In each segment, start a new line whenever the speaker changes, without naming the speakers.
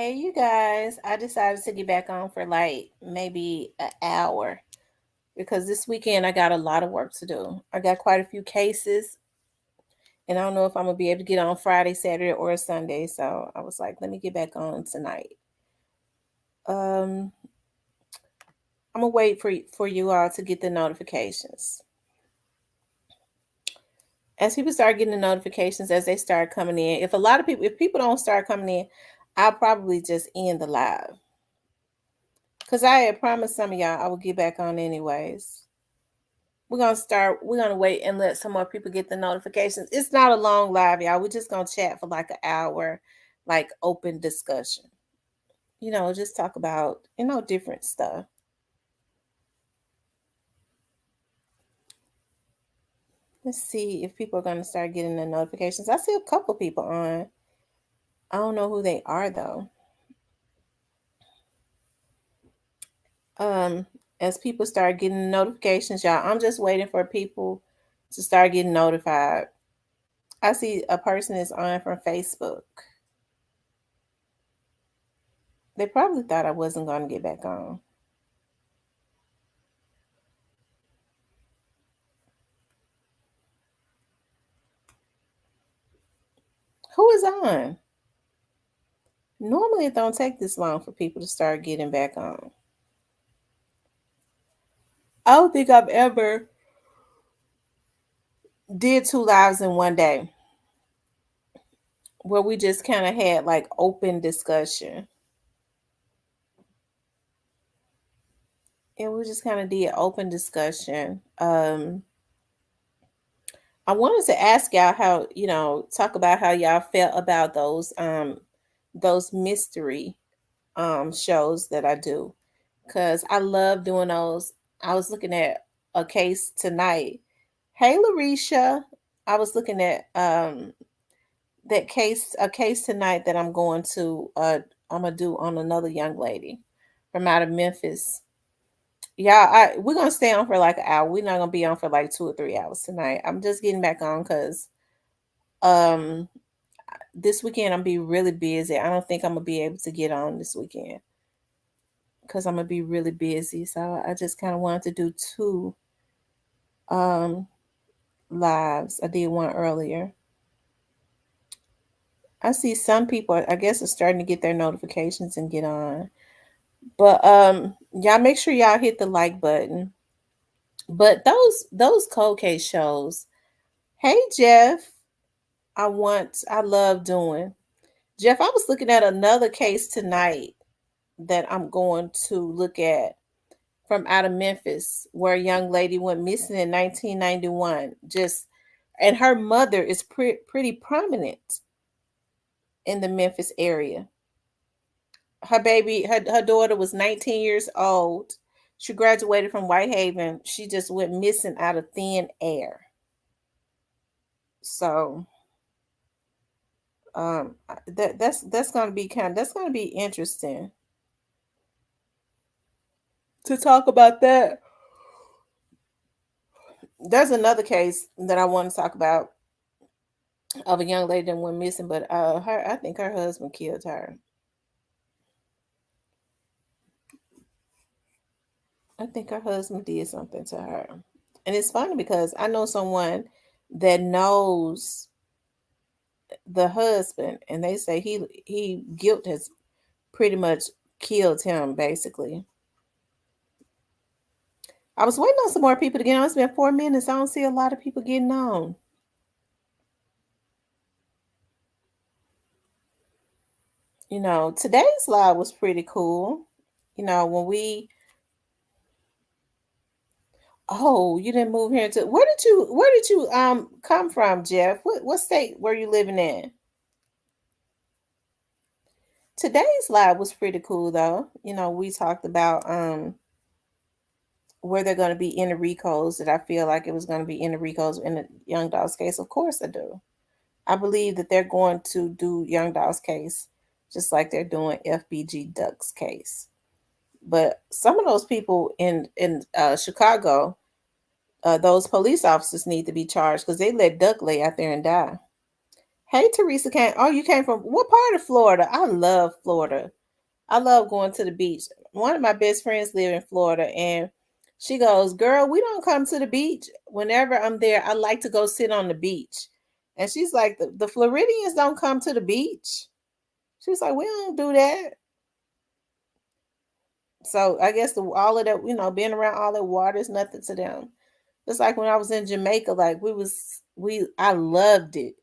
Hey, you guys. I decided to get back on for like maybe an hour because this weekend I got a lot of work to do. I got quite a few cases, and I don't know if I'm going to be able to get on Friday, Saturday, or Sunday. So I was like, let me get back on tonight. Um, I'm going to wait for you all to get the notifications. As people start getting the notifications, as they start coming in, if people don't start coming in, I'll probably just end the live. Because I had promised some of y'all I would get back on anyways. We're gonna wait and let some more people get the notifications. It's not a long live, y'all. We're just gonna chat for like an hour, like open discussion. Just talk about, different stuff. Let's see if people are gonna start getting the notifications. I see a couple people on. I don't know who they are though. Um, as people start getting notifications, y'all, I'm just waiting for people to start getting notified. I see a person is on from Facebook. They probably thought I wasn't going to get back on. Who is on? Normally, it don't take this long for people to start getting back on. I don't think I've ever did two lives in one day where we just kind of had like open discussion. And we just kind of did open discussion. I wanted to ask y'all how, talk about how y'all felt about those mystery shows that I do. Cause I love doing those. I was looking at a case tonight. Hey Larisha. I was looking at a case tonight that I'm gonna do on another young lady from out of Memphis. Yeah, we're gonna stay on for like an hour. We're not gonna be on for like 2 or 3 hours tonight. I'm just getting back on because um this weekend I'm be really busy. I don't think I'm gonna be able to get on this weekend because I'm gonna be really busy. So I just kind of wanted to do two um lives. I did one earlier. I see some people, I guess, are starting to get their notifications and get on. But y'all make sure y'all hit the like button. But those cold case shows. Hey Jeff, I love doing. Jeff, I was looking at another case tonight that I'm going to look at from out of Memphis where a young lady went missing in 1991. And her mother is pretty prominent in the Memphis area. Her daughter was 19 years old. She graduated from Whitehaven. She just went missing out of thin air. So that's gonna be interesting to talk about that. There's another case that I want to talk about of a young lady that went missing, but I think her husband killed her. I think her husband did something to her. And it's funny because I know someone that knows the husband and they say he guilt has pretty much killed him basically. I was waiting on some more people to get on. It's been 4 minutes. I don't see a lot of people getting on. Today's live was pretty cool. When we Oh, you didn't move here to where did you come from, Jeff? What state were you living in? Today's live was pretty cool though. We talked about where they're gonna be in the Ricos that I feel like it was gonna be in the Ricos in the Young Doll's case. Of course I do. I believe that they're going to do Young Doll's case just like they're doing FBG Duck's case. But some of those people in Chicago, those police officers need to be charged because they let Duck lay out there and die. Hey, Teresa came. Oh, you came from what part of Florida? I love Florida. I love going to the beach. One of my best friends live in Florida, and she goes, "Girl, we don't come to the beach. Whenever I'm there, I like to go sit on the beach." And she's like, "The Floridians don't come to the beach." She's like, "We don't do that." So I guess all of that, being around all that water is nothing to them. It's like when I was in Jamaica, like I loved it.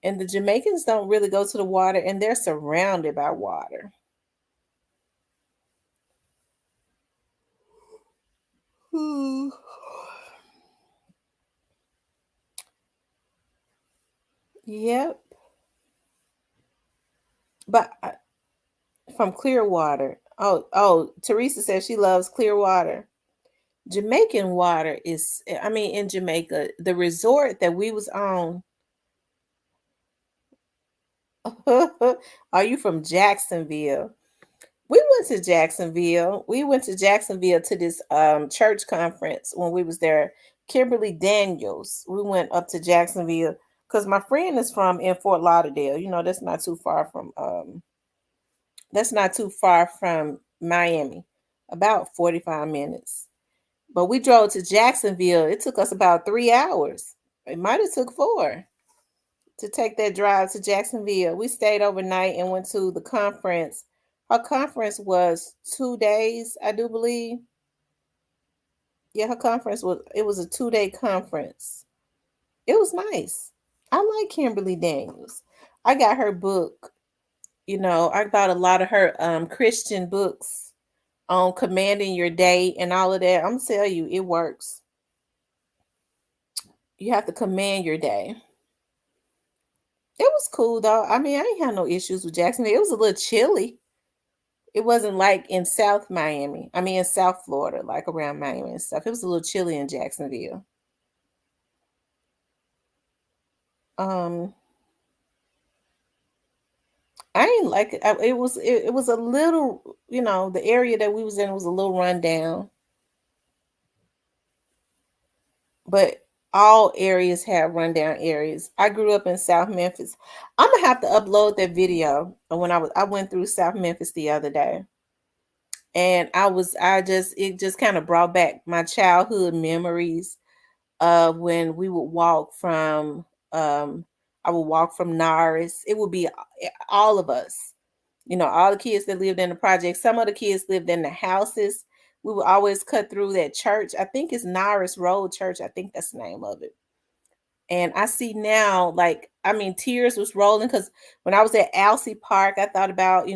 And the Jamaicans don't really go to the water, and they're surrounded by water. Yep. But from Clearwater. Oh, Teresa says she loves Clearwater. Jamaican water is, I mean, in Jamaica, the resort that we was on. Are you from Jacksonville? We went to Jacksonville. We went to Jacksonville to this church conference when we was there. Kimberly Daniels. We went up to Jacksonville because my friend is from in Fort Lauderdale. That's not too far from Miami. About 45 minutes. But we drove to Jacksonville. It took us about 3 hours. It might have took four to take that drive to Jacksonville. We stayed overnight and went to the conference. Her conference was 2 days, I do believe. Yeah, her conference was a 2 day conference. It was nice. I like Kimberly Daniels. I got her book. I got a lot of her Christian books on commanding your day and all of that. I'm gonna tell you, it works. You have to command your day. It was cool though. I mean, I ain't had no issues with Jacksonville. It was a little chilly. It wasn't like in South Miami. I mean, in South Florida, like around Miami and stuff. It was a little chilly in Jacksonville. Um, I ain't like it. It was a little, the area that we was in was a little rundown, but all areas have rundown areas. I grew up in South Memphis. I'm gonna have to upload that video of when I went through South Memphis the other day. And it just kind of brought back my childhood memories of when we would walk from I would walk from Norris. It would be all of us, all the kids that lived in the project. Some of the kids lived in the houses. We would always cut through that church. I think it's Norris Road Church. I think that's the name of it. And I see now, like, I mean, tears was rolling because when I was at Alsea Park, I thought about,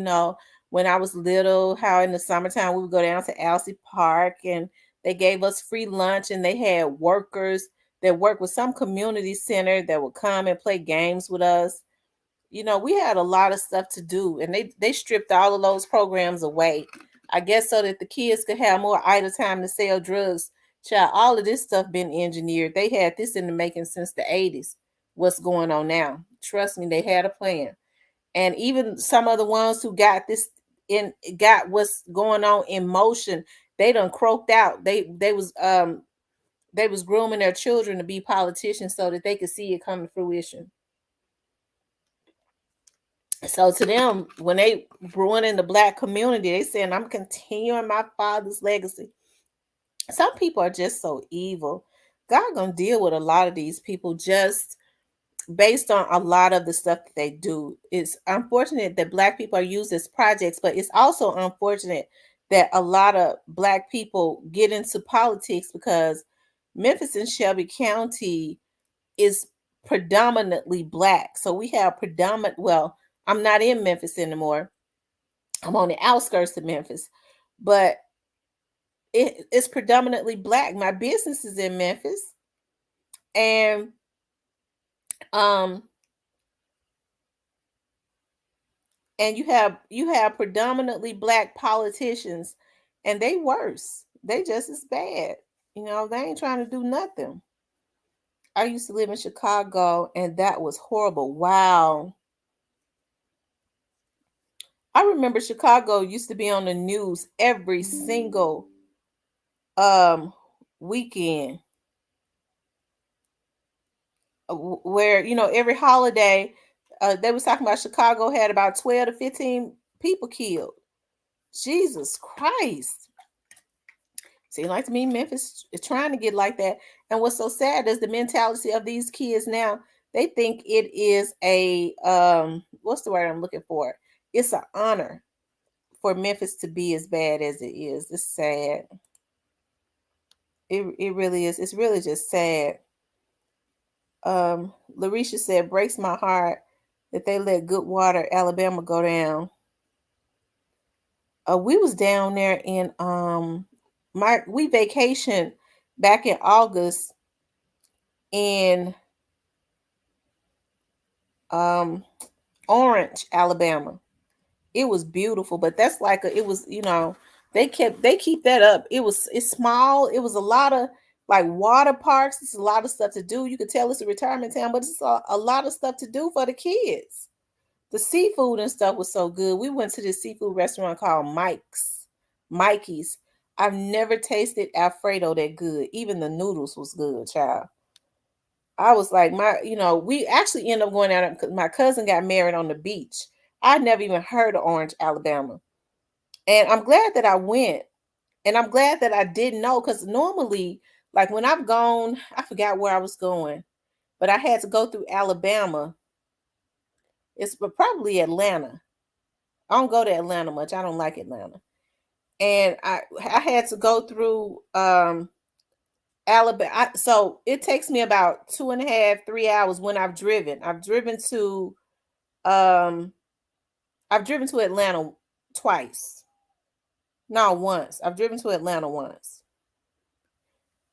when I was little, how in the summertime we would go down to Alsea Park and they gave us free lunch and they had workers that worked with some community center that would come and play games with us. We had a lot of stuff to do, and they stripped all of those programs away. I guess so that the kids could have more idle time to sell drugs. Child, all of this stuff been engineered. They had this in the making since the 80s. What's going on now? Trust me, they had a plan. And even some of the ones who got what's going on in motion, they done croaked out. They was grooming their children to be politicians so that they could see it come to fruition. So to them, when they ruining the black community, they saying, "I'm continuing my father's legacy." Some people are just so evil. God gonna deal with a lot of these people just based on a lot of the stuff that they do. It's unfortunate that black people are used as projects, but it's also unfortunate that a lot of black people get into politics because Memphis and Shelby County is predominantly black. So we have well, I'm not in Memphis anymore. I'm on the outskirts of Memphis, but it's predominantly black. My business is in Memphis, and um, and you have predominantly black politicians, and they worse. They just as bad. They ain't trying to do nothing. I used to live in Chicago, and that was horrible. Wow. I remember Chicago used to be on the news every single weekend, where every holiday They was talking about Chicago had about 12 to 15 people killed. Jesus Christ. Seems like to me Memphis is trying to get like that. And what's so sad is the mentality of these kids now. They think it is a what's the word I'm looking for? It's an honor for Memphis to be as bad as it is. It's sad. It really is. It's really just sad. Larisha said, breaks my heart that they let Goodwater, Alabama go down. We was down there in we vacationed back in August in um Orange, Alabama. It was beautiful, but that's like it was, they keep that up. It's small. It was a lot of like water parks. It's a lot of stuff to do. You could tell it's a retirement town, but it's a lot of stuff to do for the kids. The seafood and stuff was so good. We went to this seafood restaurant called Mikey's. I've never tasted Alfredo that good. Even the noodles was good, child. I was like, we actually ended up going out because my cousin got married on the beach. I'd never even heard of Orange, Alabama. And I'm glad that I went. And I'm glad that I didn't know because normally, like when I've gone, I forgot where I was going, but I had to go through Alabama. It's probably Atlanta. I don't go to Atlanta much. I don't like Atlanta. And I had to go through Alabama. So it takes me about 2.5, 3 hours when I've driven. Um I've driven to Atlanta twice. No, once. I've driven to Atlanta once.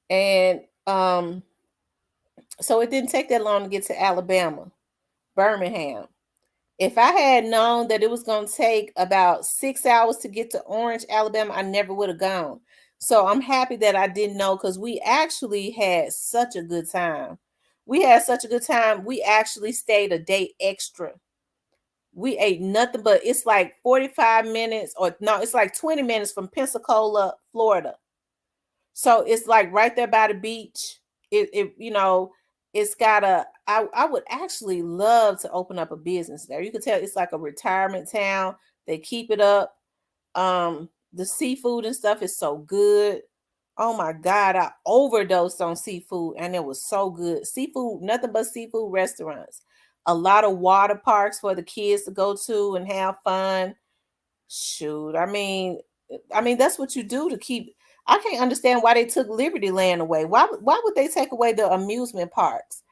And so it didn't take that long to get to Alabama, Birmingham. If I had known that it was going to take about 6 hours to get to Orange, Alabama, I never would have gone. So I'm happy that I didn't know because we actually had such a good time. We had such a good time. We actually stayed a day extra. We ate nothing but it's like 45 minutes or no, it's like 20 minutes from Pensacola, Florida. So it's like right there by the beach. It's got I would actually love to open up a business there. You could tell it's like a retirement town. They keep it up. The seafood and stuff is so good. Oh my God, I overdosed on seafood and it was so good. Seafood, nothing but seafood restaurants. A lot of water parks for the kids to go to and have fun. Shoot, I mean that's what you do to keep. I can't understand why they took Liberty Land away. Why would they take away the amusement parks?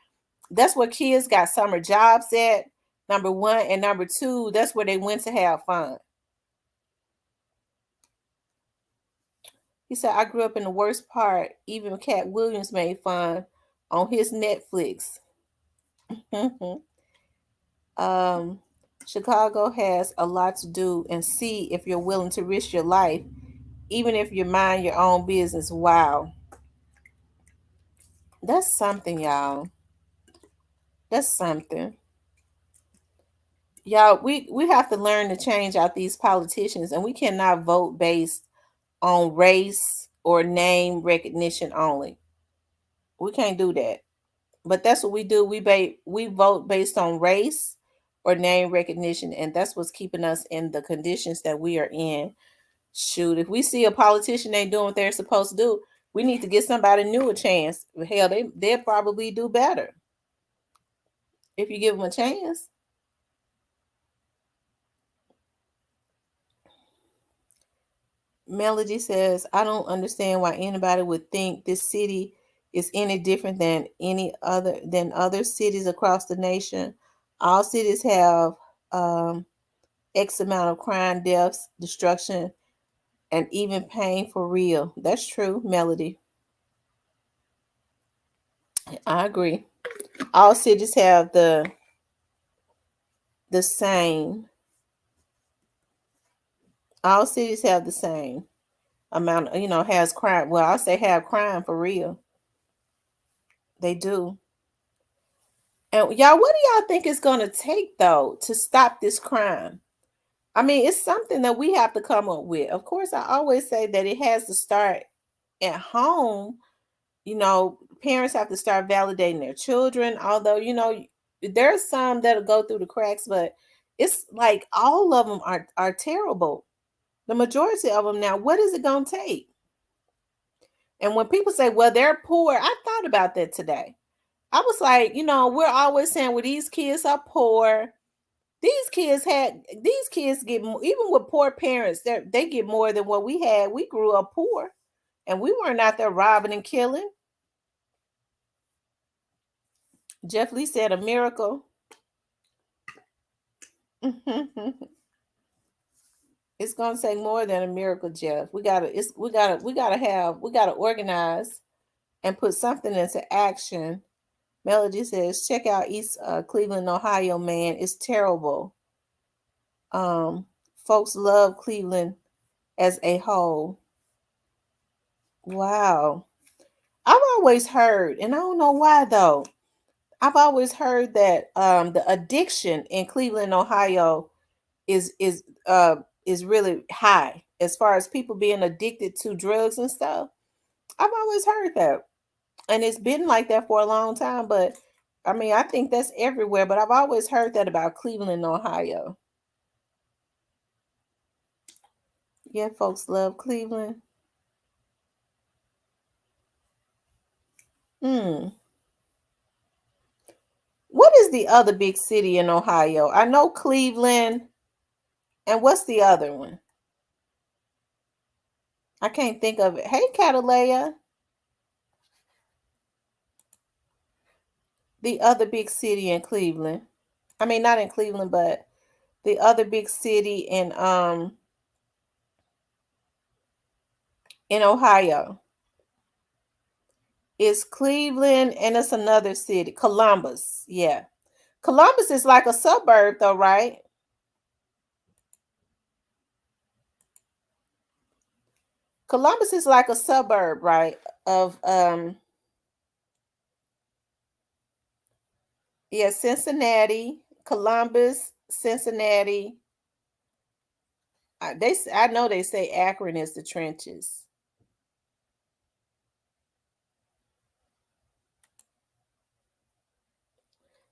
That's where kids got summer jobs at. Number one and number two, that's where they went to have fun. He said, I grew up in the worst part. Even Cat Williams made fun on his Netflix. um, Chicago has a lot to do and see if you're willing to risk your life, even if you mind your own business. Wow. That's something, y'all. That's something. Y'all, we have to learn to change out these politicians, and we cannot vote based on race or name recognition only. We can't do that. But that's what we do. We vote based on race or name recognition, and that's what's keeping us in the conditions that we are in. Shoot, if we see a politician ain't doing what they're supposed to do, we need to give somebody new a chance. Hell, they'll probably do better if you give them a chance. Melody says, I don't understand why anybody would think this city is any different than other cities across the nation. All cities have X amount of crime, deaths, destruction, and even pain for real. That's true, Melody. I agree. All cities have the same. All cities have the same amount, has crime. Well, I say have crime for real. They do. And y'all, what do y'all think it's going to take though to stop this crime? I mean, it's something that we have to come up with. Of course, I always say that it has to start at home. Parents have to start validating their children. Although, there's some that'll go through the cracks, but it's like all of them are terrible. The majority of them. Now, what is it gonna take? And when people say, "Well, they're poor," I thought about that today. I was like, we're always saying, "Well, these kids are poor." These kids get more, even with poor parents. They get more than what we had. We grew up poor, and we weren't out there robbing and killing. Jeff Lee said, "A miracle." It's gonna take more than a miracle, Jeff. We gotta organize and put something into action. Melody says, check out East Cleveland, Ohio, man. It's terrible. Um, Folks love Cleveland as a whole. Wow. I've always heard, and I don't know why though. I've always heard that the addiction in Cleveland, Ohio is really high as far as people being addicted to drugs and stuff. I've always heard that. And it's been like that for a long time, but I mean, I think that's everywhere, but I've always heard that about Cleveland, Ohio. Yeah, folks love Cleveland. Hmm. What is the other big city in Ohio? I know Cleveland, and what's the other one? I can't think of it. Hey, Catalea, the other big city in Cleveland. I mean, not in Cleveland, but the other big city in Ohio is Cleveland, and it's another city, Columbus. Yeah, Columbus is like a suburb, though, right? Columbus is like a suburb, right? Of yeah, Cincinnati, Columbus, Cincinnati. I know they say Akron is the trenches.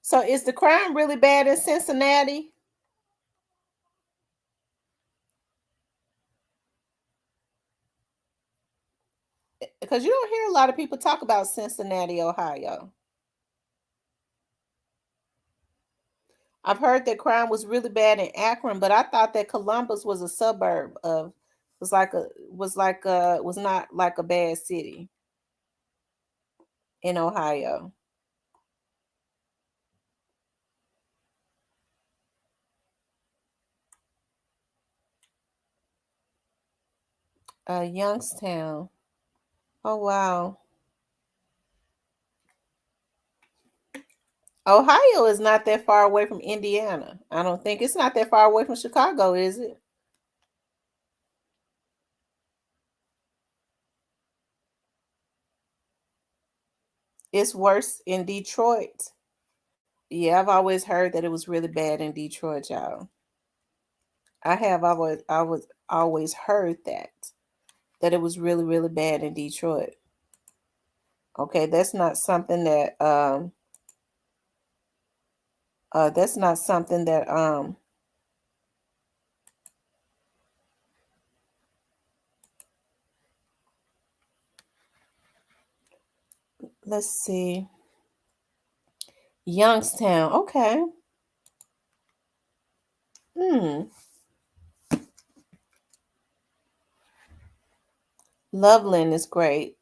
So is the crime really bad in Cincinnati? Because you don't hear a lot of people talk about Cincinnati, Ohio. I've heard that crime was really bad in Akron, but I thought that Columbus was a suburb of was not like a bad city in Ohio. Youngstown. Oh wow. Ohio is not that far away from Indiana. I don't think it's not that far away from Chicago, is it? It's worse in Detroit. Yeah, I've always heard that it was really bad in Detroit, y'all. I was always heard that it was really, really bad in Detroit. Okay, that's not something that let's see. Youngstown. Okay. Hmm. Loveland is great.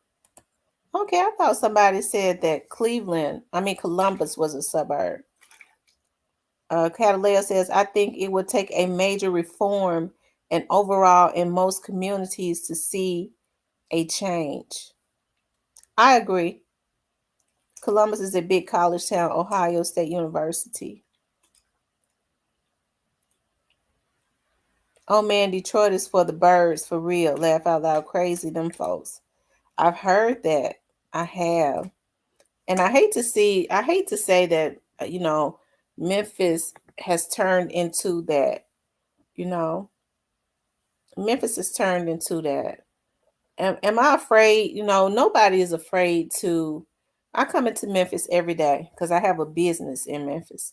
Okay, I thought somebody said that Columbus was a suburb. Catalea says, I think it would take a major reform and overall in most communities to see a change. I agree. Columbus is a big college town, Ohio State University. Oh man, Detroit is for the birds, for real. Laugh out loud, crazy, them folks. I've heard that. I have. And I hate to say that, Memphis has turned into that, you know, Memphis has turned into that. Am I afraid? Nobody is afraid to. I come into Memphis every day because I have a business in Memphis.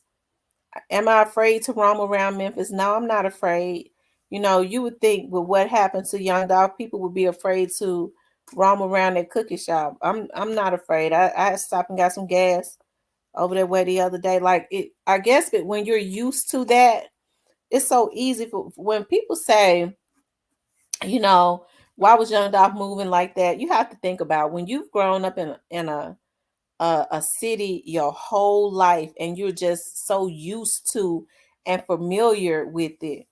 Am I afraid to roam around Memphis? No, I'm not afraid. You know, you would think with what happened to Young Dog, people would be afraid to roam around that cookie shop. I'm not afraid. I stopped and got some gas over that way the other day. Like it, I guess, but when you're used to that, it's so easy for when people say, you know, why was Young Dog moving like that? You have to think about when you've grown up in a city your whole life and you're just so used to and familiar with it.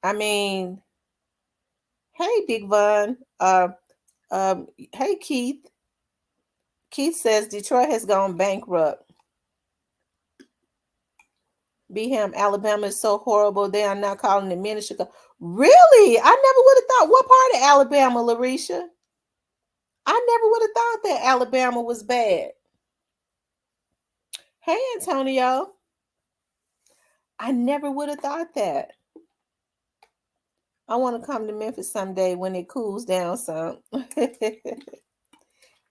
I mean, hey Big Von, hey Keith. Keith says Detroit has gone bankrupt. Beham, Alabama is so horrible. They are now calling it mini Chicago. Really? I never would have thought. What part of Alabama, Larisha? I never would have thought that Alabama was bad. Hey, Antonio. I never would have thought that. I want to come to Memphis someday when it cools down some.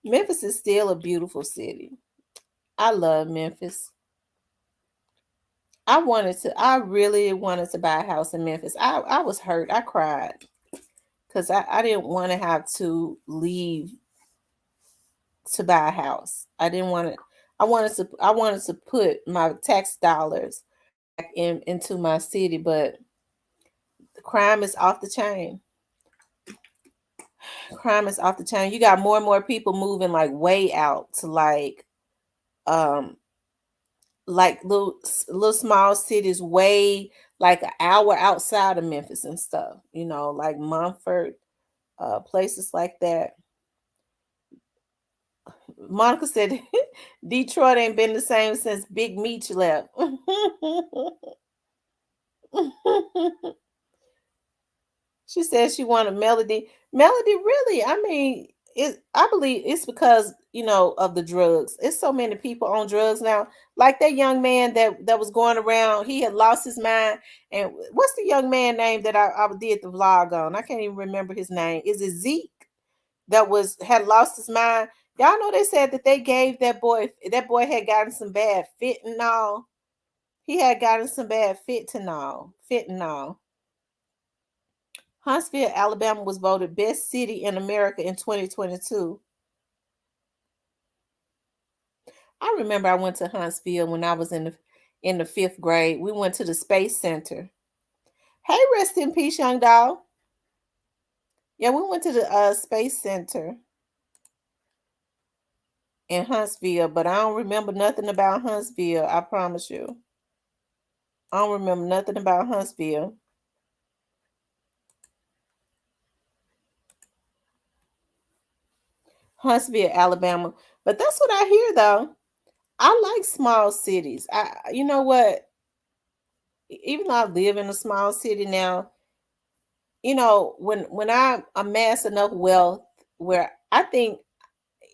Memphis is still a beautiful city. I love Memphis. I really wanted to buy a house in Memphis. I was hurt. I cried because I didn't want to have to leave to buy a house. I didn't want to. I wanted to put my tax dollars back into my city, but the crime is off the chain. Crime is off the chain. You got more and more people moving like way out to um like little small cities way like an hour outside of Memphis and stuff. You know, like Montfort, places like that. Monica said Detroit ain't been the same since Big Meech left. She said she wanted Melody. Melody, really? I mean, I believe it's because of the drugs. It's so many people on drugs now. Like that young man that was going around. He had lost his mind. And what's the young man name that I did the vlog on? I can't even remember his name. Is it Zeke that had lost his mind? Y'all know they said that they gave that boy. That boy had gotten some bad fentanyl. He had gotten some bad fentanyl. Fentanyl. Huntsville, Alabama was voted best city in America in 2022. I remember I went to Huntsville when I was in the 5th grade. We went to the Space Center. Hey, rest in peace, young dog. Yeah, we went to the Space Center in Huntsville, but I don't remember nothing about Huntsville. I promise you. I don't remember nothing about Huntsville. Huntsville, Alabama. But that's what I hear though. I like small cities. You know what? Even though I live in a small city now, when I amass enough wealth where I think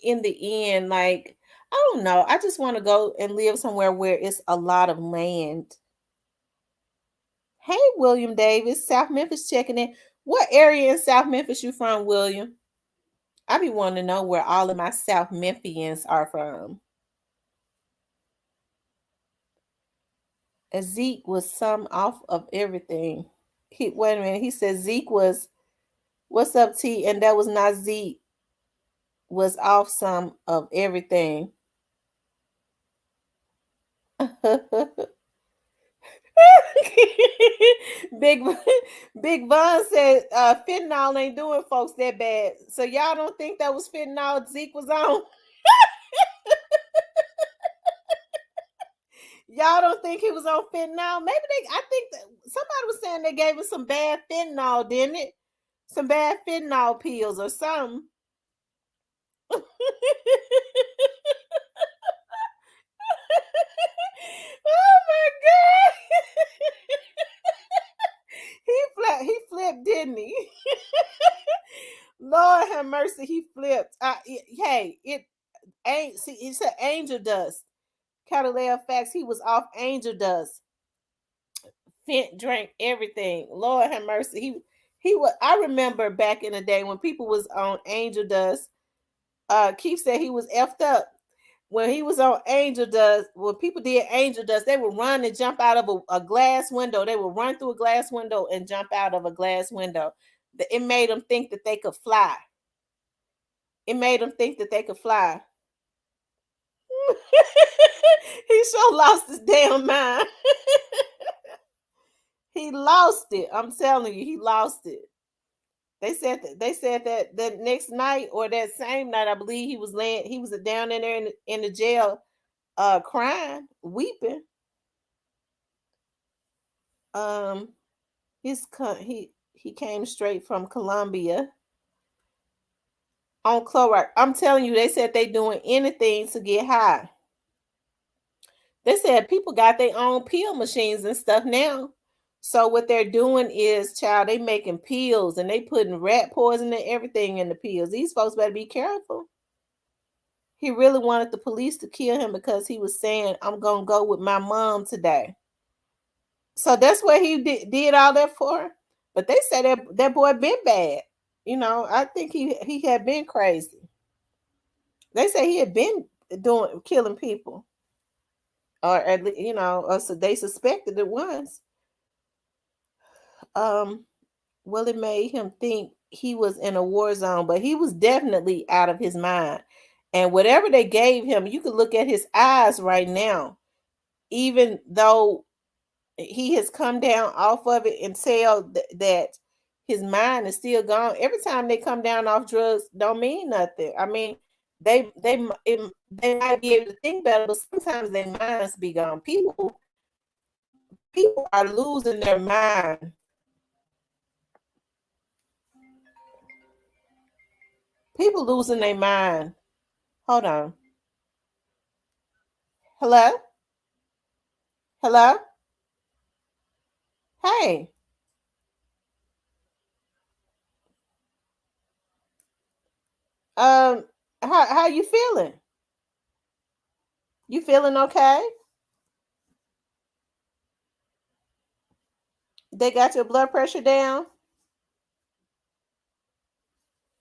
in the end, like, I don't know, I just want to go and live somewhere where it's a lot of land. Hey, William Davis, South Memphis checking in. What area in South Memphis you from, William? I be wanting to know where all of my South Memphians are from. Zeke was some off of everything. Wait a minute. He said Zeke was, what's up, T? And that was not Zeke. Was off some of everything. Big Big Von said fentanyl ain't doing folks that bad. So y'all don't think that was fentanyl Zeke was on? Y'all don't think he was on fentanyl? Maybe I think that somebody was saying they gave him some bad fentanyl, didn't it? Some bad fentanyl pills or something. Oh my god. He flipped, didn't he? Lord have mercy, he flipped. Hey, it ain't. See, he said angel dust. Catalan facts. He was off angel dust. Fent drank everything. Lord have mercy. He was. I remember back in the day when people was on angel dust. Keith said he was effed up. when he was on Angel Dust, when people did Angel Dust, they would run and jump out of a glass window. They would run through a glass window and jump out of a glass window. It made them think that they could fly. It made them think that they could fly. He sure lost his damn mind. He lost it. I'm telling you, he lost it. They said that the next night or that same night, I believe he was down in there in the jail, crying, weeping. Um, he came straight from Colombia on chloride. I'm telling you, they said they doing anything to get high. They said people got their own pill machines and stuff now. So what they're doing is, child, they making pills and they putting rat poison and everything in the pills. These folks better be careful. He really wanted the police to kill him because he was saying, "I'm gonna go with my mom today." So that's what he did all that for. But they said that boy been bad. I think he had been crazy. They say he had been killing people, or at least or so they suspected it once. Well, it made him think he was in a war zone, but he was definitely out of his mind. And whatever they gave him, you could look at his eyes right now, even though he has come down off of it, and tell that his mind is still gone. Every time they come down off drugs, don't mean nothing. I mean, they might be able to think better, but sometimes their minds be gone. People are losing their mind. People losing their mind. Hold on. Hello? Hello? Hey. Um, how you feeling? You feeling okay? They got your blood pressure down?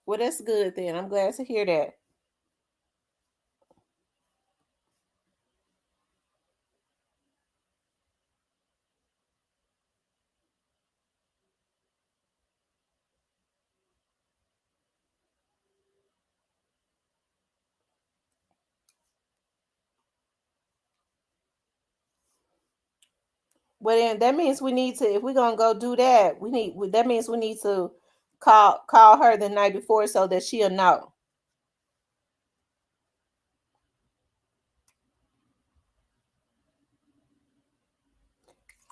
Well, that's good then. I'm glad to hear that. Well, then that means we need to, if we're gonna go do that, that means we need to call her the night before so that she'll know.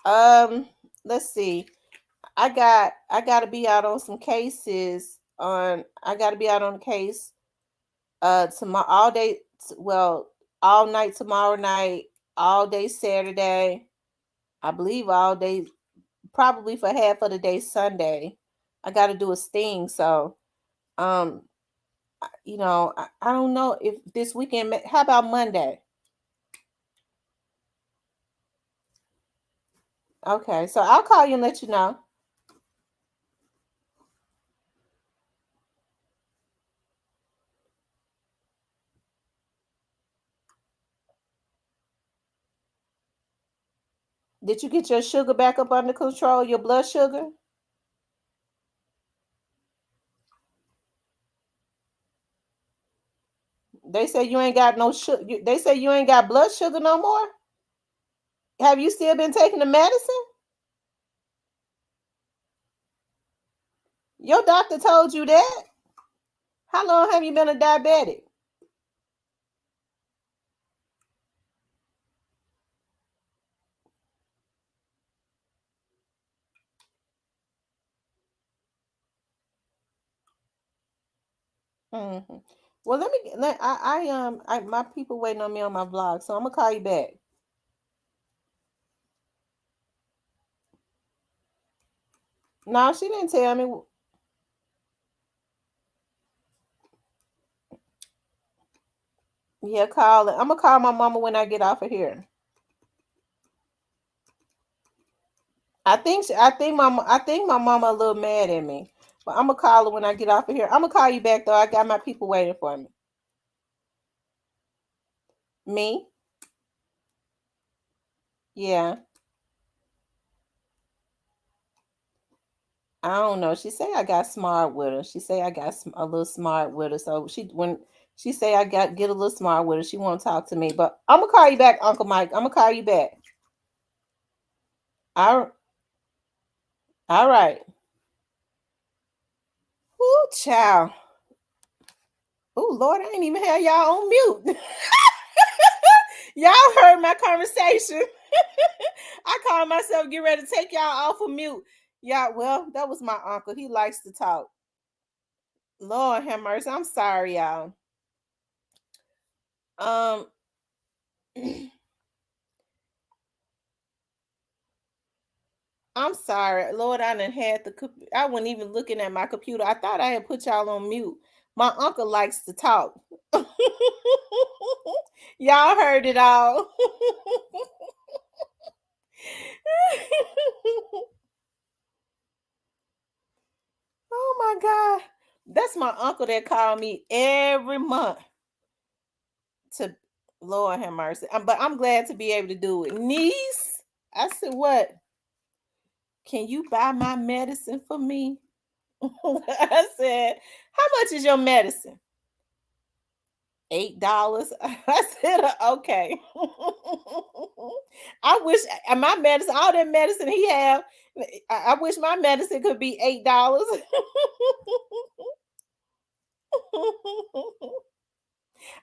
Um, let's see. I gotta be out on some cases on I gotta be out on the case tomorrow all day, well, all night tomorrow night, all day Saturday, I believe all day, probably for half of the day Sunday. I gotta do a sting, so um I don't know if this weekend. How about Monday? Okay, so I'll call you and let you know. Did you get your sugar back up under control? Your blood sugar? They say you ain't got no sugar. They say you ain't got blood sugar no more. Have you still been taking the medicine? Your doctor told you that. How long have you been a diabetic? Hmm. Well, my people waiting on me on my vlog, so I'm gonna call you back. No, she didn't tell me. Yeah, call it. I'm gonna call my mama when I get off of here. I think my mama a little mad at me, but I'm gonna call her when I get off of here. I'm gonna call you back though. I got my people waiting for me. Me? Yeah. I don't know. She say I got smart with her. She say I got a little smart with her. So when she say I got get a little smart with her, she won't talk to me. But I'm gonna call you back, Uncle Mike. I'm gonna call you back. All all right. Ooh, child. Ooh, Lord, I ain't even have y'all on mute. Y'all heard my conversation. I called myself get ready to take y'all off of mute. Yeah, well, that was my uncle. He likes to talk. Lord have mercy. I'm sorry, y'all. Um, I'm sorry. Lord, I done had I wasn't even looking at my computer. I thought I had put y'all on mute. My uncle likes to talk. Y'all heard it all. Oh my God. That's my uncle that called me every month to Lord have mercy. But I'm glad to be able to do it. Niece, I said, what? Can you buy my medicine for me? I said, how much is your medicine? $8. I said, okay. I wish my medicine, all that medicine he have, I wish my medicine could be $8.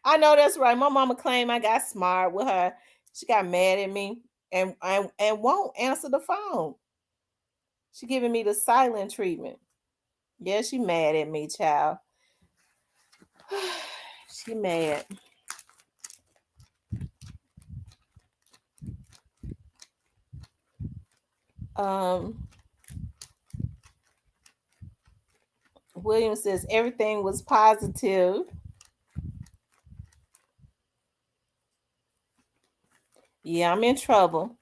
I know that's right. My mama claimed I got smart with her. She got mad at me and won't answer the phone. She giving me the silent treatment. Yeah, she mad at me, child. She mad. Um, William says everything was positive. Yeah, I'm in trouble.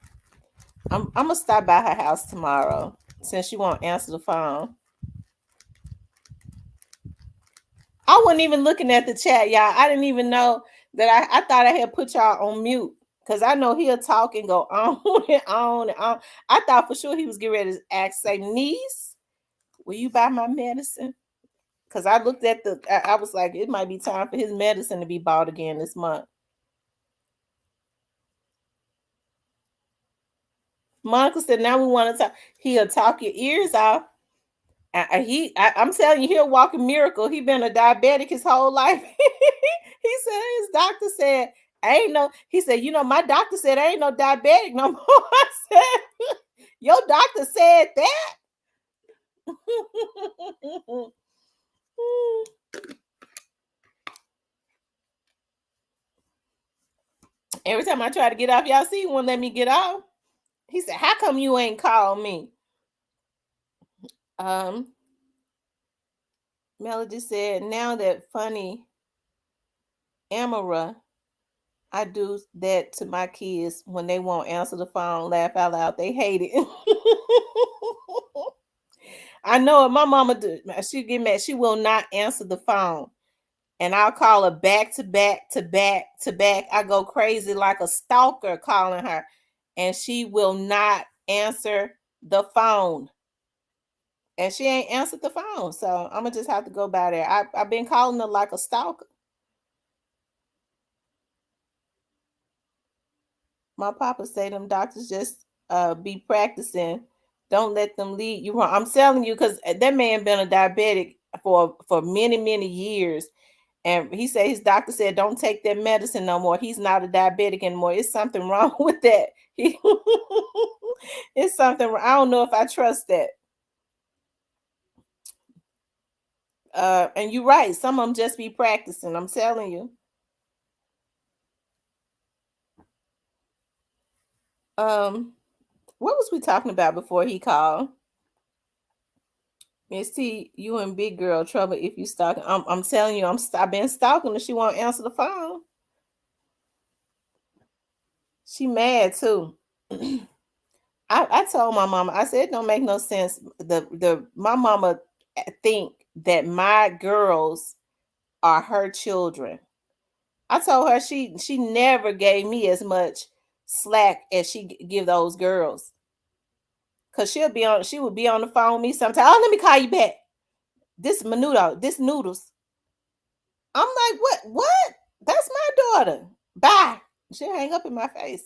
I'm gonna stop by her house tomorrow since she won't answer the phone. I wasn't even looking at the chat, y'all. I didn't even know that I thought I had put y'all on mute because I know he'll talk and go on and on and on. I thought for sure he was getting ready to ask, say, niece, will you buy my medicine? Because I looked at I was like, it might be time for his medicine to be bought again this month. Monica said, now we want to talk. He'll talk your ears off. I'm telling you, he'll walk a miracle. He been a diabetic his whole life. He said his doctor said, I ain't no, he said, my doctor said I ain't no diabetic no more. I said, your doctor said that. Every time I try to get off, y'all see, he won't let me get off. He said, how come you ain't called me? Um, Melody said, now that funny Amara, I do that to my kids when they won't answer the phone, laugh out loud. They hate it. I know it. My mama do. She get mad. She will not answer the phone. And I'll call her back to back to back to back. I go crazy like a stalker calling her. And she will not answer the phone. And she ain't answered the phone. So I'm gonna just have to go by there. I've been calling her like a stalker. My papa say them doctors just be practicing. Don't let them lead you wrong. I'm telling you, because that man been a diabetic for many, many years. And he said his doctor said, don't take that medicine no more. He's not a diabetic anymore. It's something wrong with that. It's something. I don't know if I trust that. And you're right. Some of them just be practicing. I'm telling you. Um, what was we talking about before he called? Miss T, you in big girl trouble if you stalking. I'm telling you, I've been stalking her. She won't answer the phone. She mad too. I told my mama, I said it don't make no sense. My mama think that my girls are her children. I told her she never gave me as much slack as she give those girls. Cause she would be on the phone with me sometimes. Oh, let me call you back. This menudo, this noodles. I'm like, what? That's my daughter. Bye. She hang up in my face.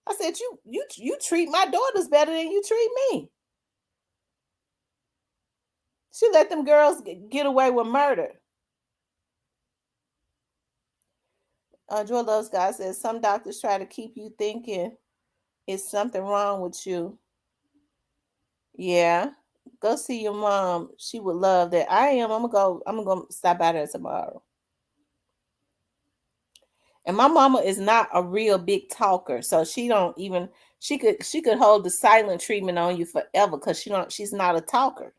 I said, you treat my daughters better than you treat me. She let them girls get away with murder. Joy Loves God says some doctors try to keep you thinking it's something wrong with you. Yeah. Go see your mom. She would love that. I am. I'm gonna go stop by there tomorrow. And my mama is not a real big talker, so she don't even she could hold the silent treatment on you forever because she's not a talker.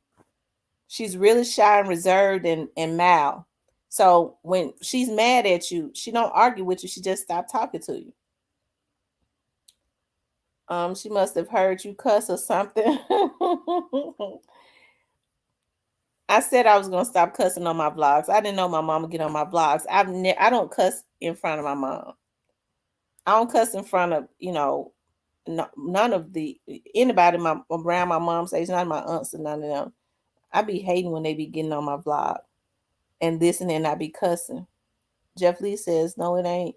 She's really shy and reserved and mild. So when she's mad at you, she don't argue with you. She just stop talking to you. She must have heard you cuss or something. I said I was gonna stop cussing on my vlogs. I didn't know my mom would get on my vlogs. I don't cuss in front of my mom. I don't cuss in front of none of the anybody around my mom's age, none of my aunts and none of them. I be hating when they be getting on my vlog and this and then I be cussing. Jeff Lee says, no, it ain't.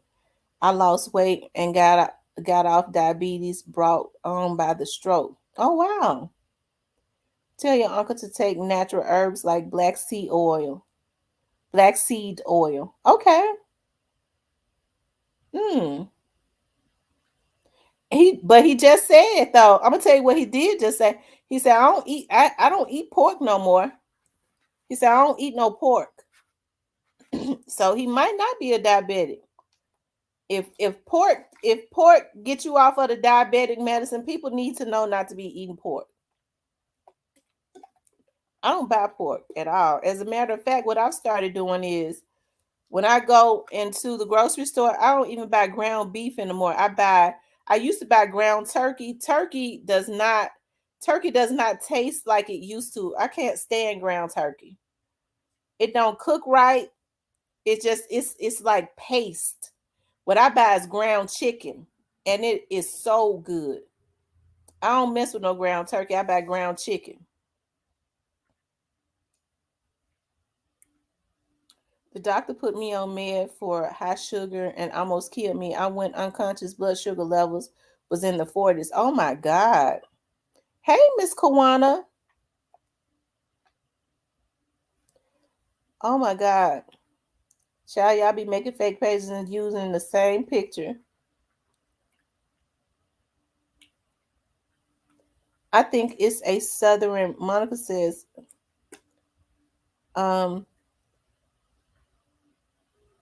I lost weight and got off diabetes brought on by the stroke. Oh wow. Tell your uncle to take natural herbs like black seed oil. Black seed oil. Okay. Hmm. He just said though. I'm gonna tell you what he did just say. He said, I don't eat pork no more. He said, I don't eat no pork. So he might not be a diabetic. If pork gets you off of the diabetic medicine, people need to know not to be eating pork. I don't buy pork at all. As a matter of fact, what I've started doing is when I go into the grocery store, I don't even buy ground beef anymore. I used to buy ground turkey. Turkey does not taste like it used to. I can't stand ground turkey. It don't cook right. It's like paste. What I buy is ground chicken, and it is so good. I don't mess with no ground turkey. I buy ground chicken. The doctor put me on med for high sugar and almost killed me. I went unconscious. Blood sugar levels was in the 40s. Oh my God. Hey, Miss Kawana. Oh my God. Shall y'all be making fake pages and using the same picture? I think it's a southern, Monica says, um,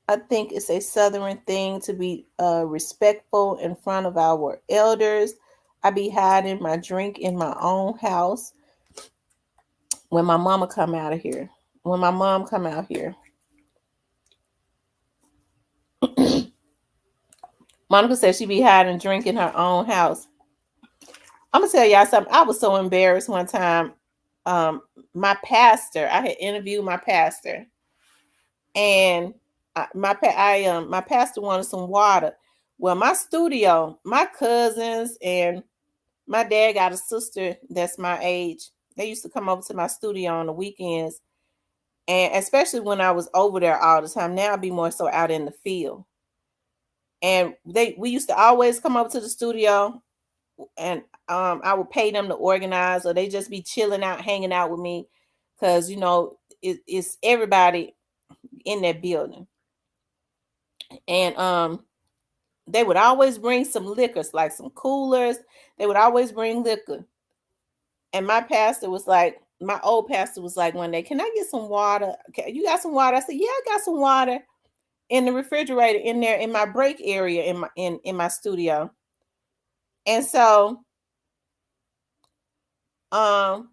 I think it's a southern thing to be respectful in front of our elders. I be hiding my drink in my own house when my mama come out of here. When my mom come out here. Monica said she be hiding drink in her own house. I'm gonna tell y'all something. I was so embarrassed one time. My pastor, I had interviewed my pastor, and my pastor wanted some water. Well, my studio, my cousins and my dad got a sister that's my age. They used to come over to my studio on the weekends, and especially when I was over there all the time. Now I'd be more so out in the field. And we used to always come up to the studio, and I would pay them to organize, or they just be chilling out, hanging out with me, because it's everybody in that building, and they would always bring some liquors, like some coolers. They would always bring liquor, and my old pastor was like one day, "Can I get some water? Okay, you got some water?" I said, "Yeah, I got some water in the refrigerator in there in my break area in my studio." And so um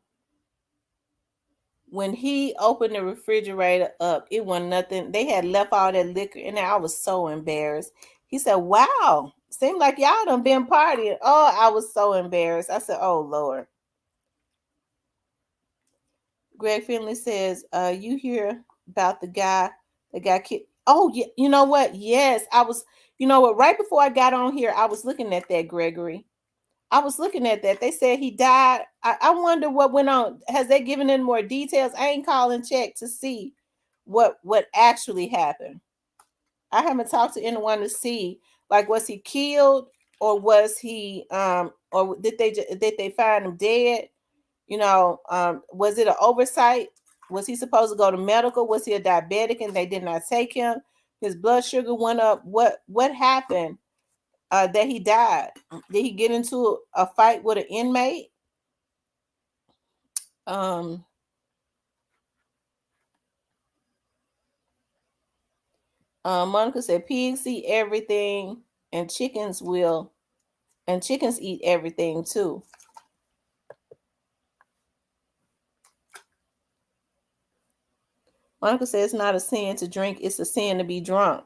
when he opened the refrigerator up, it wasn't nothing. They had left all that liquor in there. I was so embarrassed. He said, "Wow, seemed like y'all done been partying." Oh, I was so embarrassed. I said, "Oh Lord." Greg Finley says, you hear about the guy that got killed. Oh, yeah. You know what? Yes, I was. You know what? Right before I got on here, I was looking at that, Gregory. I was looking at that. They said he died. I wonder what went on. Has they given in more details? I ain't calling check to see what actually happened. I haven't talked to anyone to see, like, was he killed, or was he or did they find him dead? Was it an oversight? Was he supposed to go to medical? Was he a diabetic and they did not take him? His blood sugar went up. What happened that he died? Did he get into a fight with an inmate? Um, Monica said pigs eat everything, and chickens eat everything too. Monica says it's not a sin to drink; it's a sin to be drunk.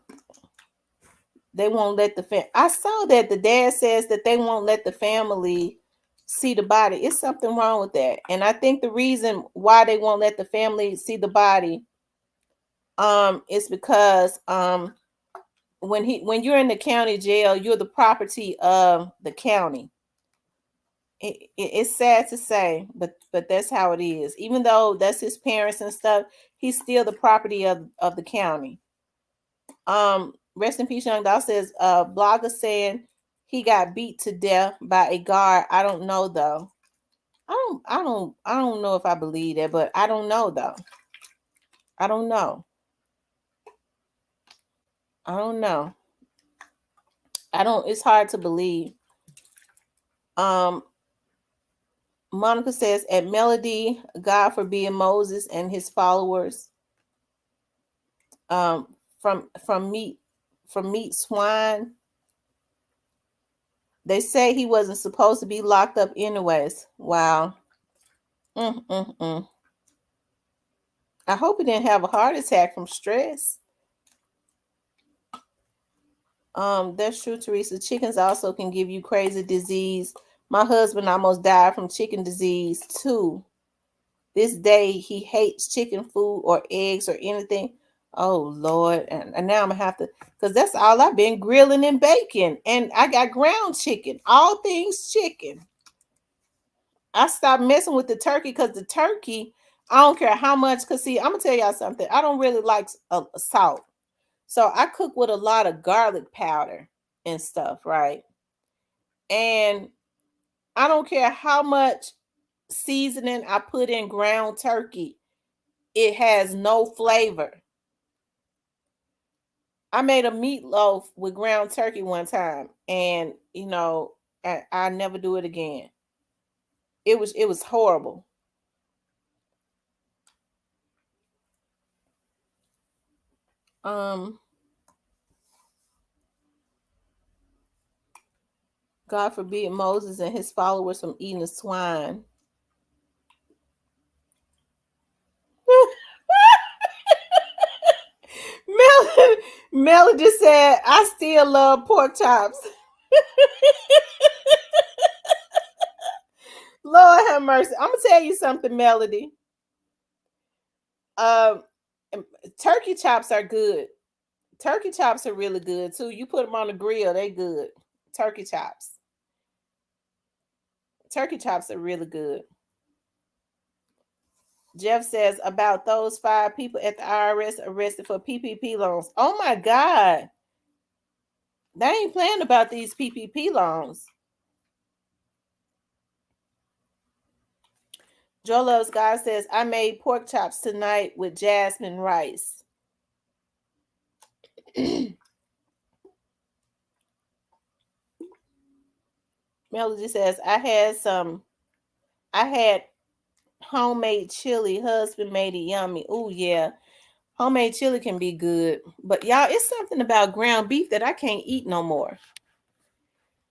They won't let the I saw that the dad says that they won't let the family see the body. It's something wrong with that. And I think the reason why they won't let the family see the body is because when you're in the county jail, you're the property of the county. It's sad to say, but that's how it is. Even though that's his parents and stuff, he's still the property of the county. Rest in peace, Young Doll says, blogger saying he got beat to death by a guard. I don't know though. I don't know if I believe that, but I don't know though. I don't know. I don't know. It's hard to believe. Um Monica says at Melody, God forbid Moses and his followers um from meat swine. They say he wasn't supposed to be locked up anyways. Wow. Mm-mm-mm. I hope he didn't have a heart attack from stress. That's true, Teresa. Chickens also can give you crazy disease. My husband almost died from chicken disease too. This day he hates chicken food or eggs or anything. Oh Lord. And now I'm gonna have to, because that's all I've been grilling and baking. And I got ground chicken, all things chicken. I stopped messing with the turkey because the turkey, I don't care how much. Because see, I'm gonna tell y'all something. I don't really like salt, so I cook with a lot of garlic powder and stuff, right? And I don't care how much seasoning I put in ground turkey, it has no flavor. I made a meatloaf with ground turkey one time, and I never do it again. It was horrible. Um, God forbid Moses and his followers from eating swine. Melody said, I still love pork chops. Lord have mercy. I'm gonna tell you something, Melody. Um, Turkey chops are good. Turkey chops are really good too. You put them on the grill, they good. Turkey chops. Turkey chops are really good. Jeff says about those 5 people at the IRS arrested for PPP loans. Oh my God. They ain't playing about these PPP loans. Joe Loves God says, I made pork chops tonight with jasmine rice. Melody says, I had homemade chili. Husband made it yummy. Oh, yeah. Homemade chili can be good. But y'all, it's something about ground beef that I can't eat no more.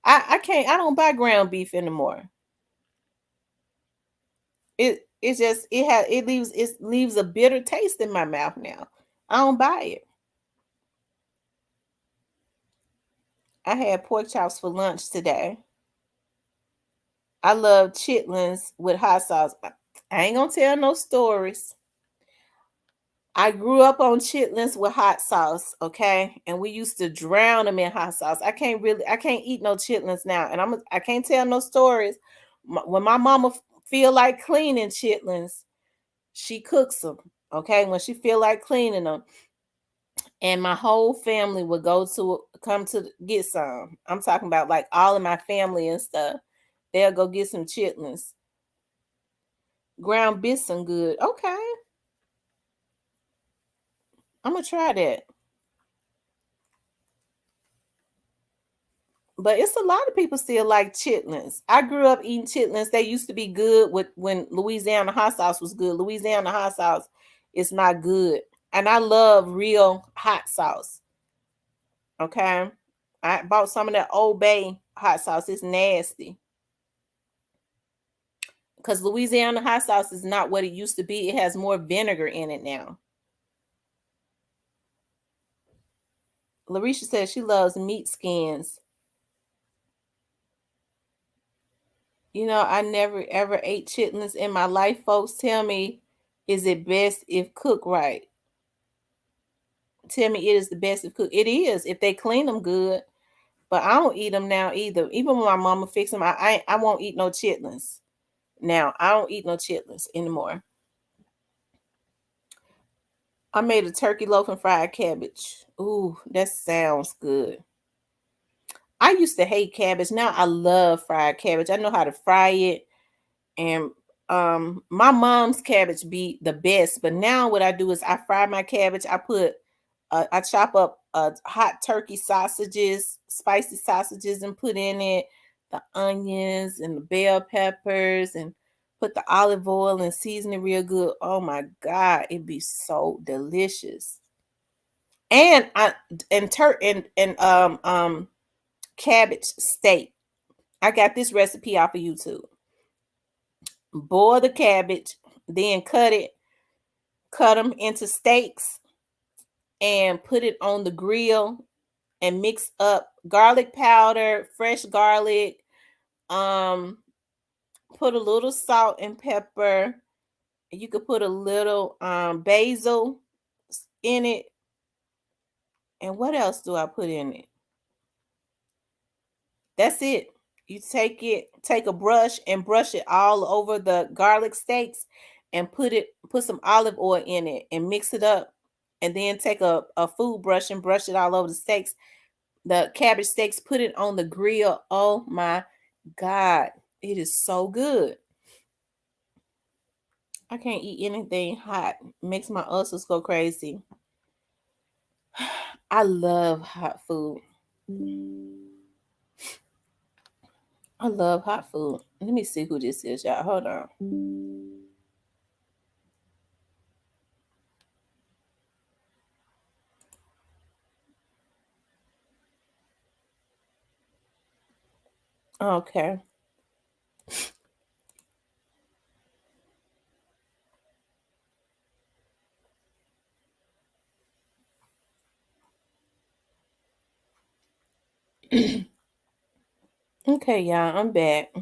I can't, I don't buy ground beef anymore. It leaves a bitter taste in my mouth now. I don't buy it. I had pork chops for lunch today. I love chitlins with hot sauce. I ain't gonna tell no stories. I grew up on chitlins with hot sauce, okay? And we used to drown them in hot sauce. I can't eat no chitlins now. And I can't tell no stories. When my mama feel like cleaning chitlins, she cooks them, okay? When she feel like cleaning them, and my whole family would come to get some. I'm talking about like all of my family and stuff. They'll go get some chitlins. Ground bison good. Okay, I'm gonna try that. But it's a lot of people still like chitlins. I grew up eating chitlins. They used to be good with when Louisiana hot sauce was good. Louisiana hot sauce is not good. And I love real hot sauce. Okay. I bought some of that Old Bay hot sauce. It's nasty. Because Louisiana hot sauce is not what it used to be. It has more vinegar in it now. Larisha says she loves meat skins. You know, I never ever ate chitlins in my life. Folks tell me, is it best if cooked right? Tell me it is the best if cooked. It is if they clean them good. But I don't eat them now either. Even when my mama fix them, I won't eat no chitlins. Now I don't eat no chitlins anymore. I made a turkey loaf and fried cabbage. Ooh, that sounds good. I used to hate cabbage. Now I love fried cabbage. I know how to fry it. And my mom's cabbage be the best. But now what I do is I fry my cabbage. I chop up hot turkey sausages, spicy sausages, and put in it the onions and the bell peppers and put the olive oil and season it real good. Oh my God, it'd be so delicious. And I and tur and cabbage steak. I got this recipe off of YouTube. Boil the cabbage, then cut them into steaks, and put it on the grill and mix up garlic powder, fresh garlic, um, put a little salt and pepper. You could put a little basil in it. And what else do I put in it? That's it. You take a brush and brush it all over the garlic steaks and put some olive oil in it and mix it up. And then take a food brush and brush it all over the steaks, the cabbage steaks, put it on the grill. Oh my God. It is so good. I can't eat anything hot. It makes my ulcers go crazy. I love hot food. I love hot food. Let me see who this is, y'all. Hold on. Okay. Okay, y'all. I'm back.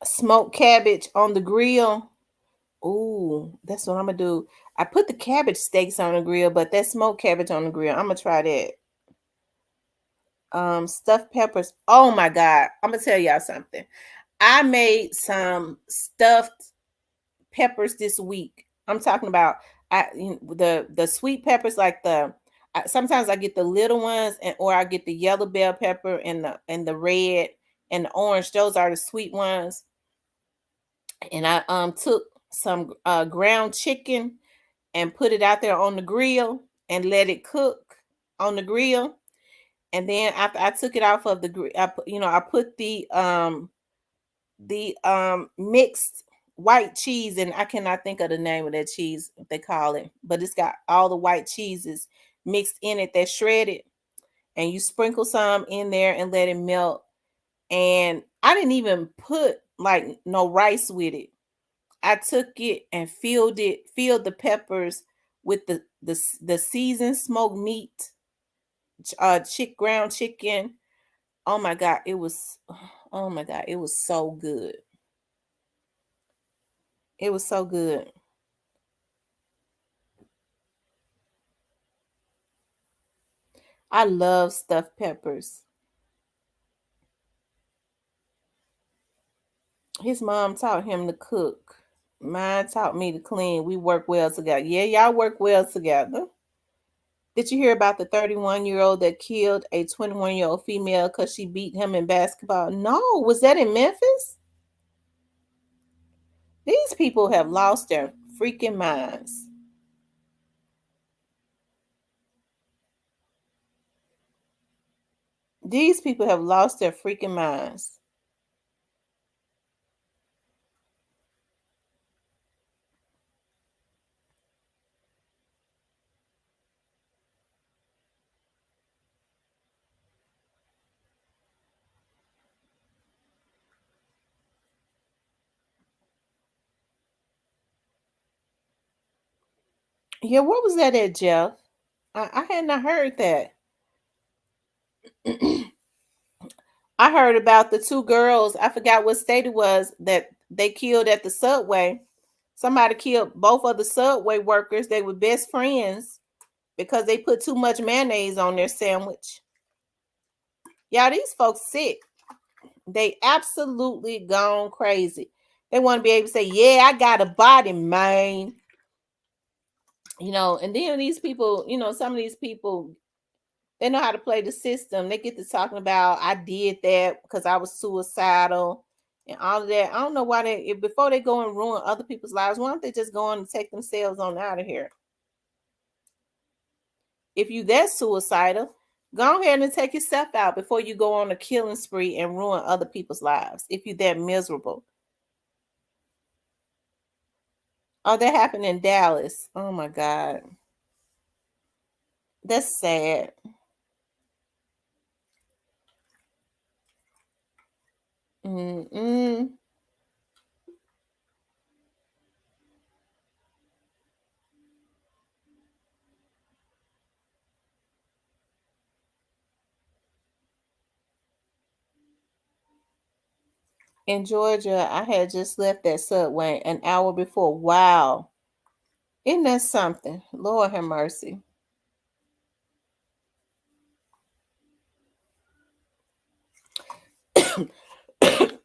Smoked cabbage on the grill. Ooh, that's what I'm gonna do. I put the cabbage steaks on the grill, but that smoked cabbage on the grill, I'm gonna try that. Stuffed peppers. Oh my God. I'm gonna tell y'all something. I made some stuffed peppers this week. I'm talking about the sweet peppers, like sometimes I get the little ones, or I get the yellow bell pepper and the red and the orange. Those are the sweet ones. And I took some ground chicken and put it out there on the grill and let it cook on the grill. And then after I took it off of the grill, I put the mixed white cheese, and I cannot think of the name of that cheese they call it, but it's got all the white cheeses mixed in it that's shredded, and you sprinkle some in there and let it melt. And I didn't even put like no rice with it. I took it and filled the peppers with the seasoned smoked meat, ground chicken. Oh my God, it was. Oh my God, it was so good. It was so good. I love stuffed peppers. His mom taught him to cook. Mine taught me to clean. We work well together. Yeah, y'all work well together. Did you hear about the 31-year-old that killed a 21-year-old female because she beat him in basketball? No, was that in Memphis? These people have lost their freaking minds. These people have lost their freaking minds. Yeah, what was that at, Jeff? I had not heard that. I heard about the two girls. I forgot what state it was that they killed at the subway. Somebody killed both of the subway workers. They were best friends because they put too much mayonnaise on their sandwich. Y'all, these folks sick. They absolutely gone crazy. They want to be able to say, "Yeah, I got a body, man." And then these people, some of these people, they know how to play the system. They get to talking about, I did that because I was suicidal and all of that. I don't know why before they go and ruin other people's lives, why don't they just go on and take themselves on out of here? If you that suicidal, go ahead and take yourself out before you go on a killing spree and ruin other people's lives. If you that miserable. Oh, that happened in Dallas. Oh my God. That's sad. Mm-mm. In Georgia, I had just left that subway an hour before. Wow. Isn't that something? Lord have mercy.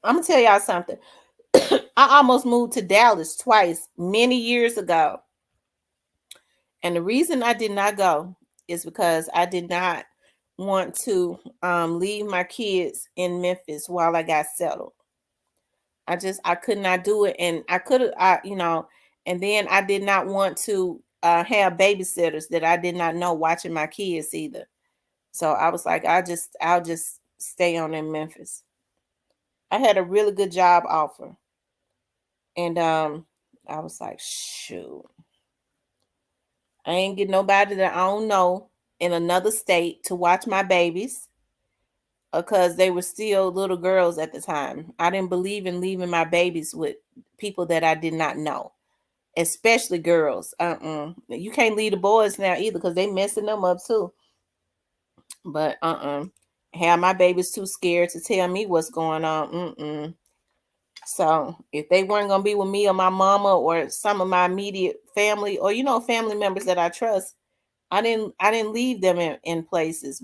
I'm going to tell y'all something. I almost moved to Dallas twice many years ago. And the reason I did not go is because I did not want to leave my kids in Memphis while I got settled. I could not do it. And I could have, and then I did not want to have babysitters that I did not know watching my kids either. So I was like, I'll just stay on in Memphis. I had a really good job offer. And I was like, shoot, I ain't get nobody that I don't know in another state to watch my babies because they were still little girls at the time. I didn't believe in leaving my babies with people that I did not know, especially girls. You can't leave the boys now either because they messing them up too. But have my babies too scared to tell me what's going on. So if they weren't gonna be with me or my mama or some of my immediate family or family members that I trust, I didn't leave them in places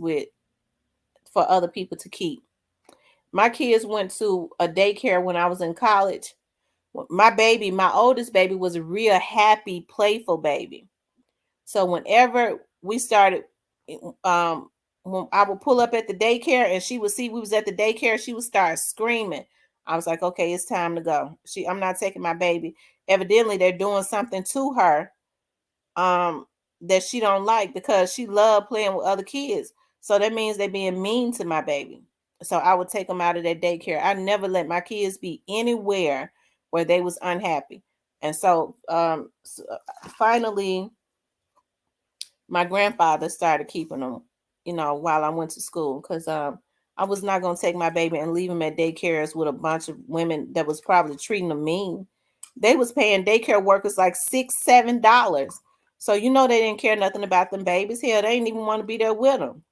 for other people to keep. My kids went to a daycare when I was in college. My oldest baby was a real happy, playful baby. So whenever we started, um, when I would pull up at the daycare and she would see we was at the daycare, she would start screaming. I was like, okay, it's time to go. I'm not taking my baby. Evidently, they're doing something to her um that she don't like because she loved playing with other kids. So that means they're being mean to my baby. So I would take them out of that daycare. I never let my kids be anywhere where they was unhappy. And finally my grandfather started keeping them, while I went to school because I was not going to take my baby and leave him at daycares with a bunch of women that was probably treating them mean. They was paying daycare workers like $6, $7. So you know they didn't care nothing about them babies. Hell, they didn't even want to be there with them.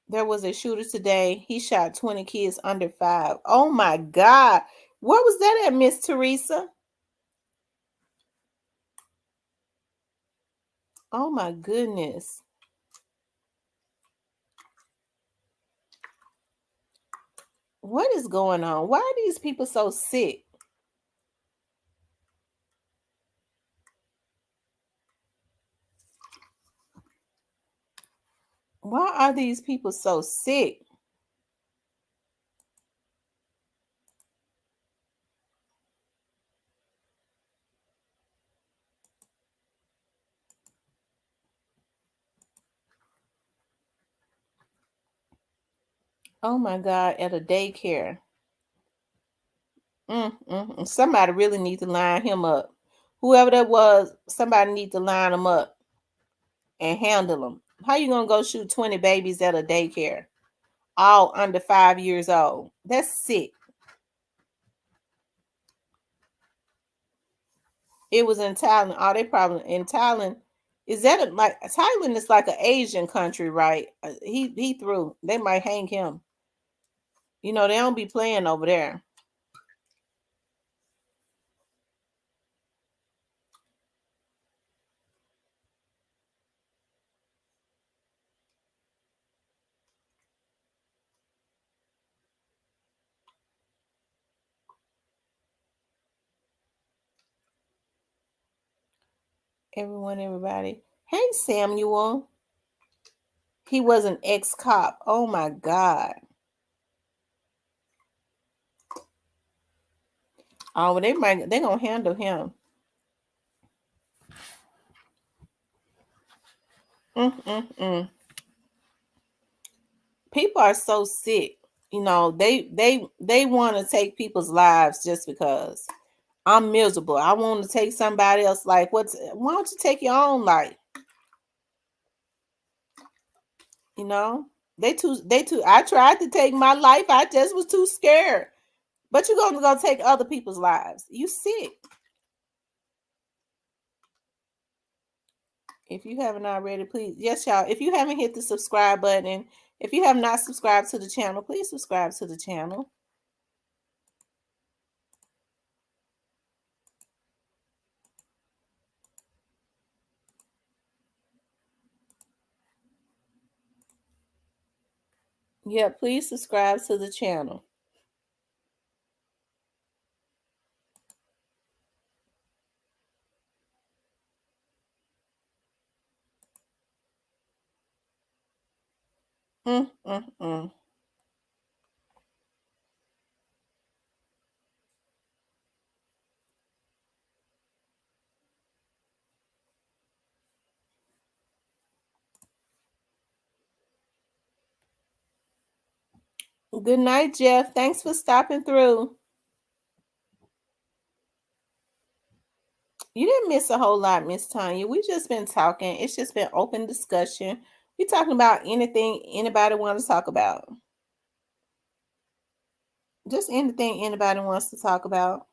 There was a shooter today. He shot 20 kids under 5. Oh my God. Where was that at, Miss Teresa? Oh my goodness. What is going on? Why are these people so sick? Why are these people so sick? Oh my God, at a daycare. Somebody really need to line him up. Whoever that was, somebody need to line him up and handle them. How you gonna go shoot 20 babies at a daycare, all under 5 years old? That's sick. It was in Thailand. Oh, they probably in Thailand. Is that like Thailand is like an Asian country, right? He threw. They might hang him. You know they don't be playing over there. Everybody. Hey, Samuel. He was an ex-cop. Oh my God. Oh, well, they gonna handle him. Mm-mm-mm. People are so sick. You know, they want to take people's lives just because. I'm miserable. I want to take somebody else. Like, why don't you take your own life? You know, they too. I tried to take my life. I just was too scared. But you're gonna go take other people's lives. You sick. If you haven't already, please, yes, y'all. If you haven't hit the subscribe button, and if you have not subscribed to the channel, please subscribe to the channel. Yeah, please subscribe to the channel. Mm, mm, mm. Good night, Jeff. Thanks for stopping through. You didn't miss a whole lot, Miss Tanya. We just been talking. It's just been open discussion. We talking about anything anybody want to talk about. Just anything anybody wants to talk about.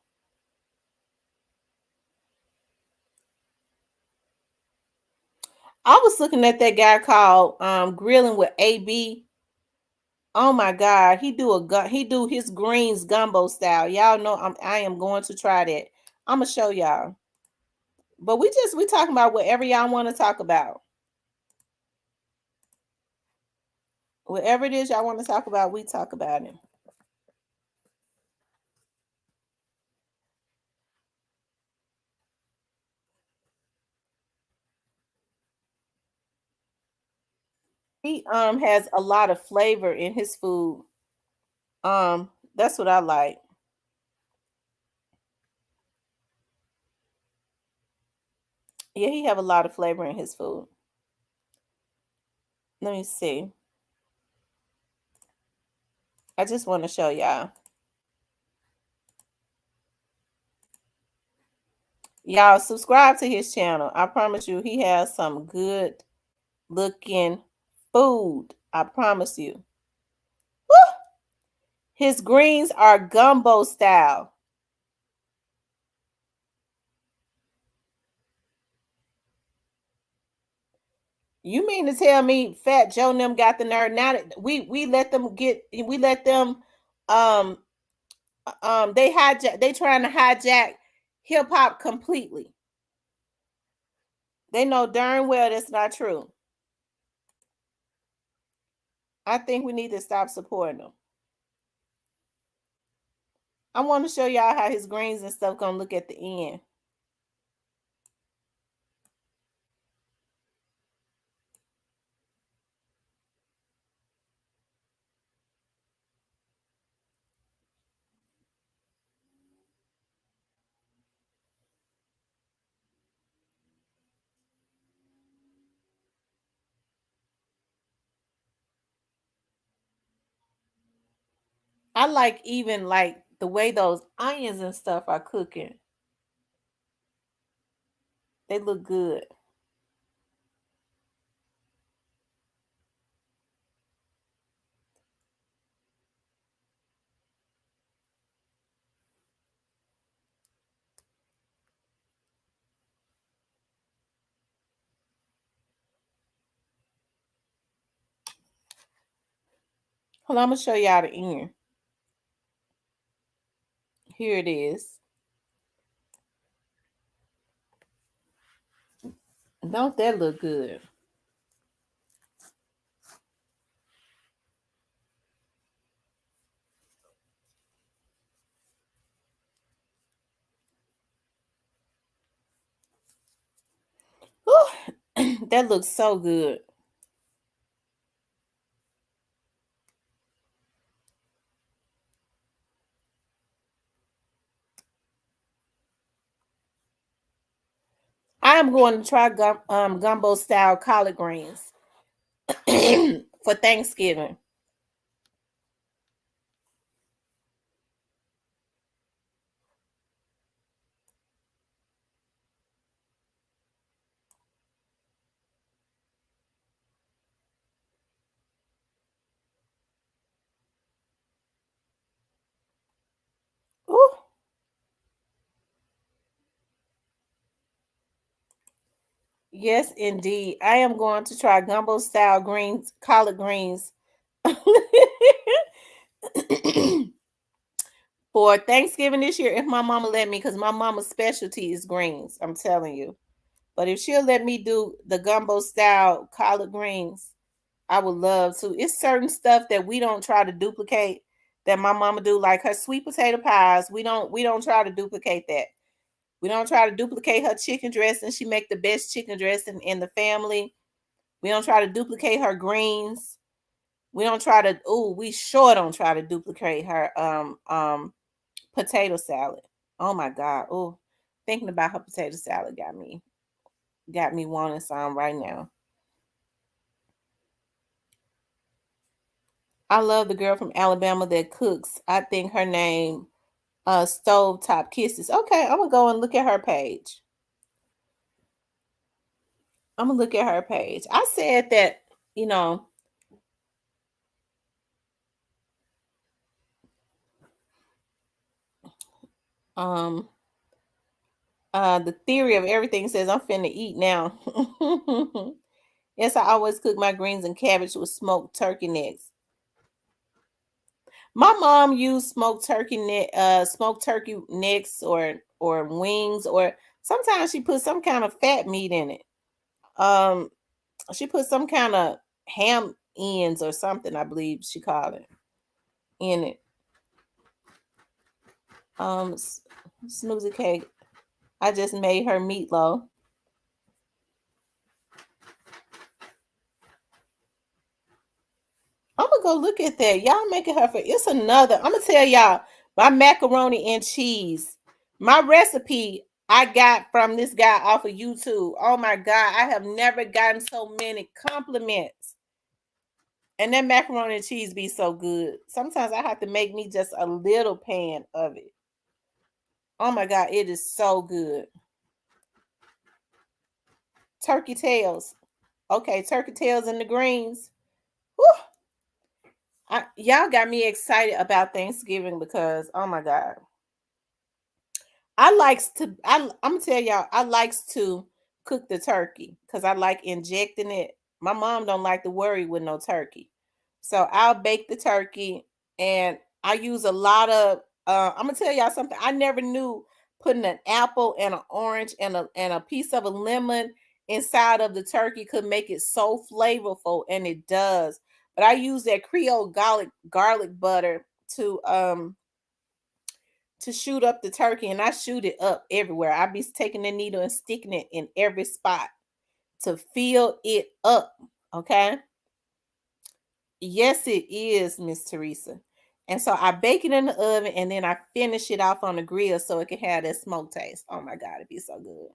I was looking at that guy called Grilling with AB. Oh my God, he do his greens gumbo style. Y'all know I am going to try that. I'm gonna show y'all. But we talking about whatever y'all want to talk about. Whatever it is y'all want to talk about, we talk about it. He has a lot of flavor in his food. That's what I like. Yeah, he have a lot of flavor in his food. Let me see. I just want to show y'all. Y'all subscribe to his channel. I promise you, he has some good looking food. I promise you. Woo! His greens are gumbo style. You mean to tell me Fat Joe and them got the nerve? Now that we let them um they trying to hijack hip hop completely. They know darn well that's not true. I think we need to stop supporting them. I want to show y'all how his greens and stuff gonna look at the end. I like even like the way those onions and stuff are cooking. They look good. Hold on, I'm gonna show y'all the end. Here it is. Don't that look good? That looks so good. I am going to try gumbo style collard greens for Thanksgiving. Ooh. Yes, indeed. I am going to try gumbo style greens, collard greens for Thanksgiving this year if my mama let me, because my mama's specialty is greens. I'm telling you. But if she'll let me do the gumbo style collard greens, I would love to. It's certain stuff that we don't try to duplicate that my mama do, like her sweet potato pies. We don't try to duplicate that. We don't try to duplicate her chicken dressing. She make the best chicken dressing in the family. We don't try to duplicate her greens. We don't try to. Oh, we sure don't try to duplicate her potato salad. Oh my god. Oh, thinking about her potato salad got me wanting some right now. I love the girl from Alabama that cooks. I think her name Stovetop Kisses. Okay, I'm gonna go and look at her page. I'm gonna look at her page. I said that, you know, um the theory of everything says I'm finna eat now. Yes, I always cook my greens and cabbage with smoked turkey necks. My mom used smoked turkey necks or wings, or sometimes she put some kind of fat meat in it. Um she put some kind of ham ends or something, I believe she called it, in it. Snoozy cake. I just made her meatloaf. I'm gonna go look at that. Y'all making her for it's another. I'm gonna tell y'all my macaroni and cheese. My recipe I got from this guy off of YouTube. Oh my god, I have never gotten so many compliments. And that macaroni and cheese be so good. Sometimes I have to make me just a little pan of it. Oh my god, it is so good. Turkey tails. Okay, turkey tails and the greens. Whew. Y'all got me excited about Thanksgiving because oh my god. I'm gonna tell y'all I likes to cook the turkey because I like injecting it. My mom don't like to worry with no turkey. So I'll bake the turkey, and I use a lot of I'm gonna tell y'all something. I never knew putting an apple and an orange and a piece of a lemon inside of the turkey could make it so flavorful, and it does. But I use that Creole garlic butter to shoot up the turkey, and I shoot it up everywhere. I be taking the needle and sticking it in every spot to fill it up. Okay. Yes, it is, Miss Teresa. And so I bake it in the oven, and then I finish it off on the grill so it can have that smoke taste. Oh my God, it'd be so good.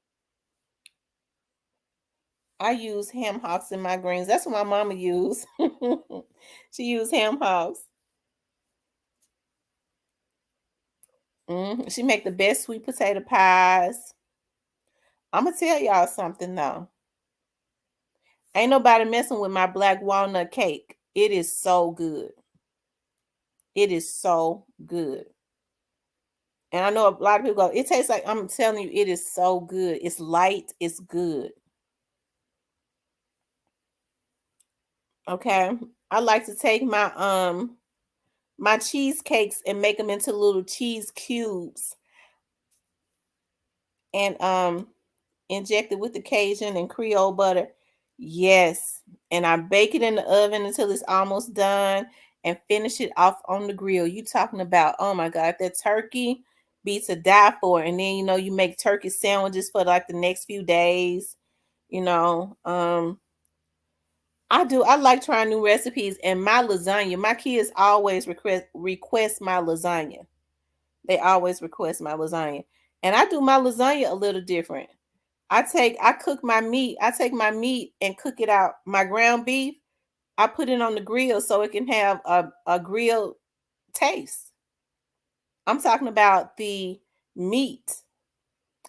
I use ham hocks in my greens. That's what my mama used. She used ham hocks. She make the best sweet potato pies. I'm gonna tell y'all something though. Ain't nobody messing with my black walnut cake. It is so good. It is so good. And I know a lot of people go, it tastes like, I'm telling you, it is so good. It's light, it's good. Okay. I like to take my cheesecakes and make them into little cheese cubes and inject it with the Cajun and Creole butter. Yes. And I bake it in the oven until it's almost done and finish it off on the grill. You talking about, oh my God, that turkey be to die for. And then you make turkey sandwiches for like the next few days. You know, I like trying new recipes, and my lasagna. My kids always request my lasagna. They always request my lasagna, and I do my lasagna a little different. I cook my meat. I take my meat and cook it out. My ground beef, I put it on the grill so it can have a grilled taste. I'm talking about the meat.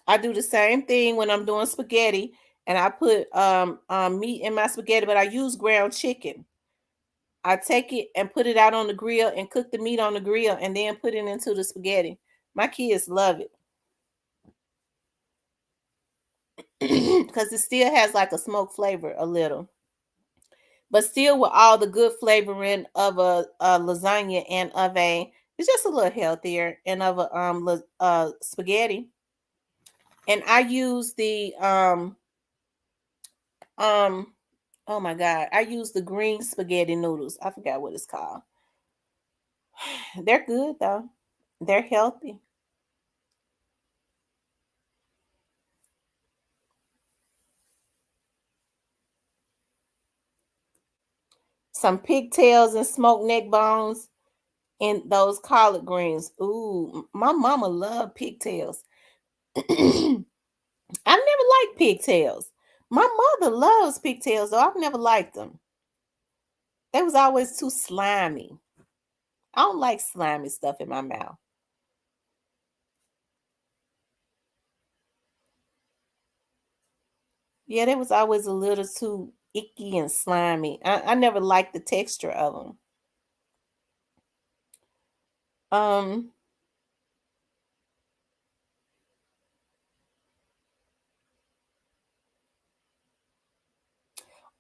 I do the same thing when I'm doing spaghetti, and I put meat in my spaghetti, but I use ground chicken. I take it and put it out on the grill and cook the meat on the grill and then put it into the spaghetti. My kids love it because it still has like a smoke flavor a little, but still with all the good flavoring of a lasagna and of it's just a little healthier and of a spaghetti. And I use the um oh my God, I use the green spaghetti noodles. I forgot what it's called. They're good though. They're healthy. Some pigtails and smoked neck bones and those collard greens. Ooh, my mama loved pigtails. I've never liked pigtails. My mother loves pigtails, though I've never liked them. They was always too slimy. I don't like slimy stuff in my mouth. Yeah, they was always a little too icky and slimy. I never liked the texture of them. Um,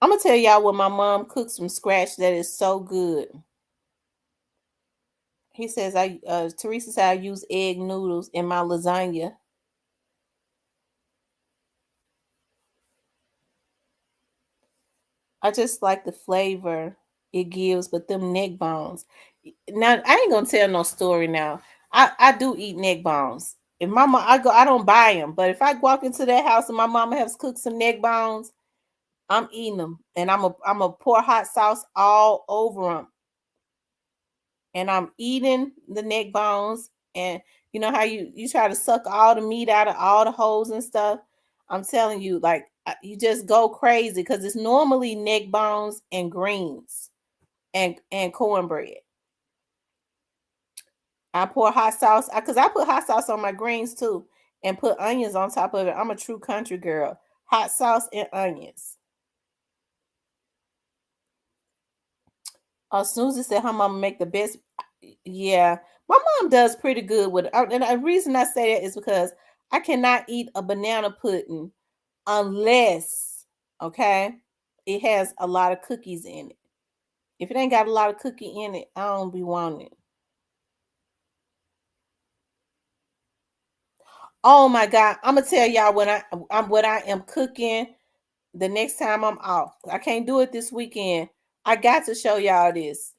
I'm gonna tell y'all what my mom cooks from scratch that is so good. He says Teresa said I use egg noodles in my lasagna. I just like the flavor it gives, but them neck bones. Now I ain't gonna tell no story now. I do eat neck bones. If mama I don't buy them, but if I walk into that house and my mama has cooked some neck bones, I'm eating them, and I'm a pour hot sauce all over them, and I'm eating the neck bones. And you know how you try to suck all the meat out of all the holes and stuff. I'm telling you, like you just go crazy because it's normally neck bones and greens and cornbread. I pour hot sauce because I put hot sauce on my greens too, and put onions on top of it. I'm a true country girl. Hot sauce and onions. Susie said her mama make the best. Yeah, my mom does pretty good with it. And the reason I say that is because I cannot eat a banana pudding unless, okay, it has a lot of cookies in it. If it ain't got a lot of cookie in it, I don't be wanting it. Oh my God. I'm gonna tell y'all when I'm what I am cooking the next time I'm off. I can't do it this weekend. I got to show y'all this.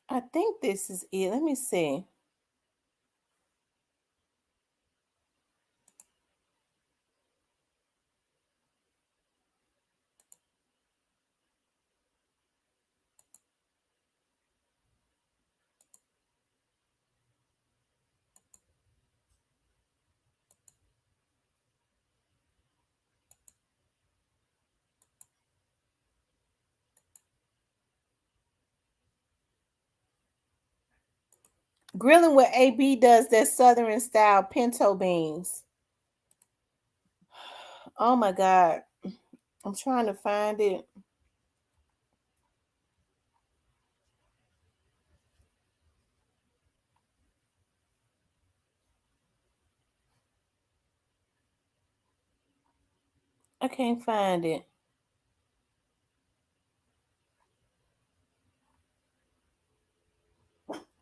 I think this is it. Let me see. Grilling with AB does that Southern style pinto beans. Oh my God. I'm trying to find it. I can't find it.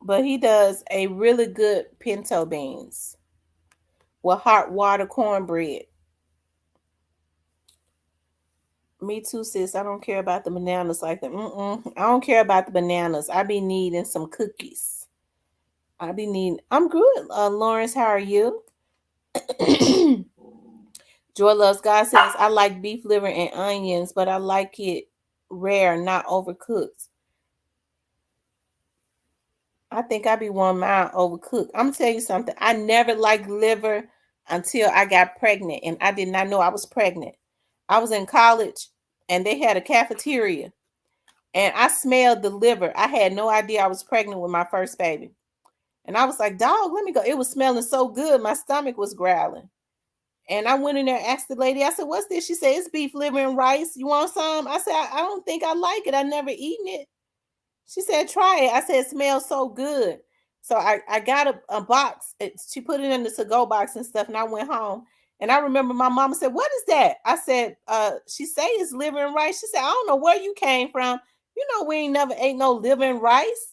But he does a really good pinto beans with hot water cornbread. Me too, sis. I don't care about the bananas like that. I don't care about the bananas. I be needing some cookies. I be needing. I'm good. Lawrence, how are you? Joy Loves God says, I like beef liver and onions, but I like it rare, not overcooked. I think I be one mine overcooked. I'm gonna tell you something. I never liked liver until I got pregnant, and I did not know I was pregnant. I was in college, and they had a cafeteria, and I smelled the liver. I had no idea I was pregnant with my first baby, and I was like, "Dog, let me go." It was smelling so good, my stomach was growling. And I went in there, asked the lady, I said, "What's this?" She said, "It's beef liver and rice. You want some?" I said, I don't think I like it. I never eaten it." She said, "Try it." I said, "It smells so good." So I got a box. She put it in the to-go box and stuff, and I went home. And I remember my mama said, "What is that?" I said, she say it's liver and rice. She said, "I don't know where you came from. You know, we ain't never ate no liver and rice."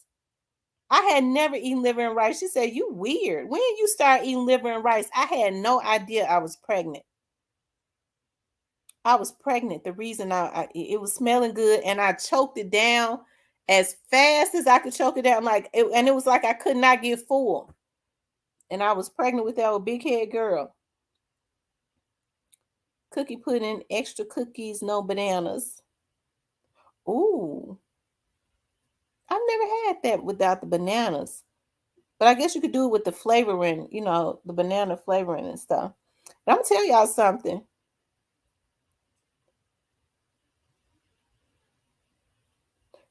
I had never eaten liver and rice. She said, "You weird. When you start eating liver and rice?" I had no idea I was pregnant. I was pregnant. The reason it was smelling good, and I choked it down as fast as I could choke it down, and it was like I could not get full. And I was pregnant with that old big head girl. Cookie pudding, extra cookies, no bananas. Ooh, I've never had that without the bananas. But I guess you could do it with the flavoring, the banana flavoring and stuff. But I'm gonna tell y'all something.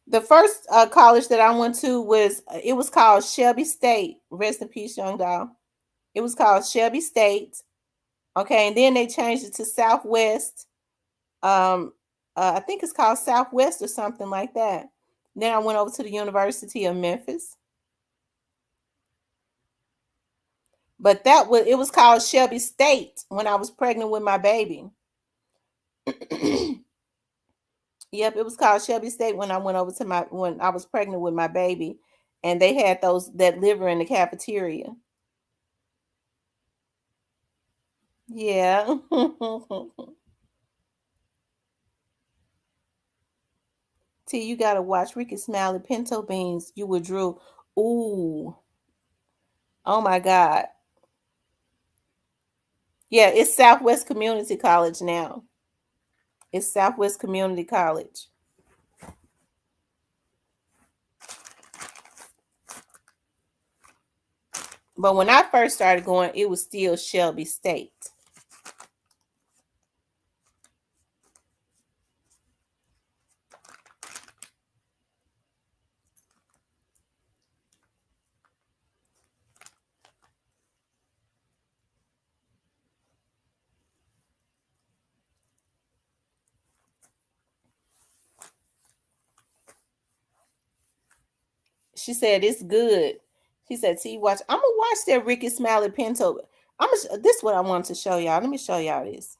The first college that I went to was called Shelby State. Rest in peace, young doll. It was called Shelby State. Okay, and then they changed it to Southwest. Um, I think it's called Southwest or something like that. Then I went over to the University of Memphis. But it was called Shelby State when I was pregnant with my baby. Yep, it was called Shelby State when I went over to when I was pregnant with my baby, and they had that liver in the cafeteria. Yeah. T, you gotta watch Ricky Smiley pinto beans. You would drool. Ooh. Oh my God. Yeah, it's Southwest Community College now. It's Southwest Community College. But when I first started going, it was still Shelby State. She said it's good. She said, "See, watch. I'm gonna watch that Ricky Smiley Pinto. This is what I wanted to show y'all. Let me show y'all this.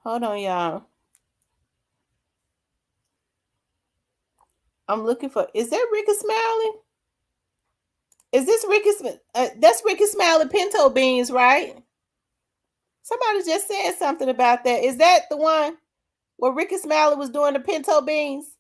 Hold on, y'all. I'm looking for. Is that Ricky Smiley? Is this Ricky? That's Ricky Smiley Pinto beans, right? Somebody just said something about that. Is that the one where Ricky Smiley was doing the pinto beans?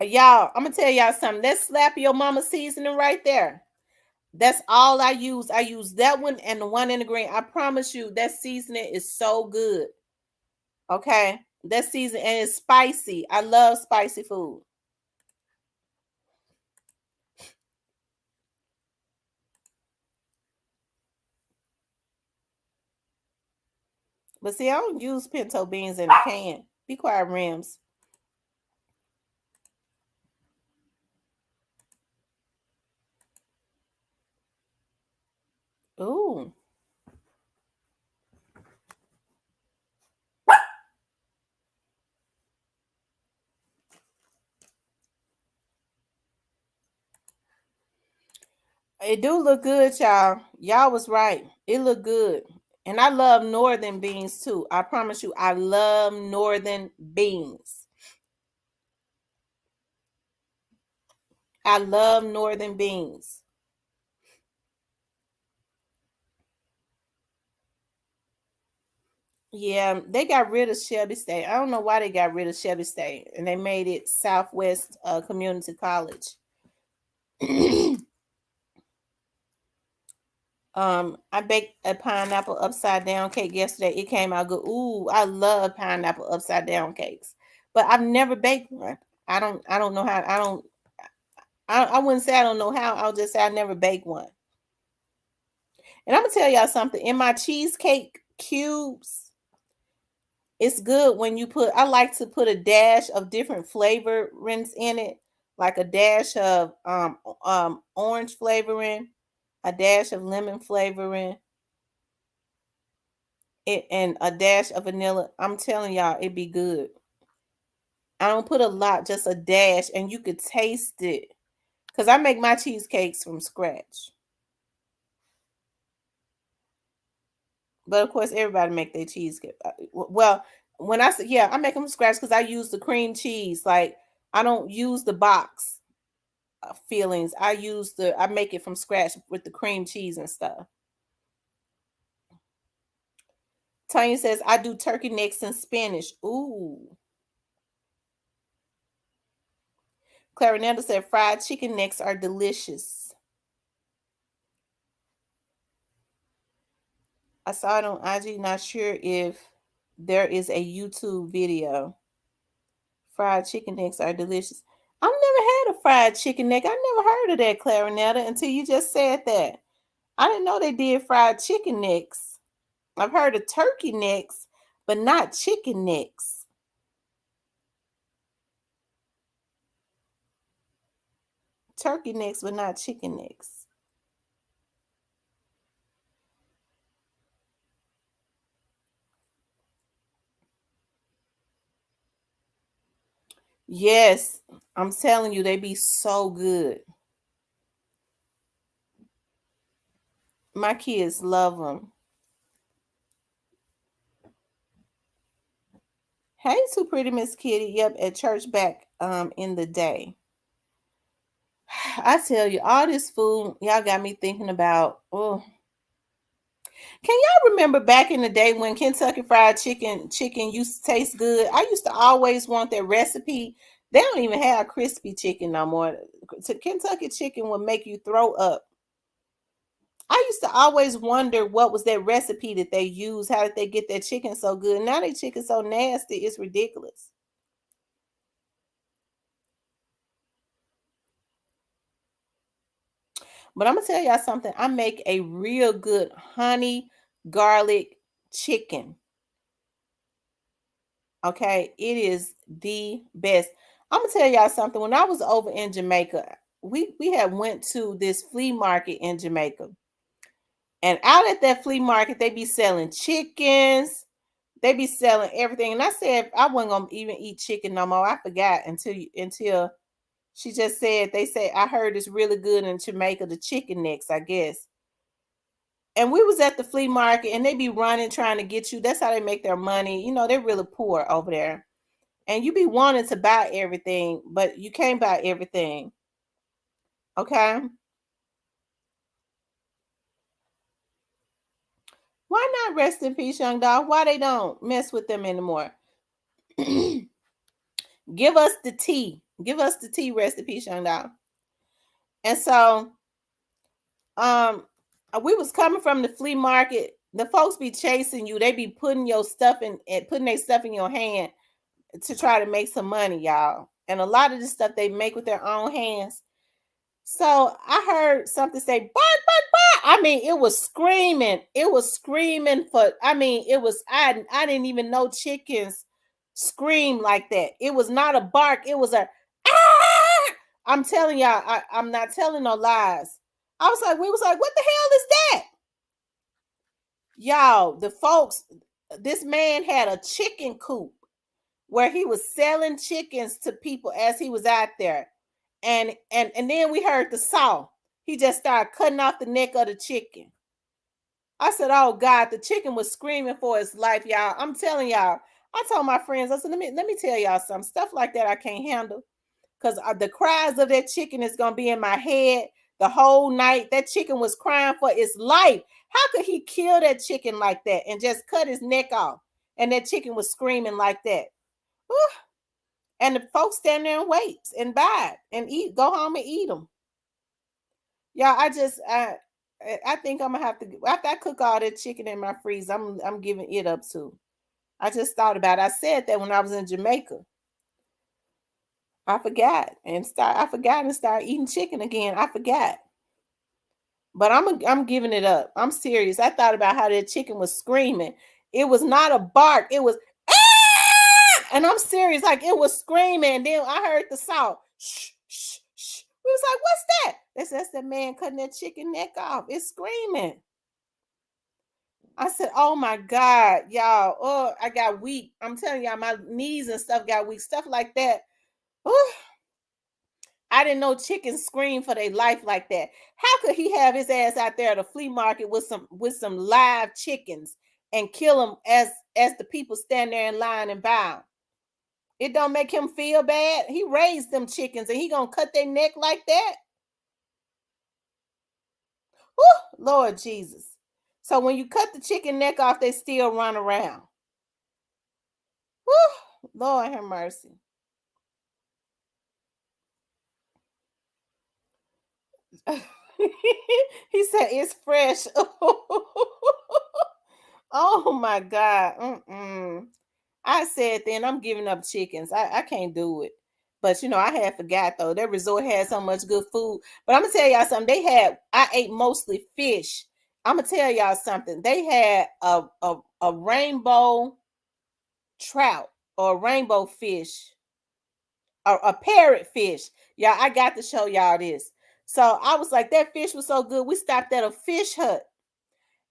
Y'all, I'm gonna tell y'all something. That slap your mama seasoning right there. That's all I use. I use that one and the one in the green. I promise you, that seasoning is so good. Okay, that season and it's spicy. I love spicy food. But see, I don't use pinto beans in a can. Be quiet, rims. Ooh. It do look good, y'all. Y'all was right. It look good. And I love northern beans too. I promise you, I love northern beans. I love northern beans. Yeah, they got rid of Shelby State. I don't know why they got rid of Shelby State and they made it Southwest Community College. I baked a pineapple upside down cake yesterday. It came out good. Ooh, I love pineapple upside down cakes, but I've never baked one. I don't know how. I wouldn't say I don't know how. I'll just say I never baked one. And I'm gonna tell y'all something. In my cheesecake cubes, it's good when you put. I like to put a dash of different flavorings in it, like a dash of orange flavoring, a dash of lemon flavoring, and a dash of vanilla. I'm telling y'all, it be good. I don't put a lot, just a dash, and you could taste it. Cause I make my cheesecakes from scratch. But of course, everybody make their cheesecake. Well, when I say yeah, I make them from scratch because I use the cream cheese. Like I don't use the box fillings. I make it from scratch with the cream cheese and stuff. Tanya says I do turkey necks and spinach. Ooh. Clarinetta said fried chicken necks are delicious. I saw it on IG. Not sure if there is a YouTube video. Fried chicken necks are delicious. I've never had a fried chicken neck. I never heard of that, Clarinetta, until you just said that. I didn't know they did fried chicken necks. I've heard of turkey necks, but not chicken necks. Turkey necks, but not chicken necks. Yes, I'm telling you, they be so good. My kids love them. Hey, too pretty Miss Kitty. Yep, at church back in the day. I tell you, all this food, y'all got me thinking about. Oh, can y'all remember back in the day when Kentucky Fried Chicken used to taste good? I used to always want that recipe. They don't even have crispy chicken no more. Kentucky chicken will make you throw up. I used to always wonder what was that recipe that they used. How did they get that chicken so good? Now they chicken so nasty, it's ridiculous. But I'm gonna tell y'all something. I make a real good honey garlic chicken. Okay, it is the best. I'm gonna tell y'all something. When I was over in Jamaica, we had went to this flea market in Jamaica, and out at that flea market, they be selling chickens. They be selling everything. And I said I wasn't gonna even eat chicken no more. I forgot until she just said they say I heard it's really good in Jamaica, the chicken necks, I guess. And we was at the flea market and they be running trying to get you. That's how they make their money. You know, they're really poor over there. And you be wanting to buy everything, but you can't buy everything. Okay? Why not rest in peace, young dog? Why they don't mess with them anymore? Give us the tea. Give us the tea, rest in peace, young dog. And so um we was coming from the flea market. The folks be chasing you. They be putting your stuff in and putting their stuff in your hand to try to make some money, y'all. And a lot of the stuff they make with their own hands. So I heard something say bark, bark, bark. I mean, it was screaming. It was screaming for. I mean, it was. I didn't even know chickens scream like that. It was not a bark. It was a. Ah! I'm telling y'all. I'm not telling no lies. I was like, we was like, what the hell is that? Y'all, the folks. This man had a chicken coop where he was selling chickens to people as he was out there. And then we heard the saw. He just started cutting off the neck of the chicken. I said, "Oh God!" The chicken was screaming for its life, y'all. I'm telling y'all. I told my friends, I said, "Let me tell y'all some stuff like that. I can't handle because the cries of that chicken is gonna be in my head the whole night. That chicken was crying for its life. How could he kill that chicken like that and just cut his neck off? And that chicken was screaming like that. Whew. And the folks stand there and wait and buy it and eat, go home and eat them. Yeah, I think I'm gonna have to after I cook all that chicken in my freezer, I'm giving it up too. I just thought about it. I said that when I was in Jamaica. I forgot and started eating chicken again. I forgot. But I'm giving it up. I'm serious. I thought about how that chicken was screaming. It was not a bark. It was ah! And I'm serious. Like it was screaming. And then I heard the sound. Shh, shh, shh. We was like, what's that? That's that man cutting that chicken neck off. It's screaming. I said, oh my God, y'all. Oh, I got weak. I'm telling y'all, my knees and stuff got weak. Stuff like that. Ooh, I didn't know chickens scream for their life like that. How could he have his ass out there at a flea market with some live chickens and kill them as the people stand there in line and buy 'em? It don't make him feel bad. He raised them chickens and he gonna cut their neck like that. Whew, Lord Jesus. So when you cut the chicken neck off, they still run around. Whew, Lord have mercy. He said it's fresh. Oh my God. Mm-mm. I said then I'm giving up chickens. I can't do it. But I had forgot though. That resort had so much good food. But I'm gonna tell y'all something. I ate mostly fish. I'm gonna tell y'all something. They had a rainbow trout or a rainbow fish or a parrot fish. Yeah, I got to show y'all this. So I was like, that fish was so good. We stopped at a fish hut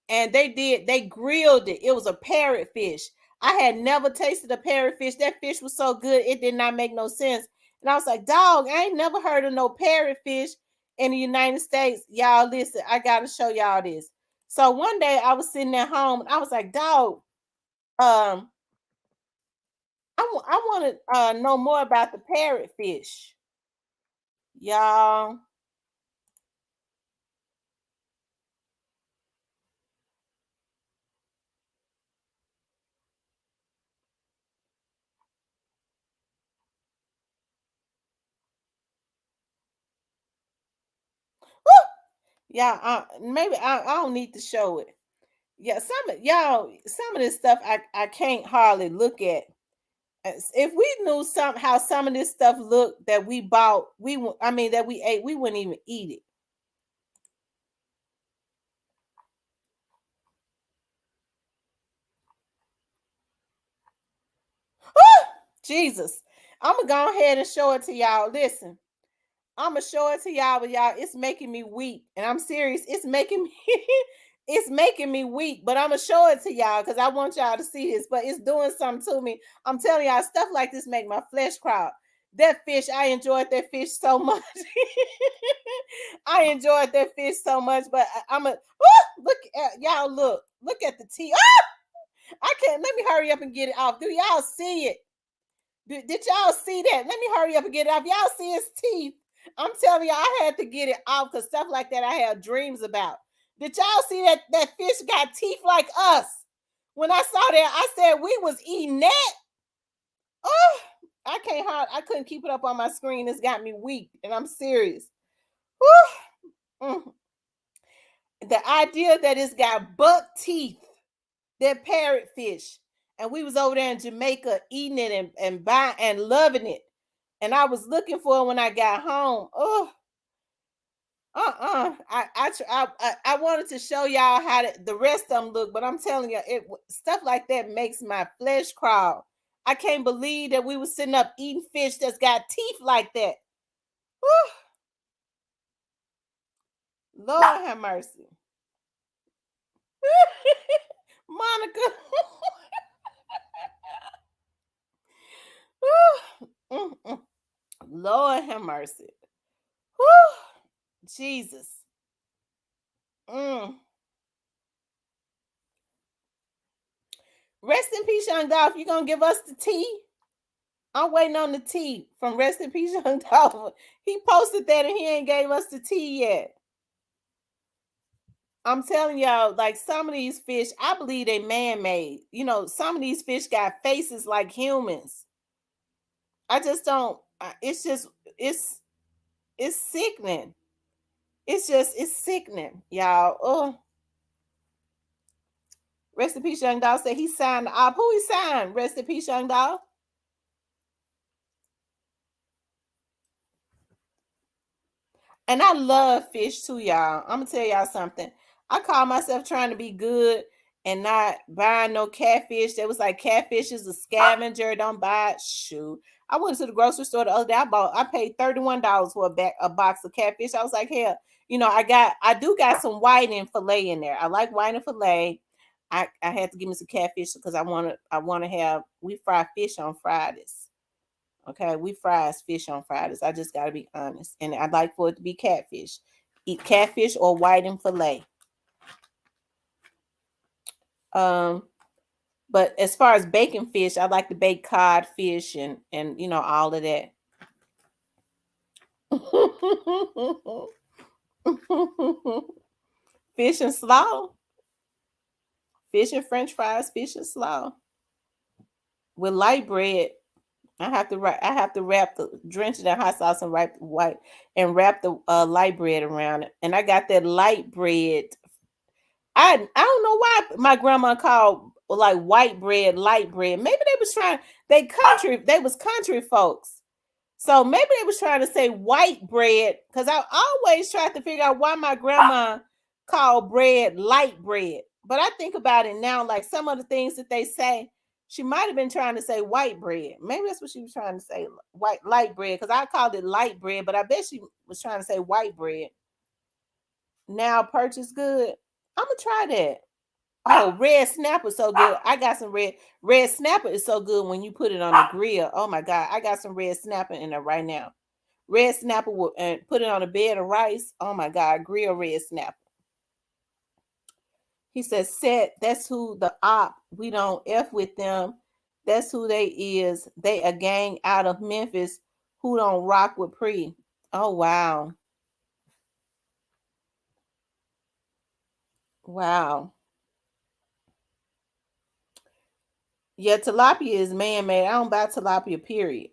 and they grilled it. It was a parrot fish. I had never tasted a parrot fish. That fish was so good, it did not make no sense. And I was like, dog, I ain't never heard of no parrot fish in the United States. Y'all, listen, I gotta show y'all this. So one day I was sitting at home and I was like, dog, um, I want to know more about the parrot fish, y'all. Woo! Yeah, maybe I don't need to show it. Yeah, some of this stuff I can't hardly look at. If we knew how some of this stuff looked that we bought, I mean that we ate, we wouldn't even eat it. Jesus, I'm gonna go ahead and show it to y'all. Listen, I'm gonna show it to y'all, but y'all, it's making me weak, and I'm serious. It's making me, it's making me weak. But I'm gonna show it to y'all because I want y'all to see this. But it's doing something to me. I'm telling y'all, stuff like this make my flesh crawl. That fish, I enjoyed that fish so much. I enjoyed that fish so much. But I'm a look at y'all. Look at the teeth. I can't. Let me hurry up and get it off. Do y'all see it? Did y'all see that? Let me hurry up and get it off. Y'all see his teeth? I'm telling you, I had to get it off because stuff like that I have dreams about. Did y'all see that fish got teeth like us? When I saw that, I said we was eating that. Oh, I couldn't keep it up on my screen. It's got me weak, and I'm serious. Mm. The idea that it's got buck teeth, that parrotfish, and we was over there in Jamaica eating it and buying and loving it. And I was looking for it when I got home. Oh, I wanted to show y'all how the rest of them look, but I'm telling you, stuff like that makes my flesh crawl. I can't believe that we were sitting up eating fish that's got teeth like that. Whew. Lord have mercy. Monica. Lord have mercy. Whew. Jesus. Mm. Rest in peace, Young Dolph. You gonna give us the tea? I'm waiting on the tea from Rest in Peace, Young Dolph. He posted that and he ain't gave us the tea yet. I'm telling y'all, like some of these fish, I believe they man-made. Some of these fish got faces like humans. I just don't. It's just it's sickening. It's sickening, y'all. Oh, Rest in Peace, Young Dolph said he signed the op. Who he signed? Rest in Peace, Young Dolph. And I love fish too, y'all. I'm gonna tell y'all something. I call myself trying to be good and not buying no catfish. That was like catfish is a scavenger. Don't buy it. Shoot. I went to the grocery store the other day. I paid $31 for a box of catfish. I was like, hell, I do got some white and fillet in there. I like white and fillet. I had to give me some catfish because I wanna have we fry fish on Fridays. Okay, we fries fish on Fridays. I just gotta be honest, and I'd like for it to be catfish. Eat catfish or white and fillet. Um, but as far as baking fish, I like to bake cod fish and all of that. Fish and slaw, fish and French fries, fish and slaw with light bread. I have to wrap the drench it in hot sauce and wrap the light bread around it. And I got that light bread. I don't know why my grandma called like white bread light bread. Maybe they was trying they was country folks. So maybe they was trying to say white bread because I always tried to figure out why my grandma called bread light bread. But I think about it now, like some of the things that they say, she might have been trying to say white bread. Maybe that's what she was trying to say, white light bread, because I called it light bread, but I bet she was trying to say white bread. Now purchase good. I'm gonna try that. Oh, red snapper so good. I got some red snapper is so good when you put it on the grill. Oh my god, I got some red snapper in there right now. Red snapper and put it on a bed of rice. Oh my god, grill red snapper. He says, "Set. That's who the op. We don't f with them. That's who they is. They a gang out of Memphis who don't rock with Pre. Oh wow, wow. Yeah, tilapia is man made. I don't buy tilapia. Period.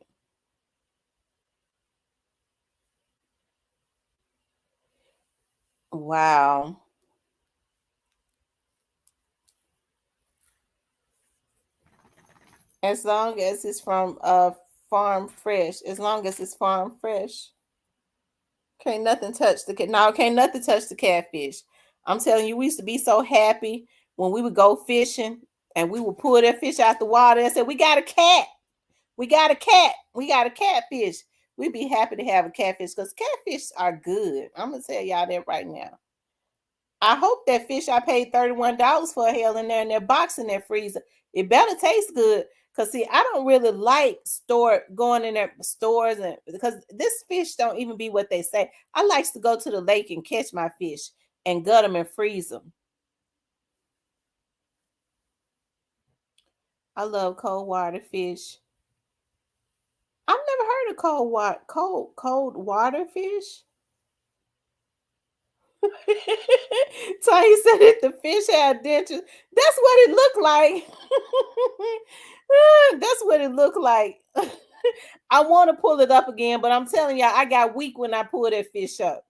Wow. As long as it's from farm fresh. As long as it's farm fresh. Can't nothing touch the no, can't nothing touch the catfish. I'm telling you, we used to be so happy when we would go fishing and we would pull that fish out the water and say, "We got a cat. We got a cat. We got a catfish." We'd be happy to have a catfish because catfish are good. I'm gonna tell y'all that right now. I hope that fish I paid $31 for hell in there in their box in their freezer. It better taste good. Cause see, I don't really like going in their stores and because this fish don't even be what they say. I likes to go to the lake and catch my fish and gut them and freeze them. I love cold water fish. I've never heard of cold water fish. Tony said that the fish had dentures. That's what it looked like. That's what it looked like. I want to pull it up again, but I'm telling y'all, I got weak when I pulled that fish up.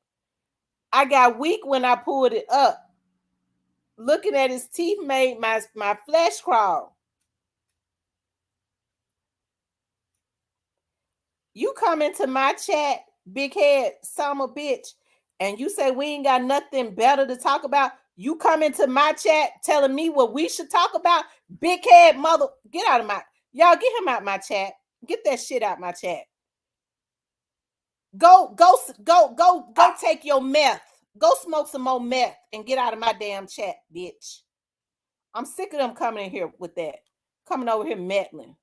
I got weak when I pulled it up. Looking at his teeth made my flesh crawl. You come into my chat, big head, summer bitch, and you say we ain't got nothing better to talk about. You come into my chat telling me what we should talk about, big head mother. Get out of my y'all. Get him out my chat. Get that shit out my chat. Go take your meth. Go smoke some more meth and get out of my damn chat, bitch. I'm sick of them coming in here with that. Coming over here meddling.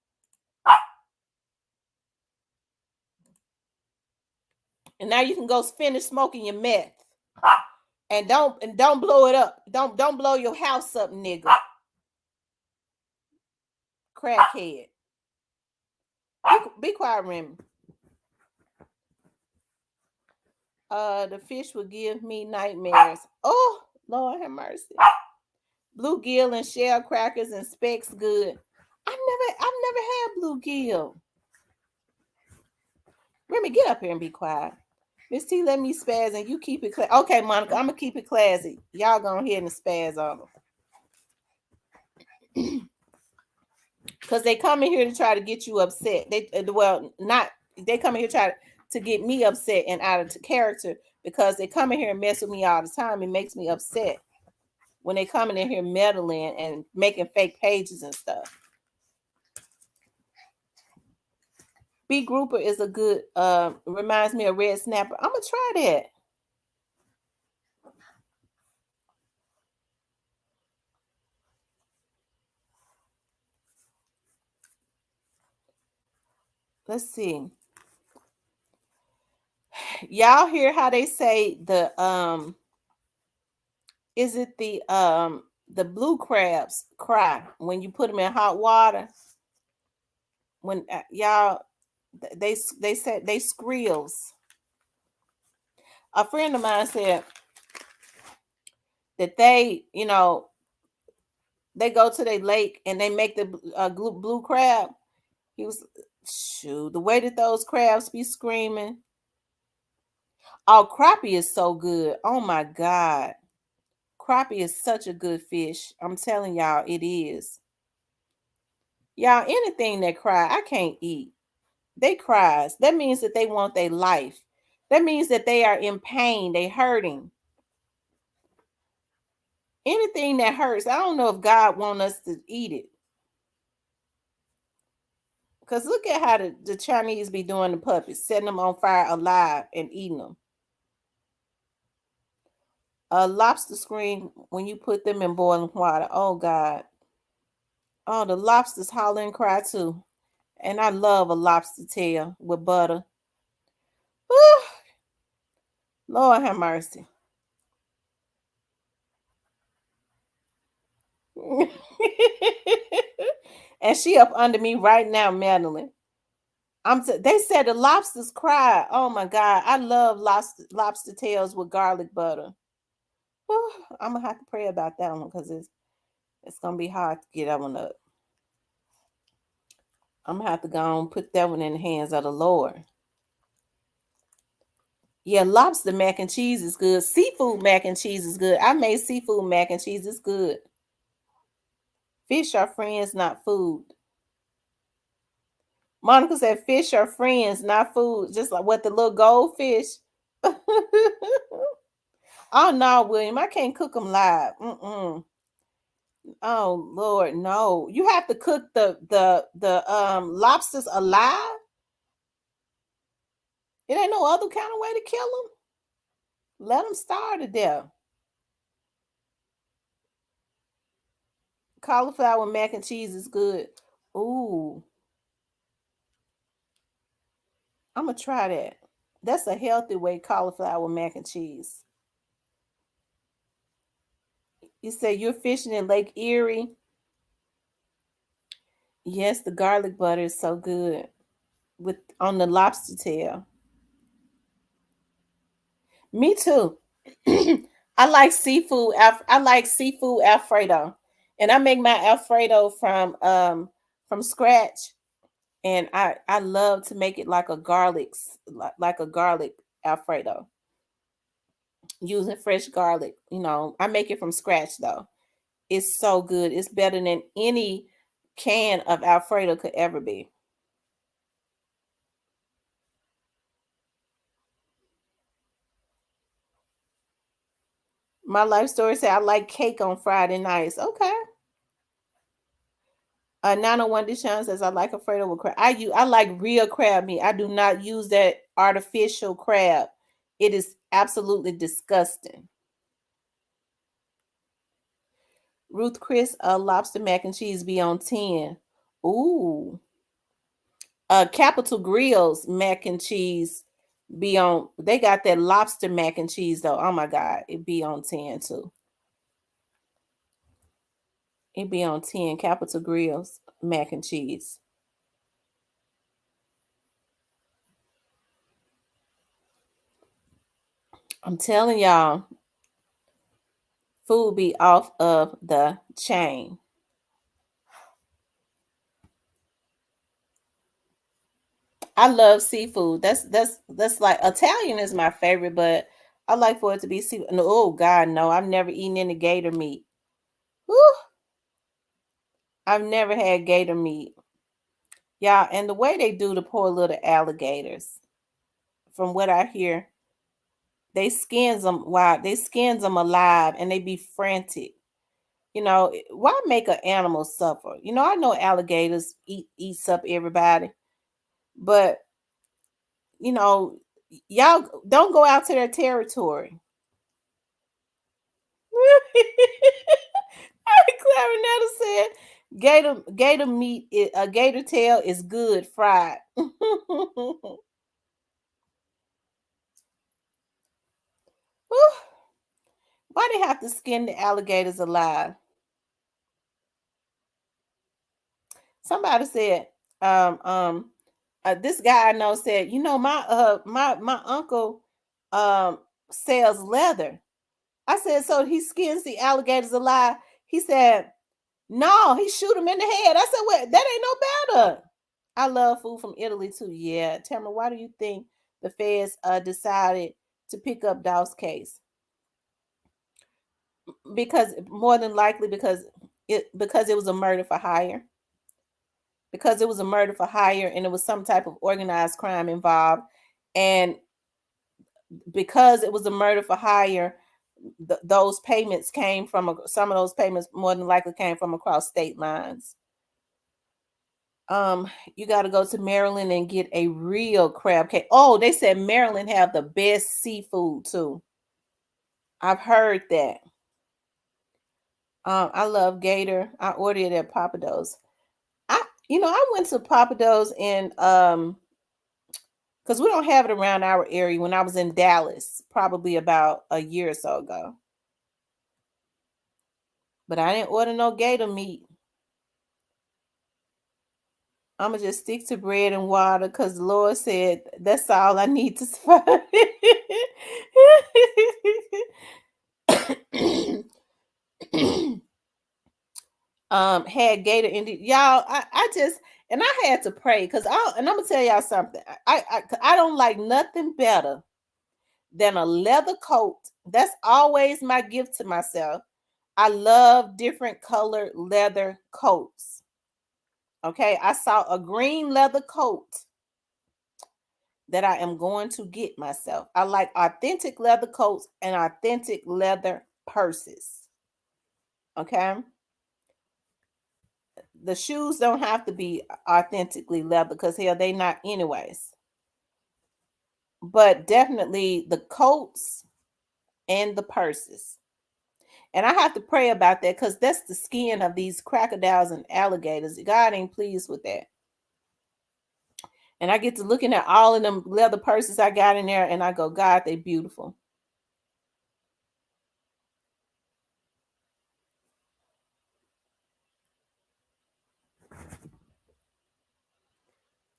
And now you can go finish smoking your meth. And don't blow it up. Don't blow your house up, nigga. Crackhead. Be quiet, Remy. The fish will give me nightmares. Oh, Lord have mercy. Bluegill and shell crackers and specks good. I've never had bluegill. Remy, get up here and be quiet. Miss T, let me spaz and you keep it classy. Okay, Monica, I'm gonna keep it classy. Y'all go ahead and spaz on them. Because they come in here to try to get you upset. They come in here try to get me upset and out of character because they come in here and mess with me all the time. It makes me upset when they coming in here meddling and making fake pages and stuff. B grouper is a good reminds me of red snapper. I'm gonna try that. Let's see. Y'all hear how they say is it the blue crabs cry when you put them in hot water? When y'all they said they squeals. A friend of mine said that they they go to their lake and they make the blue crab. He was shoot the way that those crabs be screaming. Oh, crappie is so good. Oh my God. Crappie is such a good fish. I'm telling y'all, it is. Y'all, anything that cry, I can't eat. They cries. That means that they want their life. That means that they are in pain. They hurting. Anything that hurts, I don't know if God wants us to eat it. Because look at how the Chinese be doing the puppies, setting them on fire alive and eating them. A lobster scream when you put them in boiling water. Oh, God. Oh, the lobsters holler and cry too. And I love a lobster tail with butter. Whew. Lord have mercy. And she up under me right now, Madeline. They said the lobsters cry. Oh my God. I love lobster tails with garlic butter. Whew. I'm gonna have to pray about that one because it's gonna be hard to get that one up. I'm gonna have to go and put that one in the hands of the Lord. Yeah, lobster mac and cheese is good. Seafood mac and cheese is good. I made seafood mac and cheese. It's good. Fish are friends, not food. Monica said fish are friends, not food. Just like what the little goldfish. Oh no, William, I can't cook them live. Mm-mm. Oh Lord, no! You have to cook the lobsters alive. It ain't no other kind of way to kill them. Let them starve to death. Cauliflower mac and cheese is good. Ooh, I'm gonna try that. That's a healthy way, cauliflower mac and cheese. You say you're fishing in Lake Erie. Yes, the garlic butter is so good with on the lobster tail. Me too. I like seafood. I like seafood Alfredo, and I make my Alfredo from scratch. And I love to make it like a like a garlic Alfredo using fresh garlic. You know, I make it from scratch though. It's so good. It's better than any can of Alfredo could ever be. My life story said I like cake on Friday nights. Okay. 901 Deshaun says I like Alfredo with crab. I like real crab meat. I do not use that artificial crab. It is absolutely disgusting. Ruth Chris, lobster mac and cheese be on 10. Ooh. Capital Grills mac and cheese be on. They got that lobster mac and cheese though. Oh my god, it be on 10 too. It be on 10. Capital Grills mac and cheese. I'm telling y'all, food be off of the chain. I love seafood. That's like Italian is my favorite, but I like for it to be seafood. No, oh God, no! I've never eaten any gator meat. Whew, I've never had gator meat. Yeah, and the way they do the poor little alligators, from what I hear, they skins them alive, and they be frantic. You know, why make an animal suffer? You know, I know alligators eats up everybody, but you know, y'all don't go out to their territory. Clarinetta said, "Gator meat, a gator tail is good fried." Whew, why they have to skin the alligators alive? Somebody said, um, um, this guy I know said, you know, my uncle sells leather. I said, so he skins the alligators alive. He said, no, he shoot them in the head. I said, well, that ain't no better. I love food from Italy too. Yeah. Tamara, why do you think the feds decided to pick up Daw's case? Because more than likely because it was a murder for hire. Because it was a murder for hire and it was some type of organized crime involved. And because it was a murder for hire, those payments came from some of those payments more than likely came from across state lines. You got to go to Maryland and get a real crab cake. Oh, they said Maryland have the best seafood too. I've heard that. I love gator. I ordered it at Papados. I went to Papados and because we don't have it around our area when I was in Dallas, probably about a year or so ago. But I didn't order no gator meat. I'ma just stick to bread and water because the Lord said that's all I need to survive. Had gator in y'all. I just and I had to pray because I'm gonna tell y'all something. I don't like nothing better than a leather coat. That's always my gift to myself. I love different colored leather coats. Okay, I saw a green leather coat that I am going to get myself. I like authentic leather coats and authentic leather purses. Okay, the shoes don't have to be authentically leather because hell, they not anyways. But definitely the coats and the purses. And I have to pray about that because that's the skin of these crocodiles and alligators. God ain't pleased with that. And I get to looking at all of them leather purses I got in there, and I go, God, they beautiful.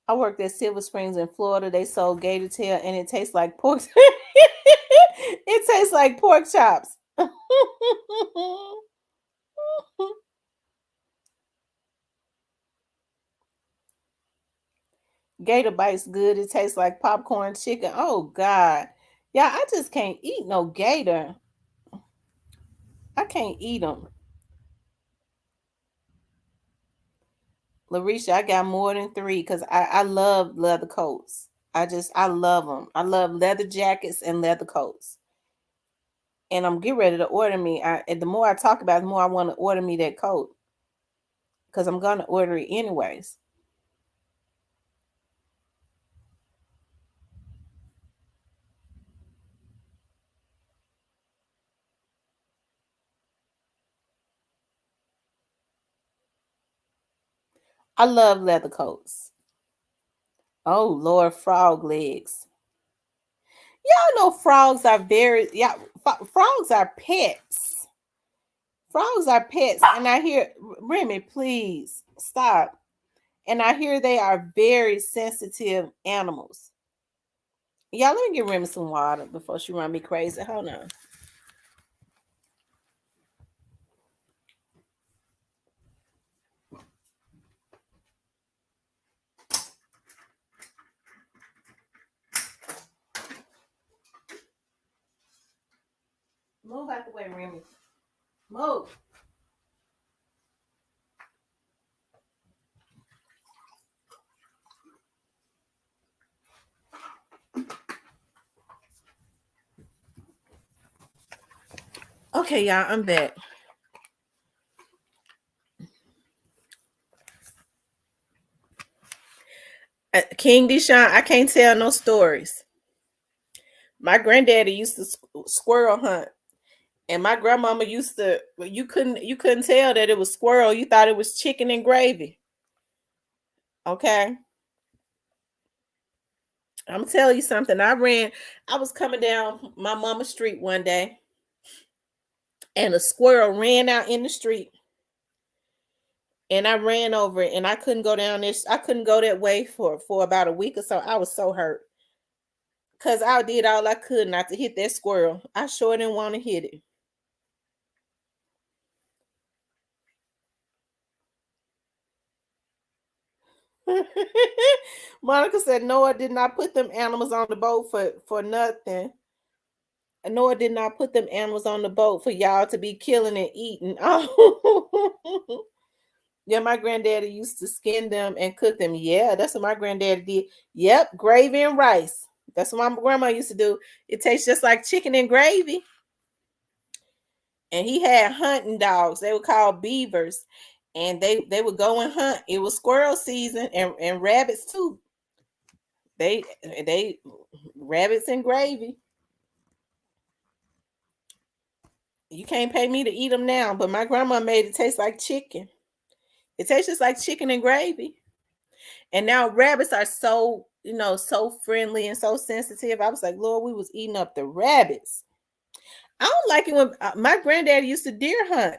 I worked at Silver Springs in Florida. They sold gator tail, and it tastes like pork. It tastes like pork chops. Gator bites good. It tastes like popcorn chicken. Oh God, yeah, I just can't eat no gator. I can't eat them. Larisha, I got more than three because I love leather coats. I love them. I love leather jackets and leather coats. And I'm getting ready to order me. And the more I talk about it, the more I want to order me that coat because I'm gonna order it anyways. I love leather coats. Oh Lord, frog legs. Y'all know frogs are very yeah. Frogs are pets. Frogs are pets, and I hear Remy, please stop. And I hear they are very sensitive animals. Y'all, let me get Remy some water before she run me crazy. Hold on. Move out the way, Remy. Move. Okay, y'all, I'm back. King Deshaun, I can't tell no stories. My granddaddy used to squirrel hunt, and my grandmama used to. You couldn't tell that it was squirrel. You thought it was chicken and gravy. Okay, I'm gonna tell you something. I was coming down my mama's street one day, and a squirrel ran out in the street, and I ran over it, and I couldn't go down this. I couldn't go that way for about a week or so. I was so hurt because I did all I could not to hit that squirrel. I sure didn't want to hit it. Monica said Noah did not put them animals on the boat for nothing. And Noah did not put them animals on the boat for y'all to be killing and eating. Oh, yeah, my granddaddy used to skin them and cook them. Yeah, that's what my granddaddy did. Yep, gravy and rice. That's what my grandma used to do. It tastes just like chicken and gravy. And he had hunting dogs. They were called beavers. And they would go and hunt. It was squirrel season and rabbits too. They rabbits and gravy. You can't pay me to eat them now, but my grandma made it taste like chicken. It tastes just like chicken and gravy. And now rabbits are so, so friendly and so sensitive. I was like, Lord, we was eating up the rabbits. I don't like it when my granddaddy used to deer hunt.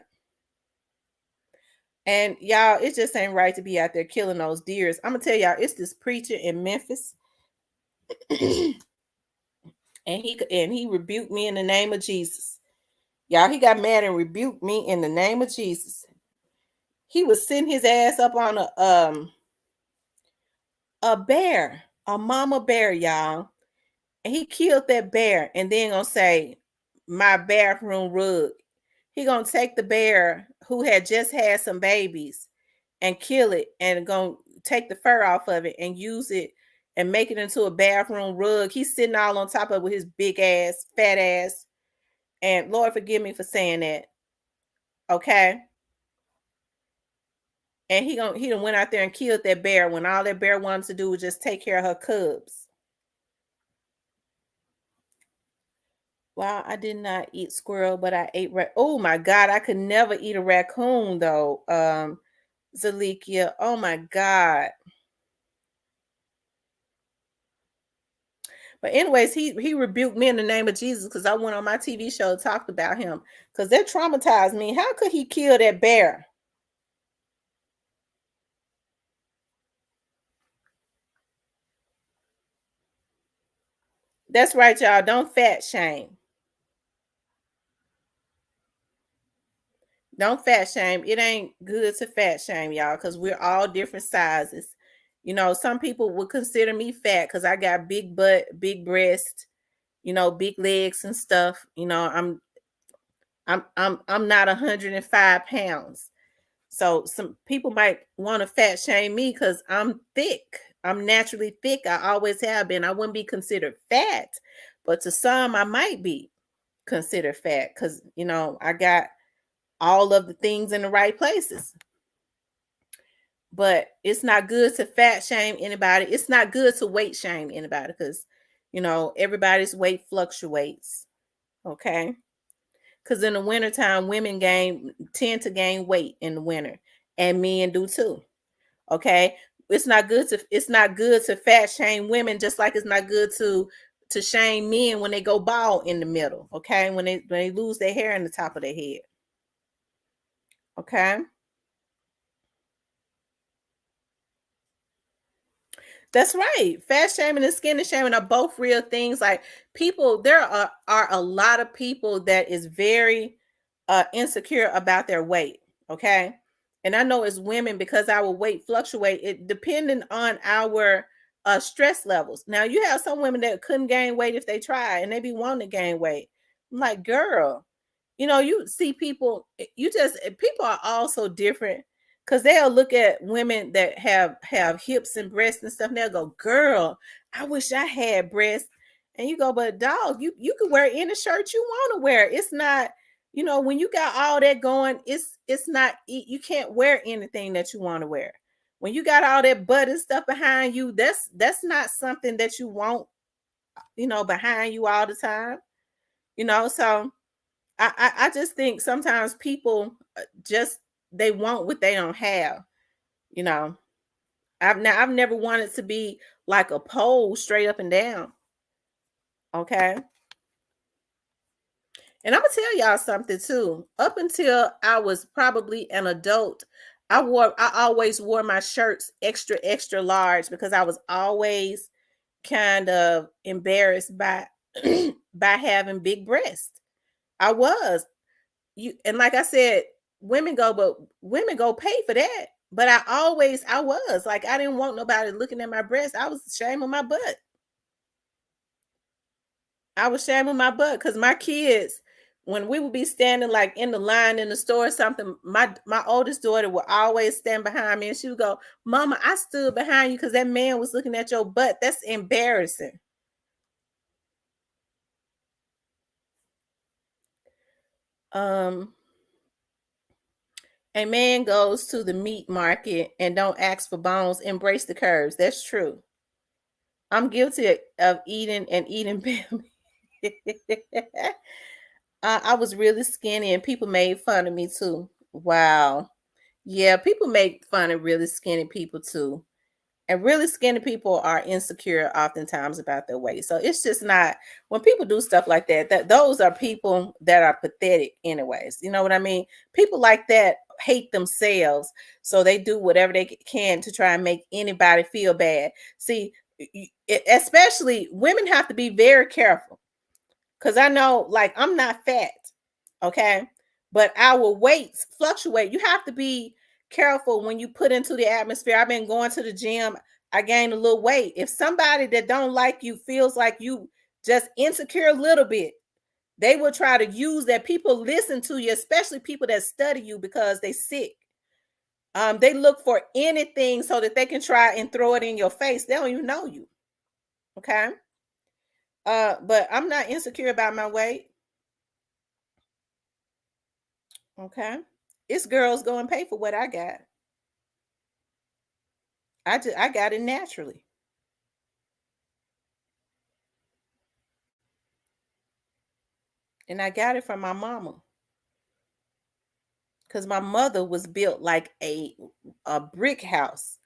And y'all, it just ain't right to be out there killing those deers. I'm gonna tell y'all, it's this preacher in Memphis, and he rebuked me in the name of Jesus. Y'all, he got mad and rebuked me in the name of Jesus. He was sitting his ass up on a bear, a mama bear, y'all. And he killed that bear and then gonna say, my bathroom rug. He gonna take the bear who had just had some babies and kill it and gonna take the fur off of it and use it and make it into a bathroom rug. He's sitting all on top of it with his big ass, fat ass. And Lord forgive me for saying that. Okay. And he done went out there and killed that bear when all that bear wanted to do was just take care of her cubs. Wow, I did not eat squirrel, but I ate oh my God, I could never eat a raccoon though. Zalikia. Oh my God. But anyways, he rebuked me in the name of Jesus because I went on my TV show and talked about him because that traumatized me. How could he kill that bear? That's right, y'all. Don't fat shame. Don't fat shame. It ain't good to fat shame, y'all, because we're all different sizes. You know, some people would consider me fat because I got big butt, big breast, big legs and stuff. I'm not 105 pounds. So some people might want to fat shame me because I'm thick. I'm naturally thick. I always have been. I wouldn't be considered fat, but to some I might be considered fat because I got all of the things in the right places. But it's not good to fat shame anybody. It's not good to weight shame anybody because everybody's weight fluctuates. Okay. Because in the wintertime, women tend to gain weight in the winter, and men do too. Okay. It's not good to fat shame women, just like it's not good to shame men when they go bald in the middle. Okay. When they lose their hair in the top of their head. Okay. That's right. Fat shaming and skinny shaming are both real things. Like there are a lot of people that is very insecure about their weight. Okay. And I know as women, because our weight fluctuate, it depending on our stress levels. Now you have some women that couldn't gain weight if they try and they be wanting to gain weight. I'm like, girl, you see people, people are all so different because they'll look at women that have hips and breasts and stuff, and they'll go, girl, I wish I had breasts. And you go, but dog, you can wear any shirt you want to wear. It's not, when you got all that going, it's not, you can't wear anything that you want to wear. When you got all that butt and stuff behind you, that's not something that you want, behind you all the time. So I just think sometimes people just they want what they don't have. You know, I've never wanted to be like a pole straight up and down. Okay, and I'm gonna tell y'all something too. Up until I was probably an adult, I always wore my shirts extra extra large because I was always kind of embarrassed by by having big breasts. I was. And like I said, women go pay for that. But I was like, I didn't want nobody looking at my breast. I was ashamed of my butt. I was ashamed of my butt because my kids, when we would be standing like in the line in the store or something, my oldest daughter would always stand behind me and she would go, Mama, I stood behind you because that man was looking at your butt. That's embarrassing. Um, a man goes to the meat market and don't ask for bones, embrace the curves. That's true. I'm guilty of eating and eating. I was really skinny and people made fun of me too. Wow. Yeah, people make fun of really skinny people too. And really skinny people are insecure oftentimes about their weight. So it's just not when people do stuff like that, those are people that are pathetic anyways. You know what I mean? People like that hate themselves. So they do whatever they can to try and make anybody feel bad. See, especially women have to be very careful. Cause I know like I'm not fat. Okay. But our weights fluctuate. You have to be careful when you put into the atmosphere. I've been going to the gym. I gained a little weight. If somebody that don't like you feels like just insecure a little bit, they will try to use that. People listen to you, especially people that study you because they sick. They look for anything so that they can try and throw it in your face. They don't even know you. Okay. But I'm not insecure about my weight. Okay. It's girls go and pay for what I got. I got it naturally. And I got it from my mama. Because my mother was built like a brick house.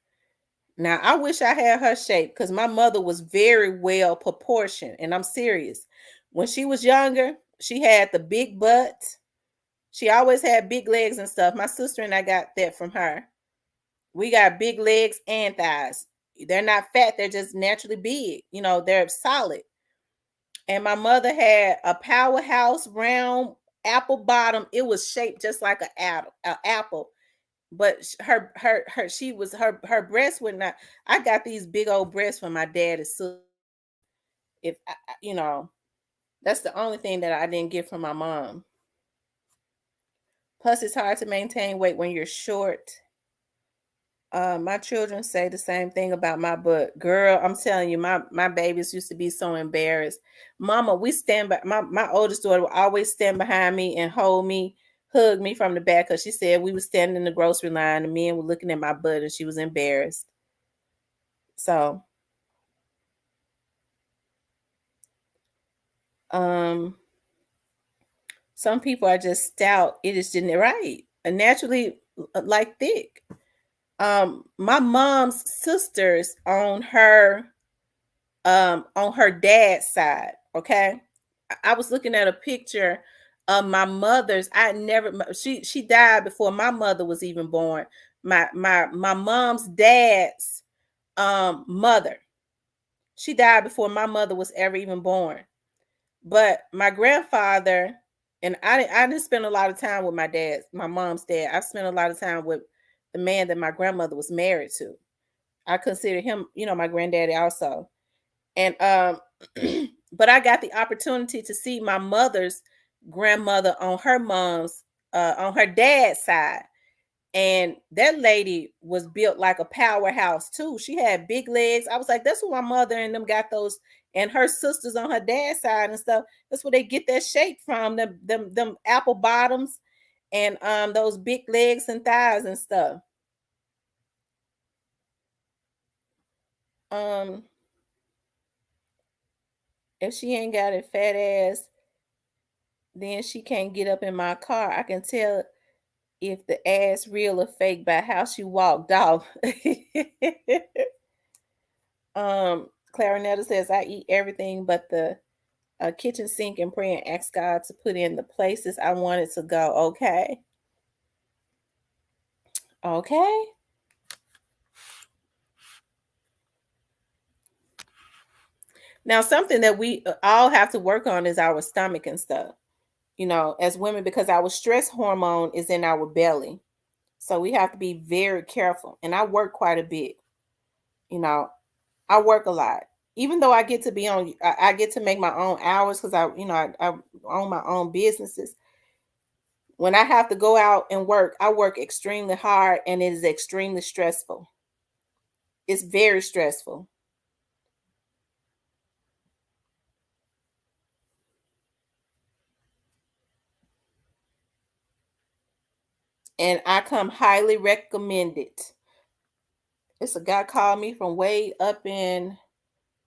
Now I wish I had her shape because my mother was very well proportioned, and I'm serious. When she was younger, she had the big butt. She always had big legs and stuff. My sister and I got that from her. We got big legs and thighs. They're not fat, they're just naturally big. They're solid. And my mother had a powerhouse round apple bottom. It was shaped just like an apple. But her breasts were not. I got these big old breasts from my dad and sister. If that's the only thing that I didn't get from my mom. Plus, it's hard to maintain weight when you're short. My children say the same thing about my butt. Girl, I'm telling you, my babies used to be so embarrassed. Mama, we stand by my oldest daughter will always stand behind me and hold me, hug me from the back because she said we were standing in the grocery line and men were looking at my butt and she was embarrassed. So some people are just stout. It is genetic, right? And naturally like thick. My mom's sisters on her dad's side. Okay. I was looking at a picture of my mother's. I never she died before my mother was even born. My mom's dad's mother. She died before my mother was ever even born. But my grandfather, and I didn't spend a lot of time with my mom's dad. I spent a lot of time with the man that my grandmother was married to. I consider him, my granddaddy also. And but I got the opportunity to see my mother's grandmother on her dad's side. And that lady was built like a powerhouse too. She had big legs. I was like, that's what my mother and them got those, and her sisters on her dad's side and stuff. That's where they get that shape from. Them apple bottoms and those big legs and thighs and stuff. Um, if she ain't got a fat ass, then she can't get up in my car. I can tell if the ass real or fake by how she walked off. Clarinetta says I eat everything but the kitchen sink and pray and ask God to put in the places I wanted to go. Okay. Okay. Now, something that we all have to work on is our stomach and stuff, as women, because our stress hormone is in our belly. So we have to be very careful. And I work quite a bit. You know, I work a lot. Even though I get to be on, I get to make my own hours because I own my own businesses. When I have to go out and work, I work extremely hard and it is extremely stressful. It's very stressful. And I come highly recommended. It's a guy called me from way up in,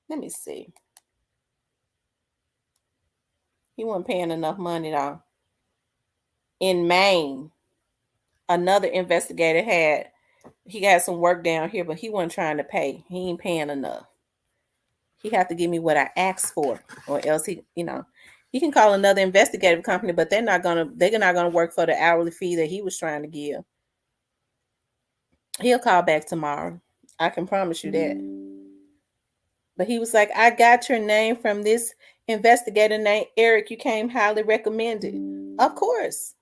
let me see. He wasn't paying enough money though. In Maine, another investigator he got some work down here, but he wasn't trying to pay. He ain't paying enough. He have to give me what I asked for, or else he can call another investigative company, but they're not gonna work for the hourly fee that he was trying to give. He'll call back tomorrow. I can promise you that. But he was like, I got your name from this investigator named Eric. You came highly recommended. Of course.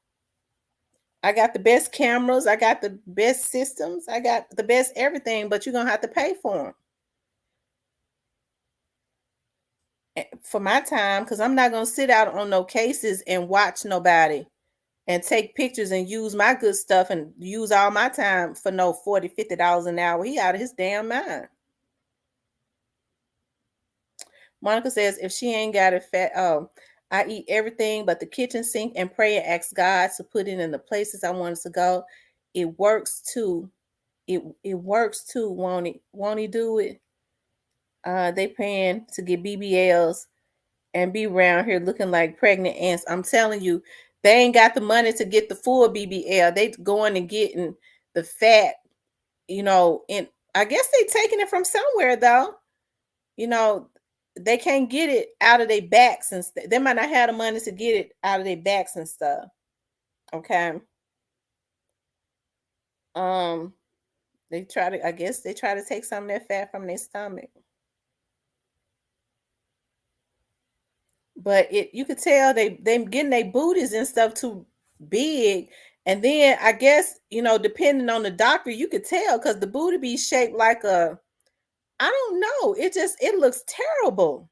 I got the best cameras. I got the best systems. I got the best everything, but you're going to have to pay for them. for my time, because I'm not gonna sit out on no cases and watch nobody and take pictures and use my good stuff and use all my time for no $40, $50 an hour. He out of his damn mind. Monica says if she ain't got it fat, I eat everything but the kitchen sink and pray and ask God to put it in the places I want it to go. It works too. It works too, won't it? Won't he do it? They paying to get BBLs and be around here looking like pregnant ants. I'm telling you, they ain't got the money to get the full BBL. They going and getting the fat, and I guess they taking it from somewhere though. You know, they can't get it out of their backs and they might not have the money to get it out of their backs and stuff. Okay. Um, I guess they try to take some of that fat from their stomach. But you could tell they getting their booties and stuff too big. And then I guess, depending on the doctor, you could tell because the booty be shaped like I don't know. It looks terrible.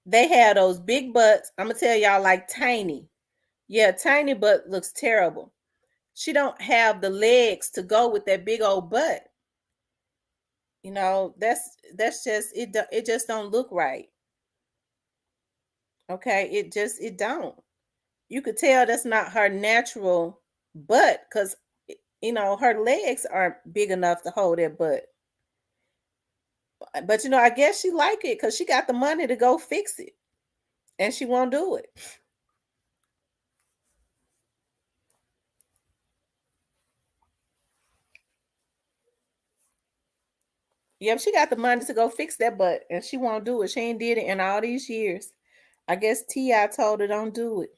They have those big butts. I'm gonna tell y'all like tiny. Yeah, tiny butt looks terrible. She don't have the legs to go with that big old butt. That's just it. It just don't look right. Okay, it don't. You could tell that's not her natural butt because her legs aren't big enough to hold that butt. But I guess she like it because she got the money to go fix it, and she won't do it. Yep, she got the money to go fix that butt, and she won't do it. She ain't did it in all these years. I guess Ti told her don't do it,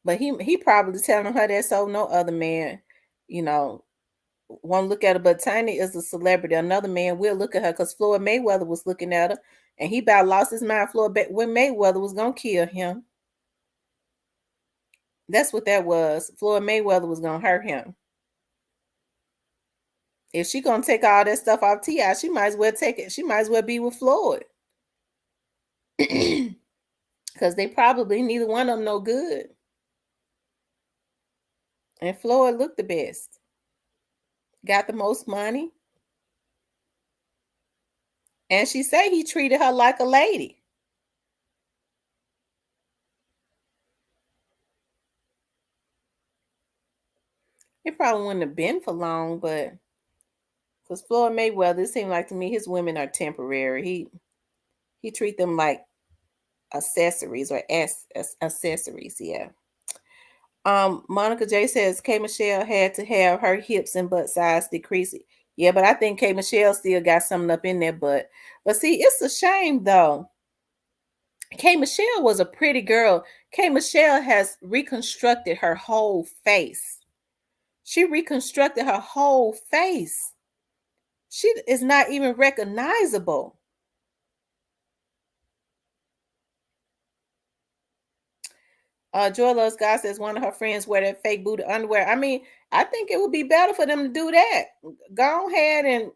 but he probably telling her that so no other man, you know, won't look at her. But Tiny is a celebrity. Another man will look at her because Floyd Mayweather was looking at her, and he about lost his mind. When Mayweather was gonna kill him. That's what that was. Floyd Mayweather was gonna hurt him. If she gonna take all that stuff off Ti, she might as well take it. She might as well be with Floyd. Because they probably neither one of them no good. And Floyd looked the best. Got the most money. And she said he treated her like a lady. It probably wouldn't have been for long, but because Floyd Mayweather, it seemed like to me his women are temporary. He treat them like accessories or accessories, yeah. Monica J says K Michelle had to have her hips and butt size decrease. Yeah, but I think K Michelle still got something up in their butt. But see, it's a shame though. K Michelle was a pretty girl. K Michelle has reconstructed her whole face. She reconstructed her whole face. She is not even recognizable. Joy Loves God says one of her friends wear that fake booty underwear. I mean, I think it would be better for them to do that. Go ahead and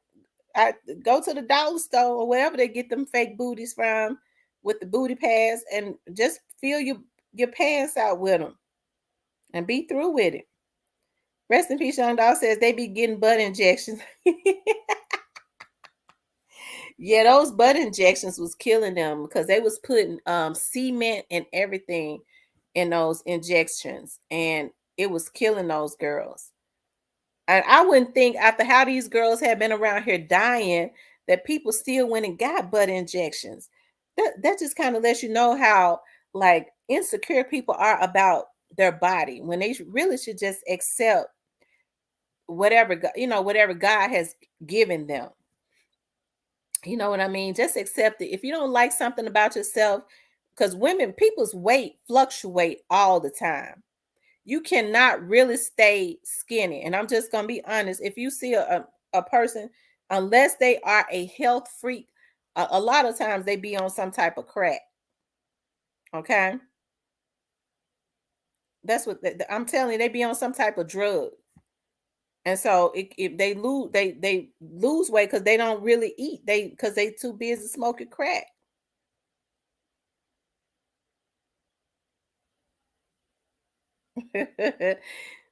go to the dollar store or wherever they get them fake booties from with the booty pads and just fill your pants out with them and be through with it. Rest in peace, Young Dog says they be getting butt injections. Yeah, those butt injections was killing them because they was putting cement and everything in those injections, and it was killing those girls. And I wouldn't think after how these girls have been around here dying that people still went and got butt injections. That just kind of lets you know how like insecure people are about their body when they really should just accept whatever God has given them. You know what I mean? Just accept it. If you don't like something about yourself, because people's weight fluctuate all the time. You cannot really stay skinny. And I'm just gonna be honest. If you see a person, unless they are a health freak, a lot of times they be on some type of crack. Okay, that's what I'm telling you. They be on some type of drug. And so if they lose weight because they don't really eat. Because they too busy smoking crack.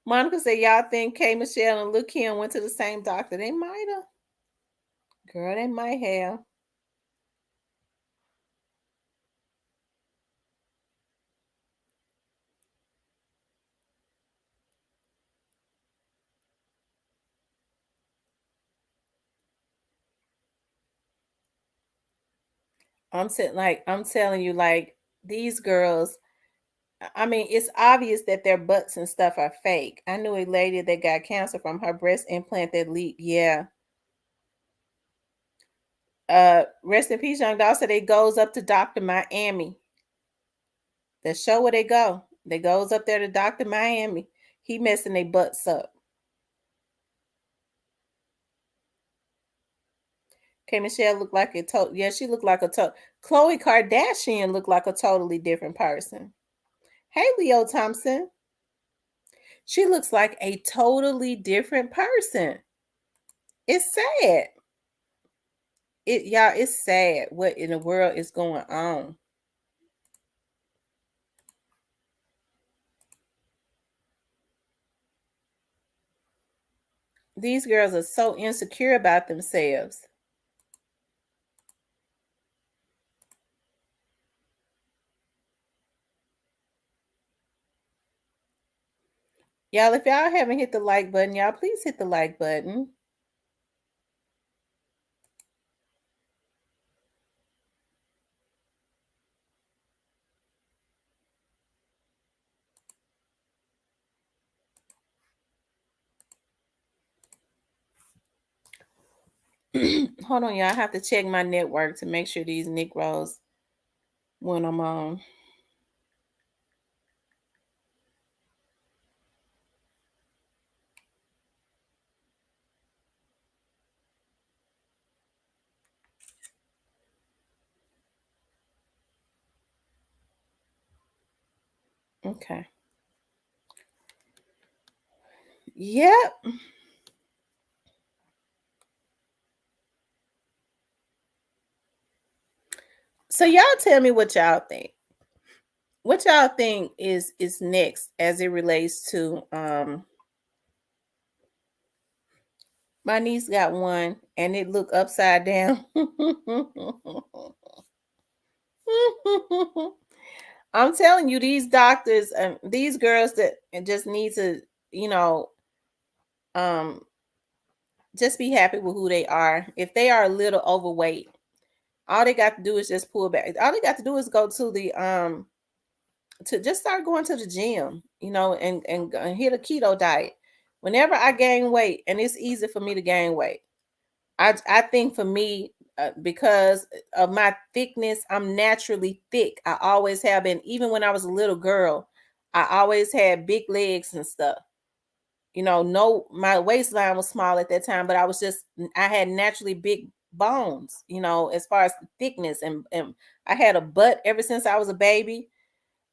Monica said, "Y'all think K Michelle and Lil Kim went to the same doctor? They might have. Girl, they might have." I'm telling you, like these girls. I mean, it's obvious that their butts and stuff are fake. I knew a lady that got cancer from her breast implant that leaked. Yeah. Rest in peace, young dog. Said it goes up to Dr. Miami. The show where they go. They goes up there to Dr. Miami. He messing their butts up. K Michelle looked like a total. Yeah, she looked like a total. Khloe Kardashian looked like a totally different person. Hey, Leo Thompson. She looks like a totally different person. It's sad. Y'all, it's sad what in the world is going on. These girls are so insecure about themselves. Y'all, if y'all haven't hit the like button, y'all please hit the like button. Hold on, y'all. I have to check my network to make sure these Negroes when I'm on. Okay. Yep. So y'all tell me what y'all think. What y'all think is next as it relates to my niece got one and it looked upside down. I'm telling you, these doctors and these girls that just need to, you know, um, just be happy with who they are. If they are a little overweight, all they got to do is just pull back. All they got to do is go to the to just start going to the gym, you know, and hit a keto diet. Whenever I gain weight, and it's easy for me to gain weight, I think for me, because of my thickness, I'm naturally thick. I always have been. Even when I was a little girl, I always had big legs and stuff. You know, no, my waistline was small at that time, but I had naturally big bones. You know, as far as thickness, and I had a butt ever since I was a baby,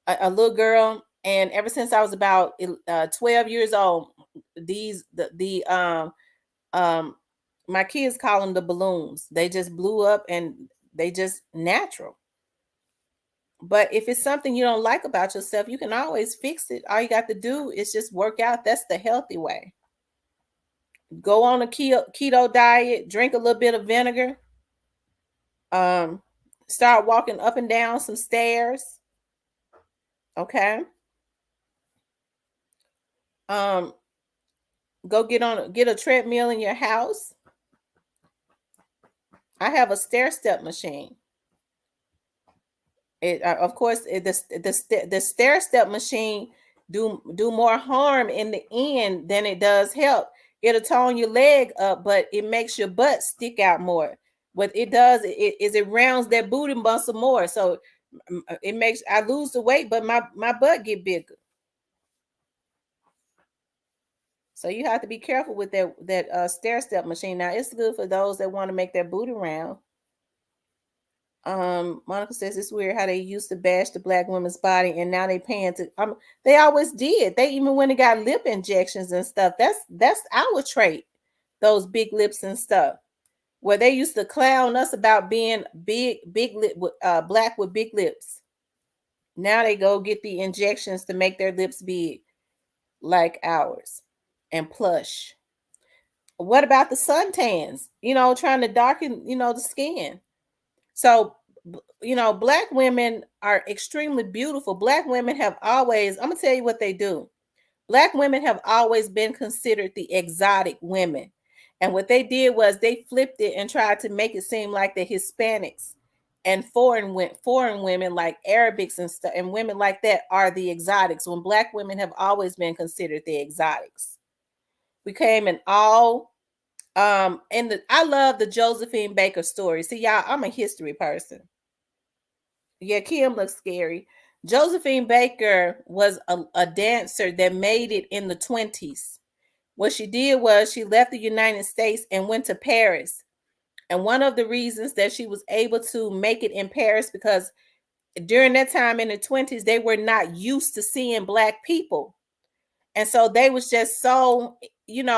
a little girl, and ever since I was about 12 years old. The my kids call them the balloons. They just blew up and they just natural. But if it's something you don't like about yourself, you can always fix it. All you got to do is just work out. That's the healthy way. Go on a keto diet, drink a little bit of vinegar, um, start walking up and down some stairs. Okay. Um, go get a treadmill in your house. I have a stair step machine. It of course the stair step machine do more harm in the end than it does help. It'll tone your leg up, but it makes your butt stick out more. What it does is it rounds that booty muscle more. So it makes I lose the weight, but my butt get bigger. So you have to be careful with that stair step machine. Now it's good for those that want to make their booty round. Monica says it's weird how they used to bash the black woman's body and now they paying to. They always did. They even went and got lip injections and stuff. That's our trait. Those big lips and stuff. Where they used to clown us about being big lip, black with big lips. Now they go get the injections to make their lips big, like ours, and plush. What about the suntans? Trying to darken, the skin. So, black women are extremely beautiful. Black women have always, I'm going to tell you what they do. Black women have always been considered the exotic women. And what they did was they flipped it and tried to make it seem like the Hispanics and foreign women like Arabics and stuff and women like that are the exotics, when black women have always been considered the exotics. We came in all I love the Josephine Baker story. See, y'all, I'm a history person. Yeah, Kim looks scary. Josephine Baker was a dancer that made it in the 20s. What she did was she left the United States and went to Paris. And one of the reasons that she was able to make it in Paris, because during that time in the 20s, they were not used to seeing black people. And so they was just so, in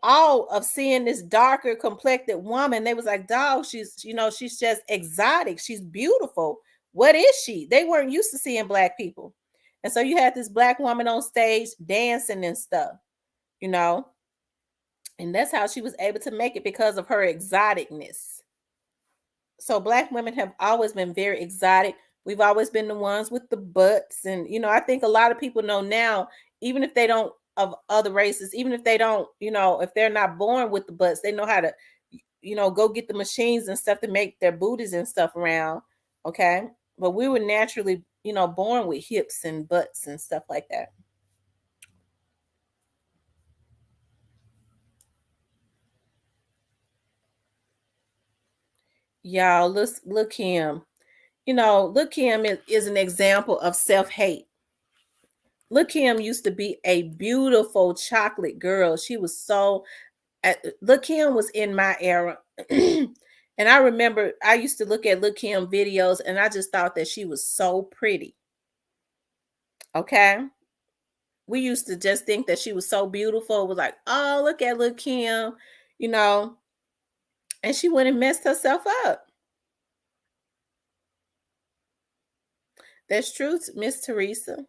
awe of seeing this darker complected woman. They was like, dog, she's just exotic. She's beautiful. What is she? They weren't used to seeing black people. And so you had this black woman on stage dancing and stuff, and that's how she was able to make it, because of her exoticness. So black women have always been very exotic. We've always been the ones with the butts. And, I think a lot of people know now, even if they don't, of other races, even if they don't, if they're not born with the butts, they know how to, go get the machines and stuff to make their booties and stuff around. Okay. But we were naturally, born with hips and butts and stuff like that. Y'all, look him. Look him is an example of self-hate. Look Kim used to be a beautiful chocolate girl. She was so Look Kim was in my era. And I remember I used to look at Look Kim videos and I just thought that she was so pretty. Okay. We used to just think that she was so beautiful. It was like, oh, look at Look Kim, and she went and messed herself up. That's true, Miss Teresa.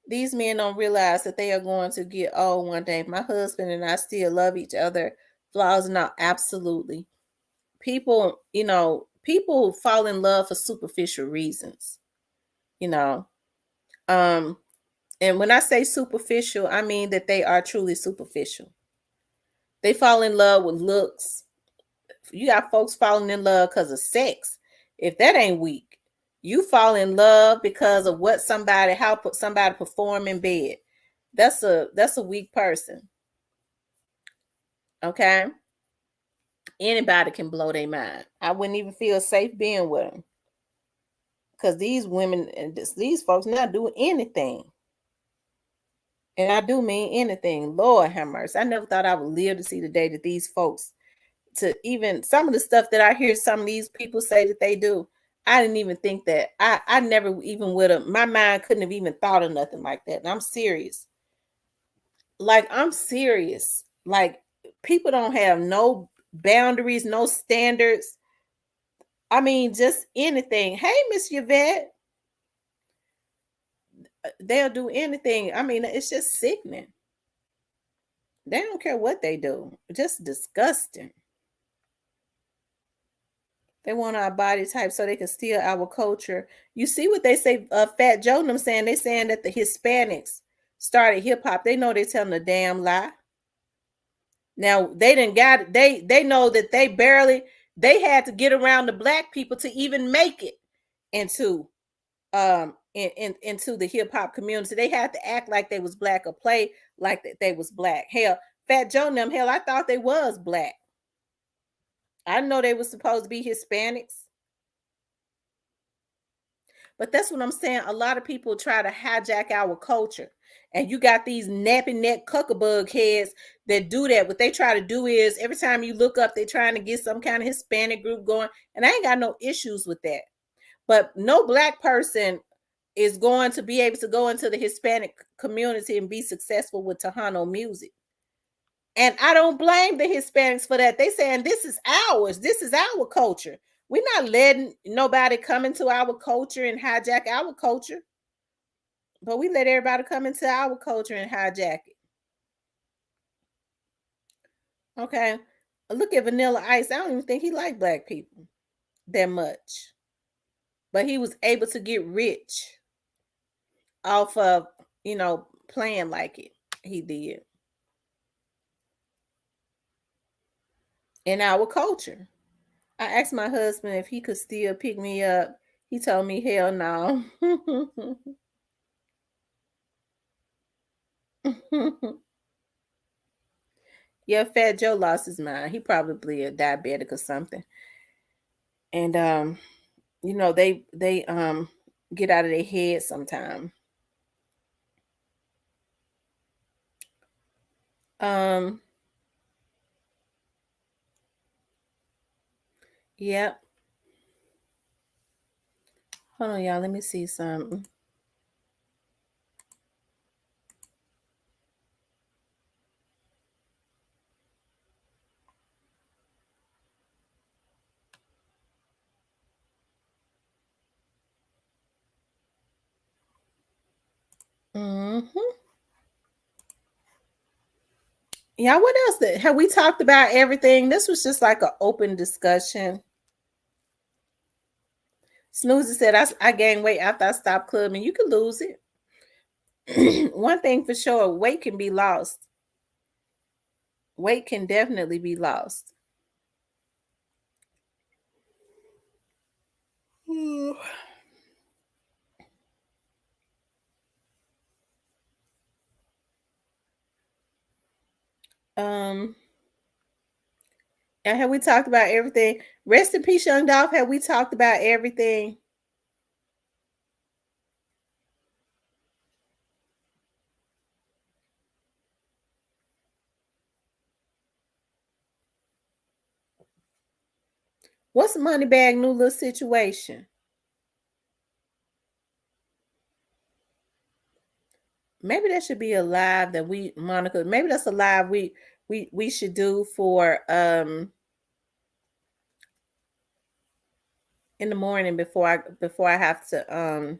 These men don't realize that they are going to get old one day. My husband and I still love each other. Flaws and all, absolutely. People fall in love for superficial reasons. Um, and when I say superficial, I mean that they are truly superficial. They fall in love with looks. You got folks falling in love because of sex. If that ain't weak, you fall in love because of how somebody perform in bed. That's a weak person. Okay. Anybody can blow their mind. I wouldn't even feel safe being with them. Because these women and these folks not doing anything. And I do mean anything. Lord have mercy. I never thought I would live to see the day that these folks, to even some of the stuff that I hear some of these people say that they do, I didn't even think that. I never even would have, my mind couldn't have even thought of nothing like that. And I'm serious. Like, I'm serious. Like, people don't have no boundaries, no standards. I mean, just anything. Hey, Miss Yvette. They'll do anything. I mean, it's just sickening. They don't care what they do. Just disgusting. They want our body type so they can steal our culture. You see what they say, Fat Joe and them saying? They saying that the Hispanics started hip hop. They know they're telling a damn lie. Now they didn't got it. They know that they had to get around the black people to even make it into into the hip hop community. They had to act like they was black or play like that they was black. Hell, Fat Joe and them, hell, I thought they was black. I didn't know they were supposed to be Hispanics. But that's what I'm saying. A lot of people try to hijack our culture. And you got these nappy neck cuckabug heads that do that. What they try to do is every time you look up, they're trying to get some kind of Hispanic group going. And I ain't got no issues with that. But no black person is going to be able to go into the Hispanic community and be successful with Tejano music. And I don't blame the Hispanics for that. They saying this is ours. This is our culture. We're not letting nobody come into our culture and hijack our culture. But we let everybody come into our culture and hijack it. Okay. Look at Vanilla Ice. I don't even think he liked black people that much. But he was able to get rich off of, playing like it. He did. In our culture. I asked my husband if he could still pick me up. He told me, hell no. Yeah, Fat Joe lost his mind. He probably a diabetic or something. And they get out of their head sometime. Um, yep. Hold on, y'all. Let me see something. Mm-hmm. Yeah, what else have we talked about everything? This was just like an open discussion. Snoozy said, I gained weight after I stopped clubbing. You can lose it. One thing for sure, weight can be lost. Weight can definitely be lost. Um, and have we talked about everything? Rest in peace, Young Dolph. Have we talked about everything? What's the money bag new little situation? Maybe that should be a live that we, Monica. Maybe that's a live we should do for in the morning before I have to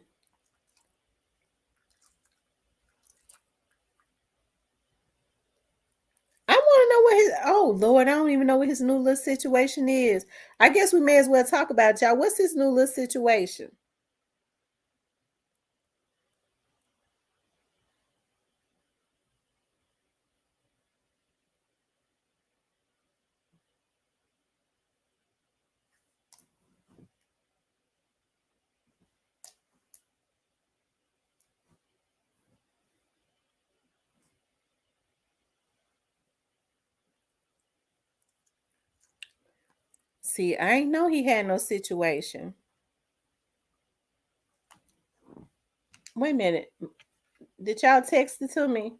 I want to know what his, oh Lord, I don't even know what his new little situation is. I guess we may as well talk about it, y'all. What's his new little situation? See, I ain't know he had no situation. Wait a minute. Did y'all text it to me?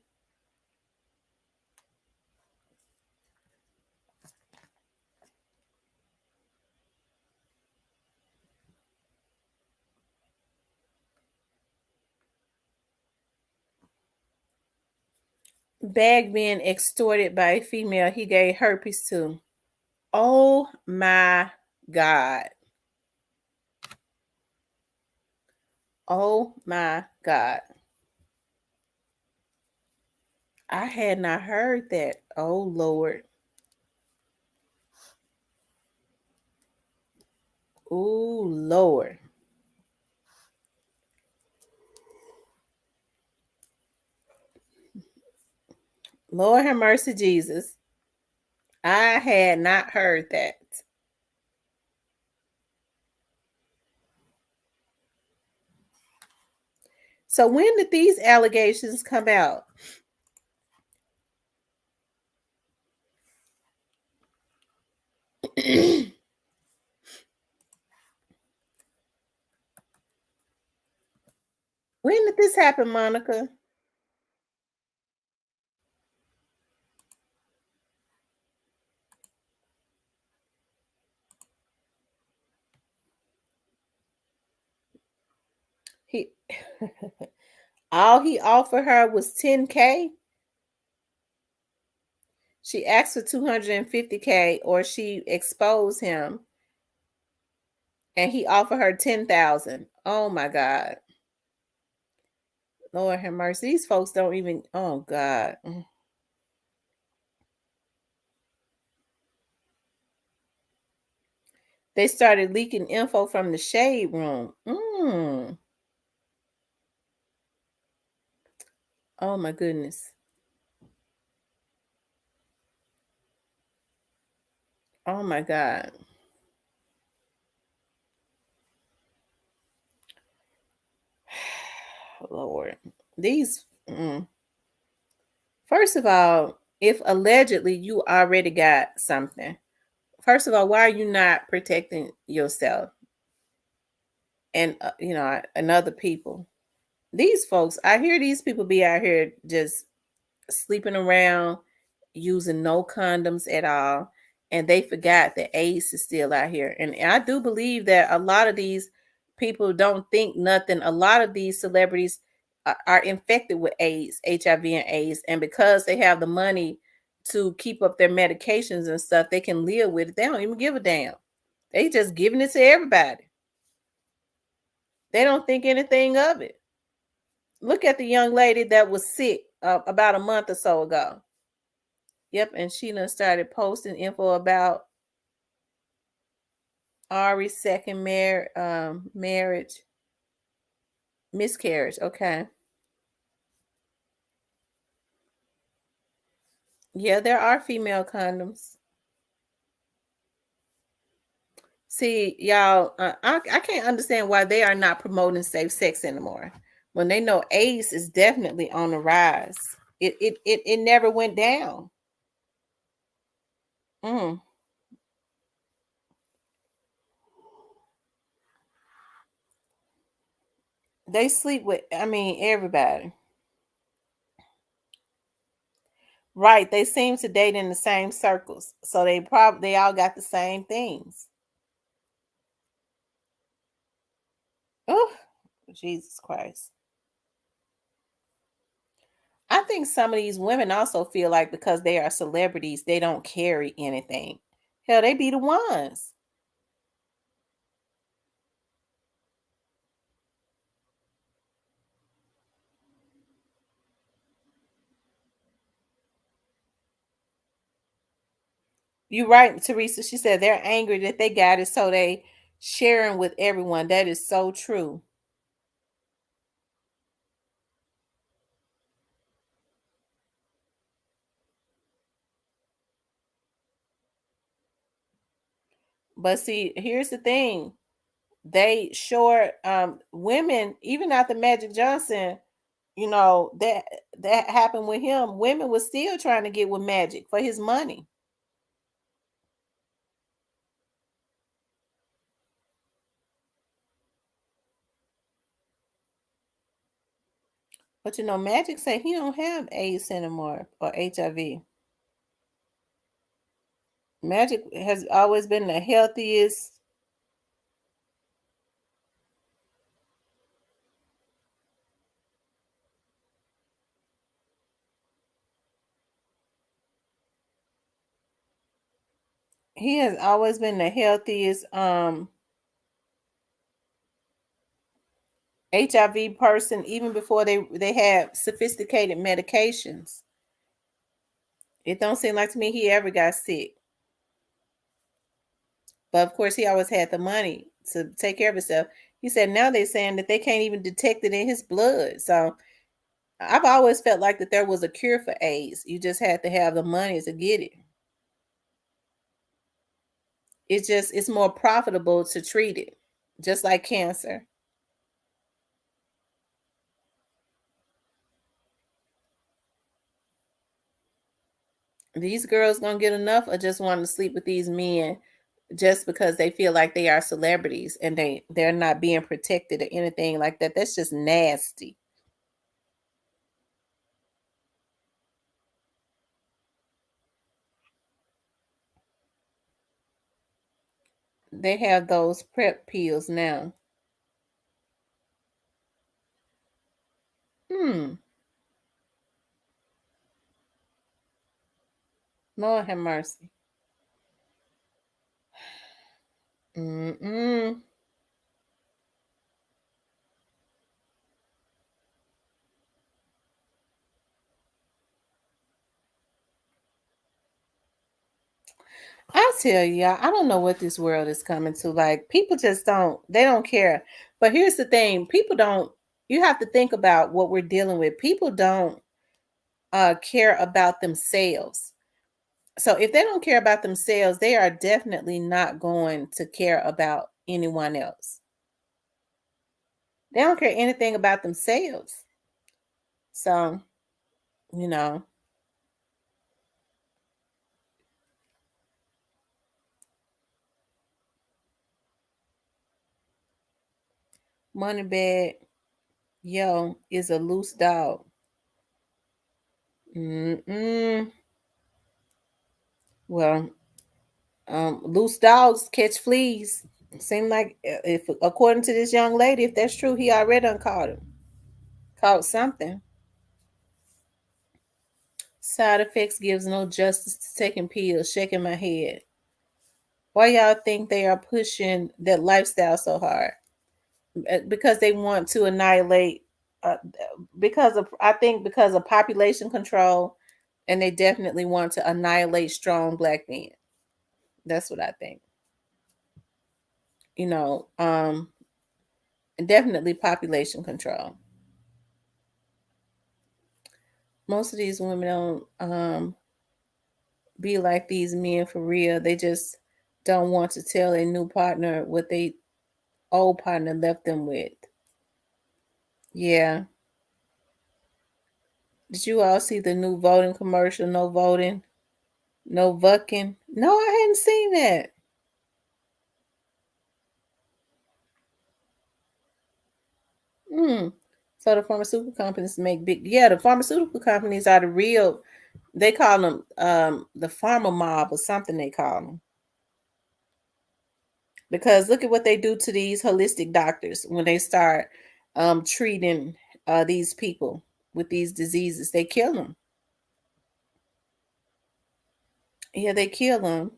Bag being extorted by a female he gave herpes to. Oh my God. Oh my God. I had not heard that. Oh Lord. Oh Lord. Lord have mercy, Jesus. I had not heard that. So when did these allegations come out? When did this happen, Monica? He all he offered her was 10K. She asked for 250K or she exposed him and he offered her 10,000. Oh my God. Lord have mercy. These folks don't even, oh God. They started leaking info from the shade room. Oh my goodness. Oh my God. Lord. These, first of all, if allegedly you already got something, first of all, why are you not protecting yourself and, and other people? These folks, I hear these people be out here just sleeping around, using no condoms at all, and they forgot that AIDS is still out here. And I do believe that a lot of these people don't think nothing. A lot of these celebrities are infected with AIDS, HIV, and AIDS, and because they have the money to keep up their medications and stuff, they can live with it. They don't even give a damn. They just giving it to everybody. They don't think anything of it. Look at the young lady that was sick about a month or so ago. Yep, and she done started posting info about Ari's second marriage, miscarriage. Okay. Yeah, there are female condoms. See, y'all, I can't understand why they are not promoting safe sex anymore when they know AIDS is definitely on the rise. It never went down. Mm. They sleep with, I mean, everybody. Right. They seem to date in the same circles. So they all got the same things. Oh, Jesus Christ. I think some of these women also feel like because they are celebrities, they don't carry anything. Hell, they be the ones. You're right, Teresa. She said they're angry that they got it, so they sharing with everyone. That is so true. But see, here's the thing. They sure women, even after Magic Johnson, that happened with him. Women were still trying to get with Magic for his money. But Magic said he don't have AIDS anymore or HIV. Magic has always been the healthiest. He has always been the healthiest HIV person, even before they had sophisticated medications. It don't seem like to me he ever got sick. But of course, he always had the money to take care of himself. He said now they're saying that they can't even detect it in his blood. So I've always felt like that there was a cure for AIDS. You just had to have the money to get it. It's more profitable to treat it, just like cancer. These girls gonna get enough or just want to sleep with these men just because they feel like they are celebrities and they're not being protected or anything like that. That's just nasty. They have those prep pills now. Hmm. Lord have mercy. Mm-mm. I tell you, I don't know what this world is coming to. Like, people just they don't care. But here's the thing, people don't, you have to think about what we're dealing with. People don't care about themselves. So if they don't care about themselves, they are definitely not going to care about anyone else. They don't care anything about themselves. So, you know, money bag, yo, is a loose dog. Mm-mm. Well, loose dogs catch fleas. Seem like if according to this young lady, if that's true, he already done caught him. Caught something. Side effects gives no justice to taking pills. Shaking my head. Why y'all think they are pushing that lifestyle so hard? Because they want to annihilate. Because of I think because of population control, and they definitely want to annihilate strong black men. That's what I think. You know, and definitely population control. Most of these women don't be like these men for real. They just don't want to tell a new partner what they old partner left them with. Yeah. Did you all see the new voting commercial? No voting, no vucking. No, I hadn't seen that. Hmm. So the pharmaceutical companies make big. Yeah, the pharmaceutical companies are the real. They call them the pharma mob or something. They call them. Because look at what they do to these holistic doctors when they start treating these people with these diseases. They kill them. Yeah, they kill them.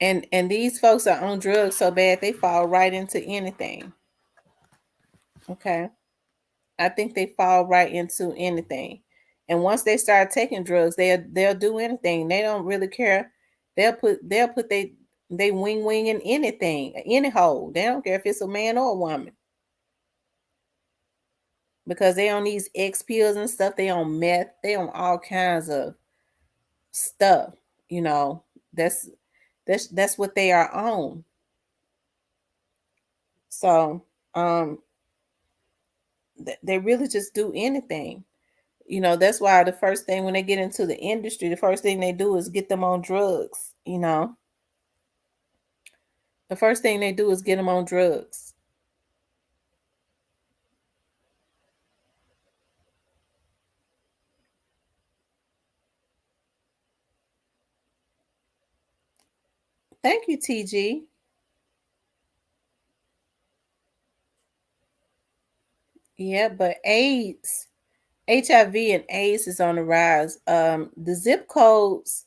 And these folks are on drugs so bad they fall right into anything. Okay, I think they fall right into anything. And once they start taking drugs, they'll do anything. They don't really care. They'll put they wing in anything, any hole. They don't care if it's a man or a woman. Because they on these X pills and stuff. They on meth. They on all kinds of stuff. You know, that's that's what they are on. So they really just do anything. You know, that's why the first thing when they get into the industry, the first thing they do is get them on drugs. You know, the first thing they do is get them on drugs. Thank you, TG. Yeah, but AIDS, HIV and AIDS is on the rise. The zip codes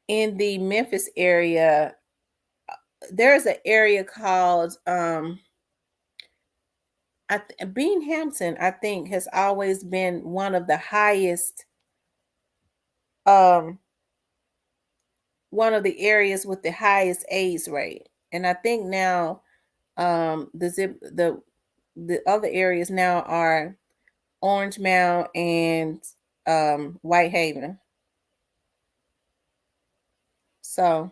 in the Memphis area, there's an area called Bean I think has always been one of the highest um one of the areas with the highest AIDS rate. And I think now the other areas now are Orange Mound and Whitehaven. So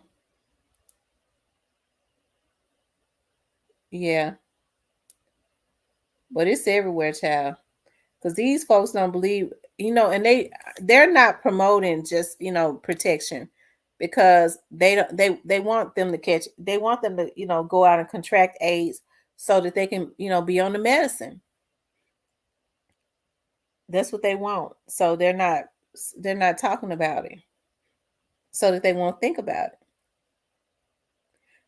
yeah, but it's everywhere, child. Because these folks don't believe, and they're not promoting just protection. because they want them to catch, they want them to, go out and contract AIDS so that they can, be on the medicine. That's what they want. So they're not talking about it so that they won't think about it.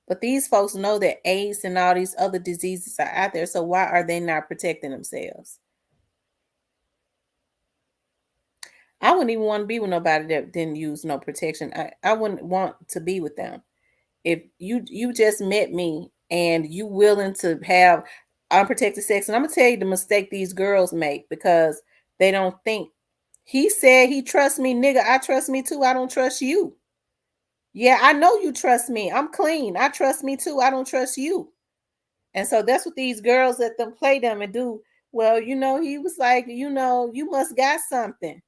But these folks know that AIDS and all these other diseases are out there. So why are they not protecting themselves? I wouldn't even want to be with nobody that didn't use no protection. I wouldn't want to be with them. If you just met me and you willing to have unprotected sex, and I'm gonna tell you the mistake these girls make because they don't think. He said he trusts me, nigga. I trust me too. I don't trust you. Yeah, I know you trust me. I'm clean. I trust me too. I don't trust you. And so that's what these girls let them play them and do. Well, he was like, you must got something.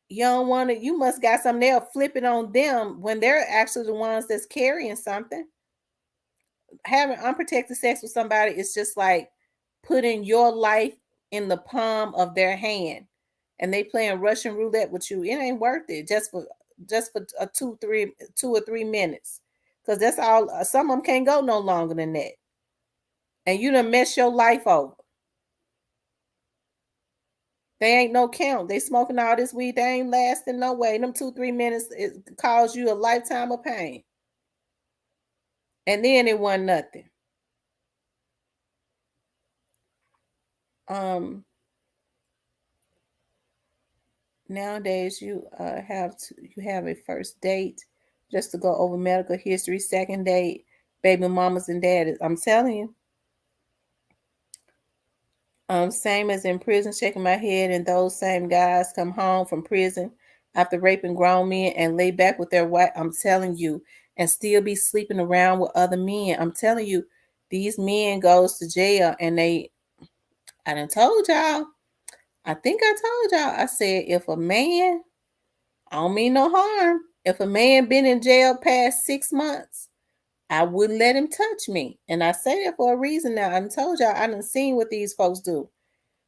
You don't want it. You must got something. They'll flip it on them when they're actually the ones that's carrying something. Having unprotected sex with somebody is just like putting your life in the palm of their hand, and they playing Russian roulette with you. It ain't worth it just for a 2 or 3 minutes, because that's all. Some of them can't go no longer than that, and you done mess your life over. They ain't no count. They smoking all this weed. They ain't lasting no way. Them 2 3 minutes it cause you a lifetime of pain, and then it wasn't nothing. Nowadays you have a first date just to go over medical history, second date, baby mamas and daddies. I'm telling you. Same as in prison, shaking my head, and those same guys come home from prison after raping grown men and lay back with their wife. I'm telling you, and still be sleeping around with other men. I'm telling you, these men goes to jail and I done told y'all. I think I told y'all. I said if a man, I don't mean no harm. If a man been in jail past 6 months, I wouldn't let him touch me. And I say that for a reason now. I done told y'all I done seen what these folks do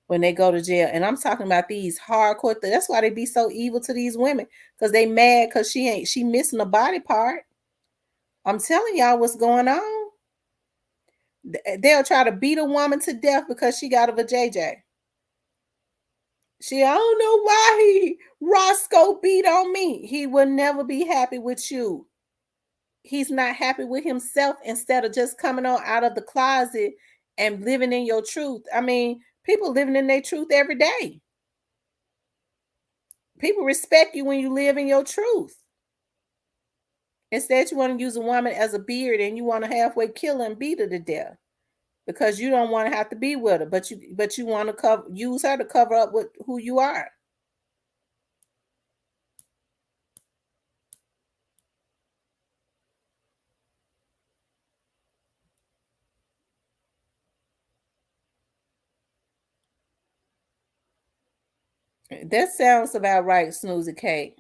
when they go to jail. And I'm talking about these hardcore. That's why they be so evil to these women. Because they mad because she missing a body part. I'm telling y'all what's going on. They'll try to beat a woman to death because she got a vajayjay. I don't know why Roscoe beat on me. He will never be happy with you. He's not happy with himself instead of just coming on out of the closet and living in your truth. I mean, people living in their truth every day. People respect you when you live in your truth. Instead, you want to use a woman as a beard and you want to halfway kill her and beat her to death because you don't want to have to be with her, but you want to use her to cover up with who you are. That sounds about right, Snoozy Kate.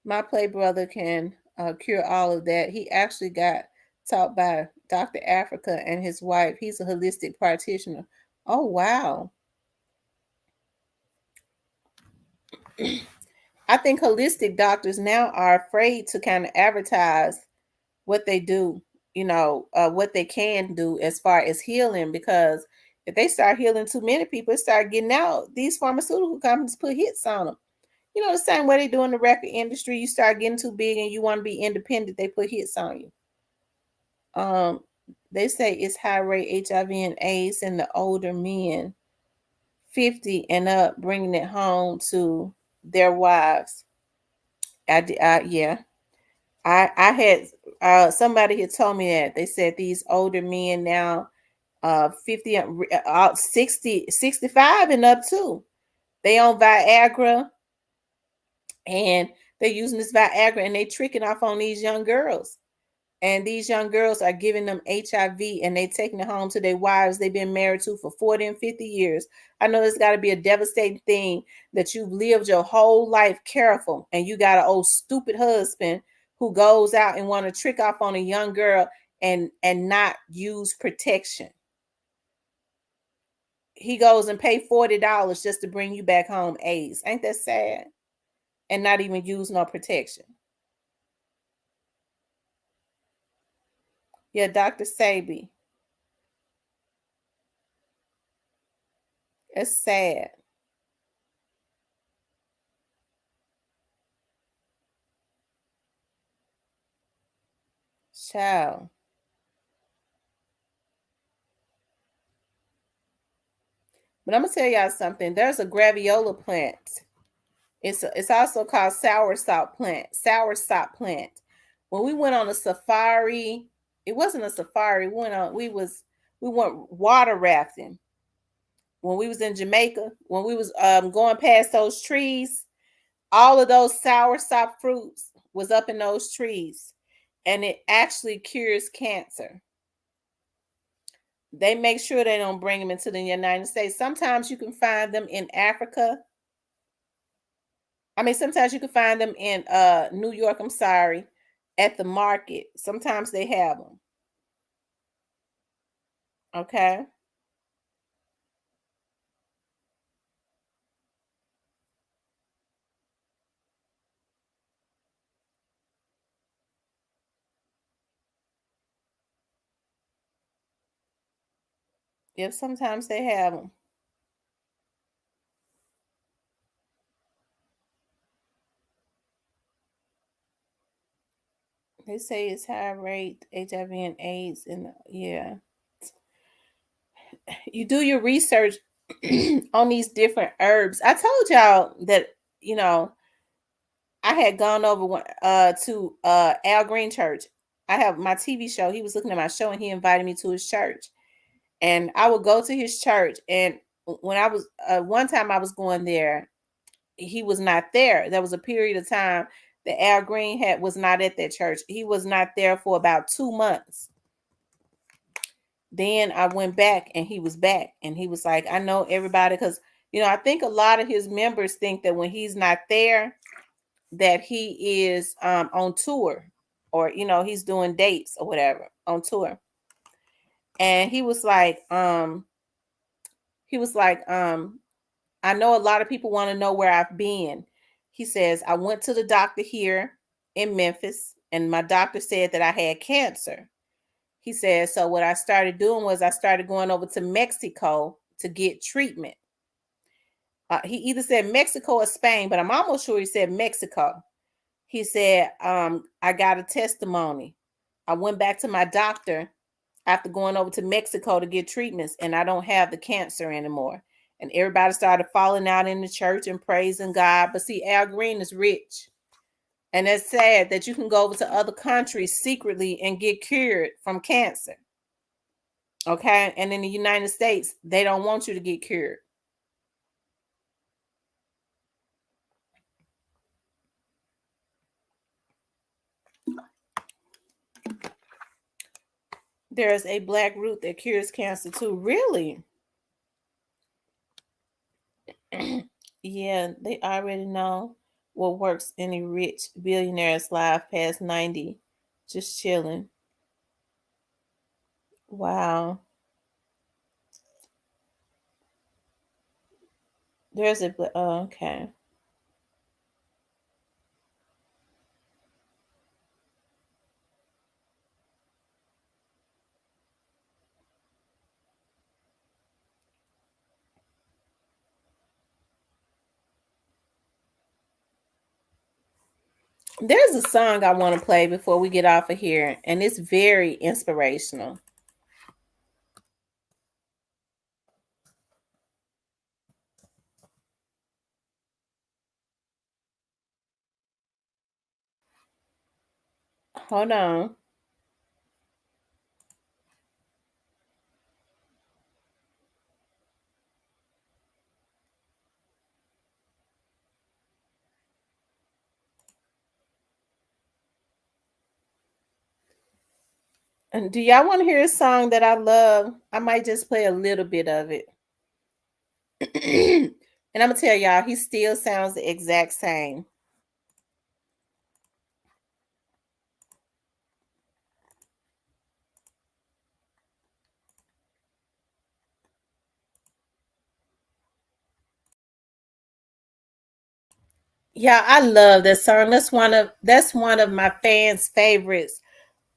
My play brother can cure all of that. He actually got taught by Dr. Africa and his wife. He's a holistic practitioner. Oh, wow. I think holistic doctors now are afraid to kind of advertise what they do, what they can do as far as healing, because if they start healing too many people, start getting out. These pharmaceutical companies put hits on them. The same way they do in the record industry. You start getting too big and you want to be independent, they put hits on you. They say it's high rate HIV and AIDS in the older men, 50 and up, bringing it home to their wives. Yeah. I had somebody had told me that they said these older men now, 50, 60, 65 and up too. They on Viagra, and they're using this Viagra and they tricking off on these young girls. And these young girls are giving them HIV and they taking it home to their wives they've been married to for 40 and 50 years. I know it's got to be a devastating thing that you've lived your whole life careful and you got an old stupid husband who goes out and want to trick off on a young girl and not use protection. He goes and pay $40 just to bring you back home AIDS. Ain't that sad? And not even use no protection. Yeah, Dr. Sabi. It's sad. Child. But I'm gonna tell y'all something. There's a graviola plant. It's also called soursop plant. When we went on a safari, it wasn't a safari. We went water rafting when we was in Jamaica. When we was going past those trees, all of those soursop fruits was up in those trees, and it actually cures cancer. They make sure they don't bring them into the United States. Sometimes you can find them in Africa. I mean, sometimes you can find them in New York, I'm sorry, at the market. Sometimes they have them. Okay. Yep, sometimes they have them. They say it's high rate HIV and AIDS, and yeah, you do your research on these different herbs. I told y'all that you know I had gone over to Al Green Church. I have my TV show. He was looking at my show and he invited me to his church. And I would go to his church. And when I was one time I was going there, he was not there. There was a period of time that Al Green had was not at that church. He was not there for about 2 months. Then I went back and he was back. And he was like, I know everybody because I think a lot of his members think that when he's not there, that he is on tour or he's doing dates or whatever on tour. And he was like I know a lot of people want to know where I've been. He says I went to the doctor here in Memphis and my doctor said that I had cancer. He says so what I started doing was I started going over to Mexico to get treatment. He either said Mexico or Spain, but I'm almost sure he said Mexico. He said, I got a testimony. I went back to my doctor after going over to Mexico to get treatments, and I don't have the cancer anymore. And everybody started falling out in the church and praising God. But see, Al Green is rich. And it's sad that you can go over to other countries secretly and get cured from cancer. Okay. And in the United States, they don't want you to get cured. There's a black root that cures cancer too. Really? Yeah, they already know what works any rich billionaire's life past 90. Just chilling. Wow. Oh, okay. There's a song I want to play before we get off of here, and it's very inspirational. Hold on. And do y'all want to hear a song that I love? I might just play a little bit of it. And I'm gonna tell y'all, he still sounds the exact same. Yeah, I love that song. That's one of my fans' favorites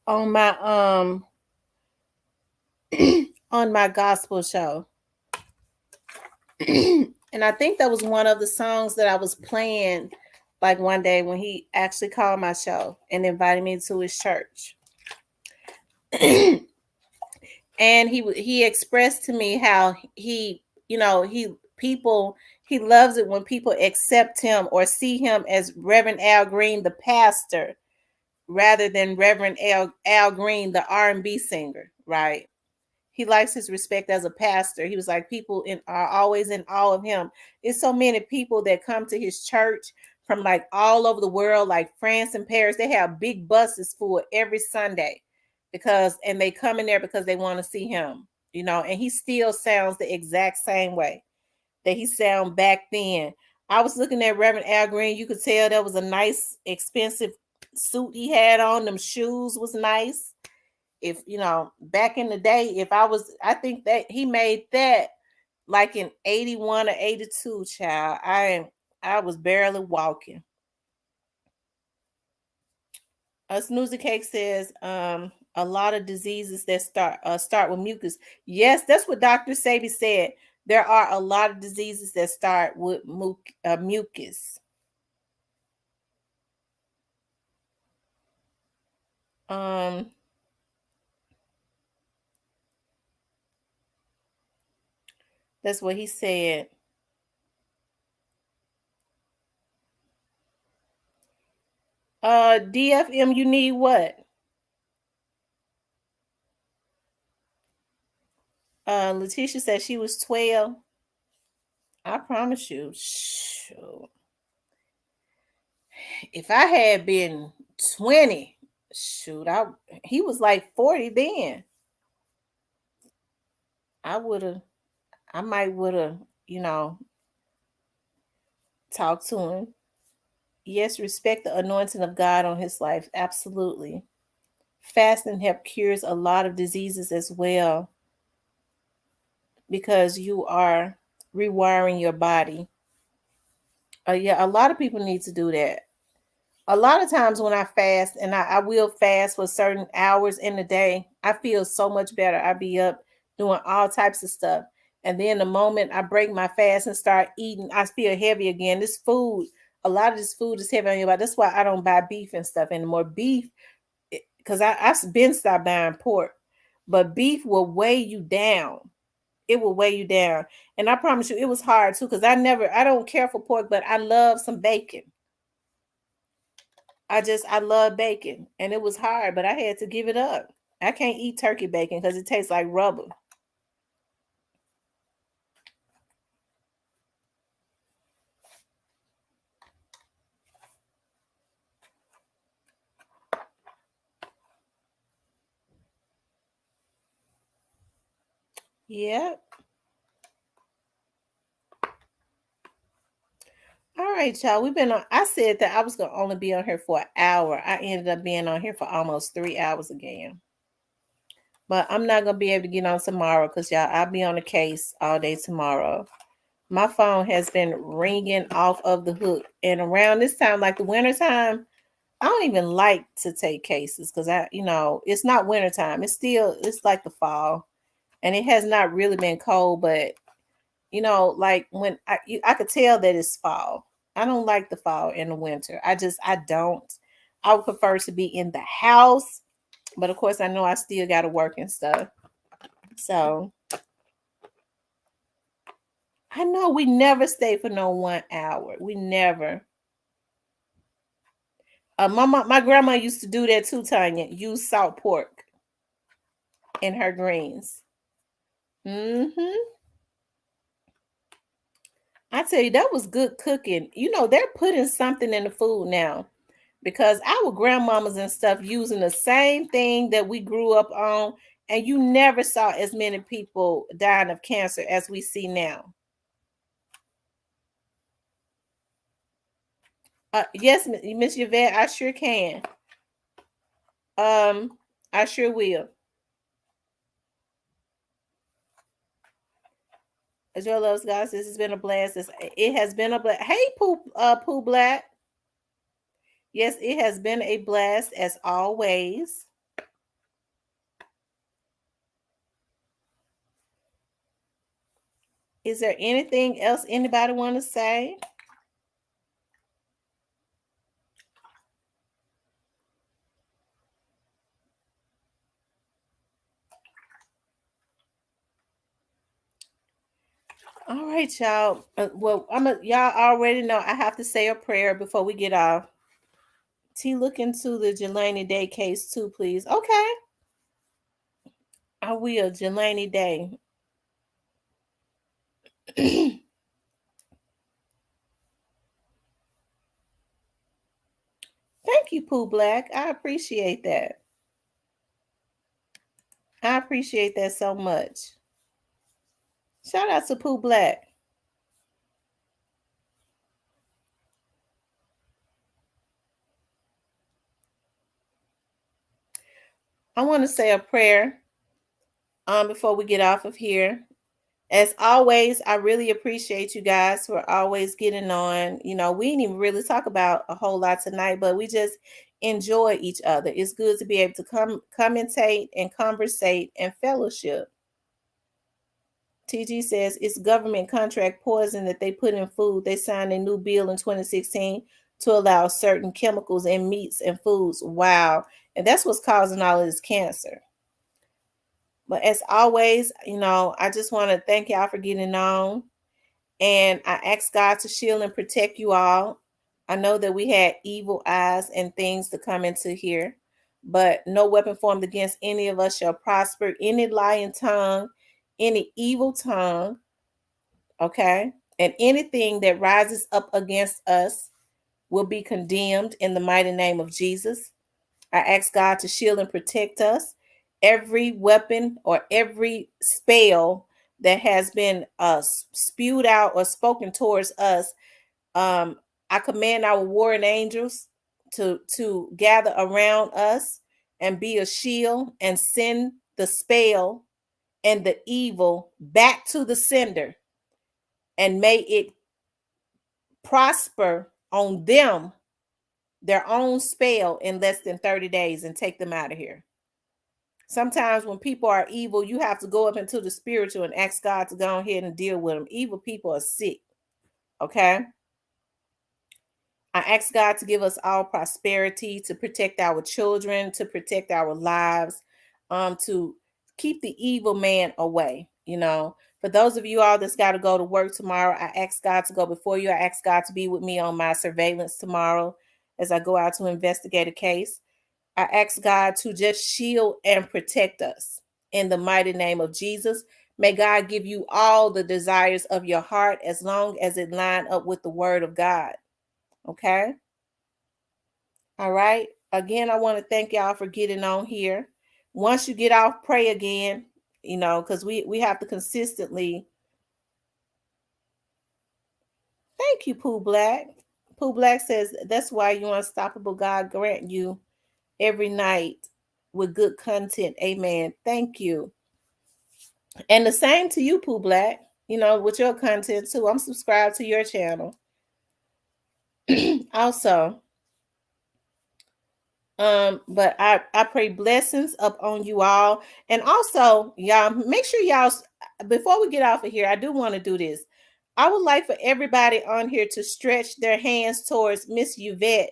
on my on my gospel show. And I think that was one of the songs that I was playing like one day when he actually called my show and invited me to his church. And he expressed to me how he, he loves it when people accept him or see him as Reverend Al Green, the pastor, rather than Reverend Al Green, the R&B singer, right? He likes his respect as a pastor. He was like, people are always in awe of him. It's so many people that come to his church from like all over the world, like France and Paris. They have big buses full every Sunday and they come in there because they want to see him, and he still sounds the exact same way that he sound back then. I was looking at Reverend Al Green. You could tell that was a nice, expensive suit he had on. Them shoes was nice. If back in the day, I think that he made that like in 81 or 82, child. I was barely walking. A snoozy cake says a lot of diseases that start with mucus. Yes, that's what Dr. Sabi said. There are a lot of diseases that start with mucus. That's what he said. DFM, you need what? Letitia said she was 12. I promise you, shoot, if I had been 20, shoot, he was like 40 then. I might would have, talked to him. Yes, respect the anointing of God on his life. Absolutely. Fasting help cures a lot of diseases as well because you are rewiring your body. Yeah, a lot of people need to do that. A lot of times when I fast, and I will fast for certain hours in the day, I feel so much better. I be up doing all types of stuff. And then the moment I break my fast and start eating, I feel heavy again. A lot of this food is heavy on your body. That's why I don't buy beef and stuff anymore. Beef, because I've been stopped buying pork, but beef will weigh you down. It will weigh you down. And I promise you, it was hard too, because I don't care for pork, but I love some bacon. I love bacon, and it was hard, but I had to give it up. I can't eat turkey bacon because it tastes like rubber. Yep. All right, y'all. We've been on. I said that I was gonna only be on here for an hour. I ended up being on here for almost 3 hours again. But I'm not gonna be able to get on tomorrow because y'all, I'll be on the case all day tomorrow. My phone has been ringing off of the hook, and around this time, like the winter time, I don't even like to take cases because it's not winter time. It's like the fall, and it has not really been cold, but like when I could tell that it's fall. I don't like the fall and the winter. I don't. I would prefer to be in the house, but of course I know I still got to work and stuff. So I know we never stay for no 1 hour. We never. My grandma used to do that too, Tanya. Use salt pork in her greens. Mm-hmm. I tell you, that was good cooking. They're putting something in the food now because our grandmamas and stuff using the same thing that we grew up on, and you never saw as many people dying of cancer as we see now. Yes, Miss Yvette, I sure can. Um, I sure will. As your loves, guys, this has been a blast. It has been a blast. Hey, Pooh Black. Yes, it has been a blast as always. Is there anything else anybody want to say? All right, y'all. Well, y'all already know I have to say a prayer before we get off. T, look into the Jelani Day case too, please. Okay, I will. Jelani Day. Thank you, Pooh Black. I appreciate that. I appreciate that so much. Shout out to Pooh Black. I want to say a prayer before we get off of here. As always, I really appreciate you guys for always getting on. We didn't even really talk about a whole lot tonight, but we just enjoy each other. It's good to be able to commentate and conversate and fellowship. TG says it's government contract poison that they put in food. They signed a new bill in 2016 to allow certain chemicals in meats and foods. Wow. And that's what's causing all of this cancer. But as always, I just want to thank y'all for getting on. And I ask God to shield and protect you all. I know that we had evil eyes and things to come into here, but no weapon formed against any of us shall prosper. Any lying tongue, any evil tongue, okay? And anything that rises up against us will be condemned in the mighty name of Jesus. I ask God to shield and protect us. Every weapon or every spell that has been spewed out or spoken towards us, I command our warring angels to gather around us and be a shield and send the spell and the evil back to the sender, and may it prosper on them, their own spell, in less than 30 days and take them out of here. Sometimes when people are evil, you have to go up into the spiritual and ask God to go ahead and deal with them. Evil people are sick. Okay. I ask God to give us all prosperity, to protect our children, to protect our lives, to keep the evil man away. For those of you all that's got to go to work tomorrow, I ask God to go before you. I ask God to be with me on my surveillance tomorrow as I go out to investigate a case. I ask God to just shield and protect us in the mighty name of Jesus. May God give you all the desires of your heart as long as it line up with the word of God. Okay? All right. Again, I want to thank y'all for getting on here. Once you get off, pray again, because we have to consistently. Thank you, Pooh Black. Pooh Black says that's why you unstoppable God grant you every night with good content. Amen. Thank you. And the same to you, Pooh Black, with your content too. I'm subscribed to your channel. Also, but I pray blessings up on you all. And also, y'all, make sure y'all, before we get off of here, I do want to do this. I would like for everybody on here to stretch their hands towards Miss Yvette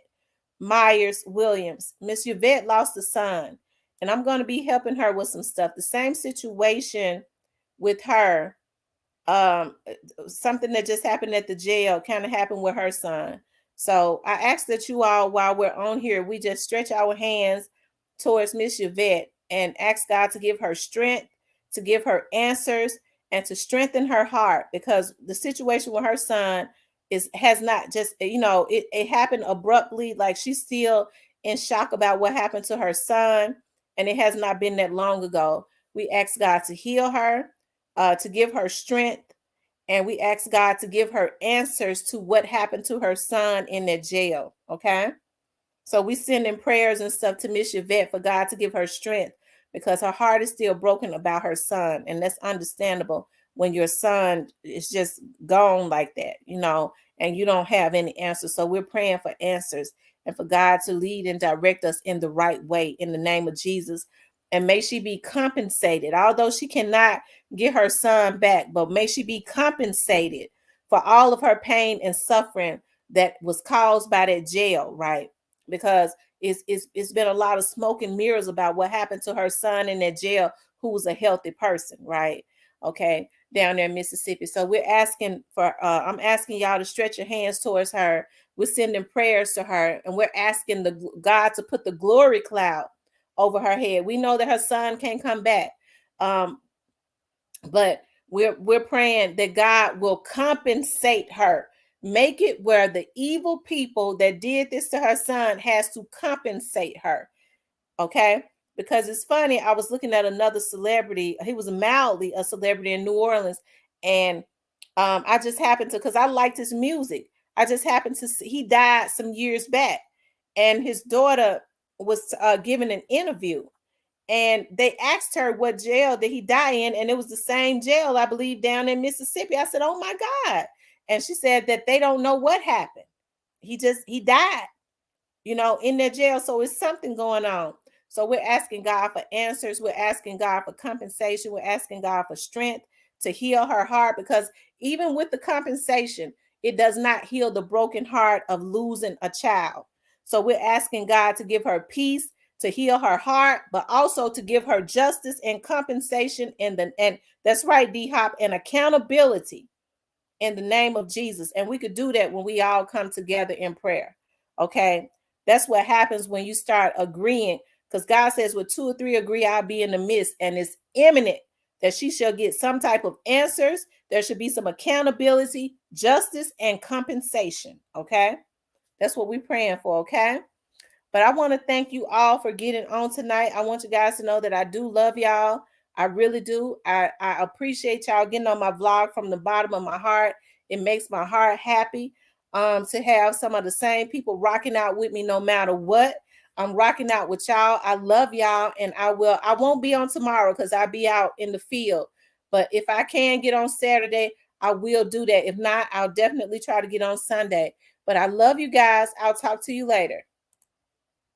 Myers Williams. Miss Yvette lost a son, and I'm going to be helping her with some stuff. The same situation with her, something that just happened at the jail kind of happened with her son. So I ask that you all, while we're on here, we just stretch our hands towards Miss Yvette and ask God to give her strength, to give her answers, and to strengthen her heart, because the situation with her son has not just, it happened abruptly. Like, she's still in shock about what happened to her son, and it has not been that long ago. We ask God to heal her, to give her strength, and we ask God to give her answers to what happened to her son in that jail. Okay. So we send in prayers and stuff to Miss Yvette for God to give her strength, because her heart is still broken about her son. And that's understandable when your son is just gone like that, and you don't have any answers. So we're praying for answers and for God to lead and direct us in the right way in the name of Jesus. and may she be compensated. Although she cannot get her son back, but may she be compensated for all of her pain and suffering that was caused by that jail, right? Because it's been a lot of smoke and mirrors about what happened to her son in that jail, who was a healthy person, right? Okay, down there in Mississippi. So we're asking for I'm asking y'all to stretch your hands towards her. We're sending prayers to her, and we're asking the God to put the glory cloud over her head. We know that her son can't come back. But we're praying that God will compensate her. Make it where the evil people that did this to her son has to compensate her. Okay? Because it's funny, I was looking at another celebrity. He was mildly a celebrity in New Orleans, and I just happened to, because I liked his music. I just happened to see he died some years back, and his daughter was giving an interview, and they asked her what jail did he die in, and it was the same jail, I believe, down in Mississippi. I said, oh my God. And she said that they don't know what happened. He died, in their jail. So it's something going on. So we're asking God for answers. We're asking God for compensation. We're asking God for strength to heal her heart, because even with the compensation, it does not heal the broken heart of losing a child. So we're asking God to give her peace, to heal her heart, but also to give her justice and compensation and that's right, D Hop, and accountability in the name of Jesus. And we could do that when we all come together in prayer. Okay. That's what happens when you start agreeing, because God says, with 2 or 3 agree, I'll be in the midst. And it's imminent that she shall get some type of answers. There should be some accountability, justice, and compensation. Okay. That's what we're praying for. Okay. But I want to thank you all for getting on tonight. I want you guys to know that I do love y'all. I really do. I appreciate y'all getting on my vlog from the bottom of my heart. It makes my heart happy to have some of the same people rocking out with me no matter what. I'm rocking out with y'all. I love y'all, and I won't be on tomorrow because I'll be out in the field. But if I can get on Saturday, I will do that. If not, I'll definitely try to get on Sunday. But I love you guys. I'll talk to you later.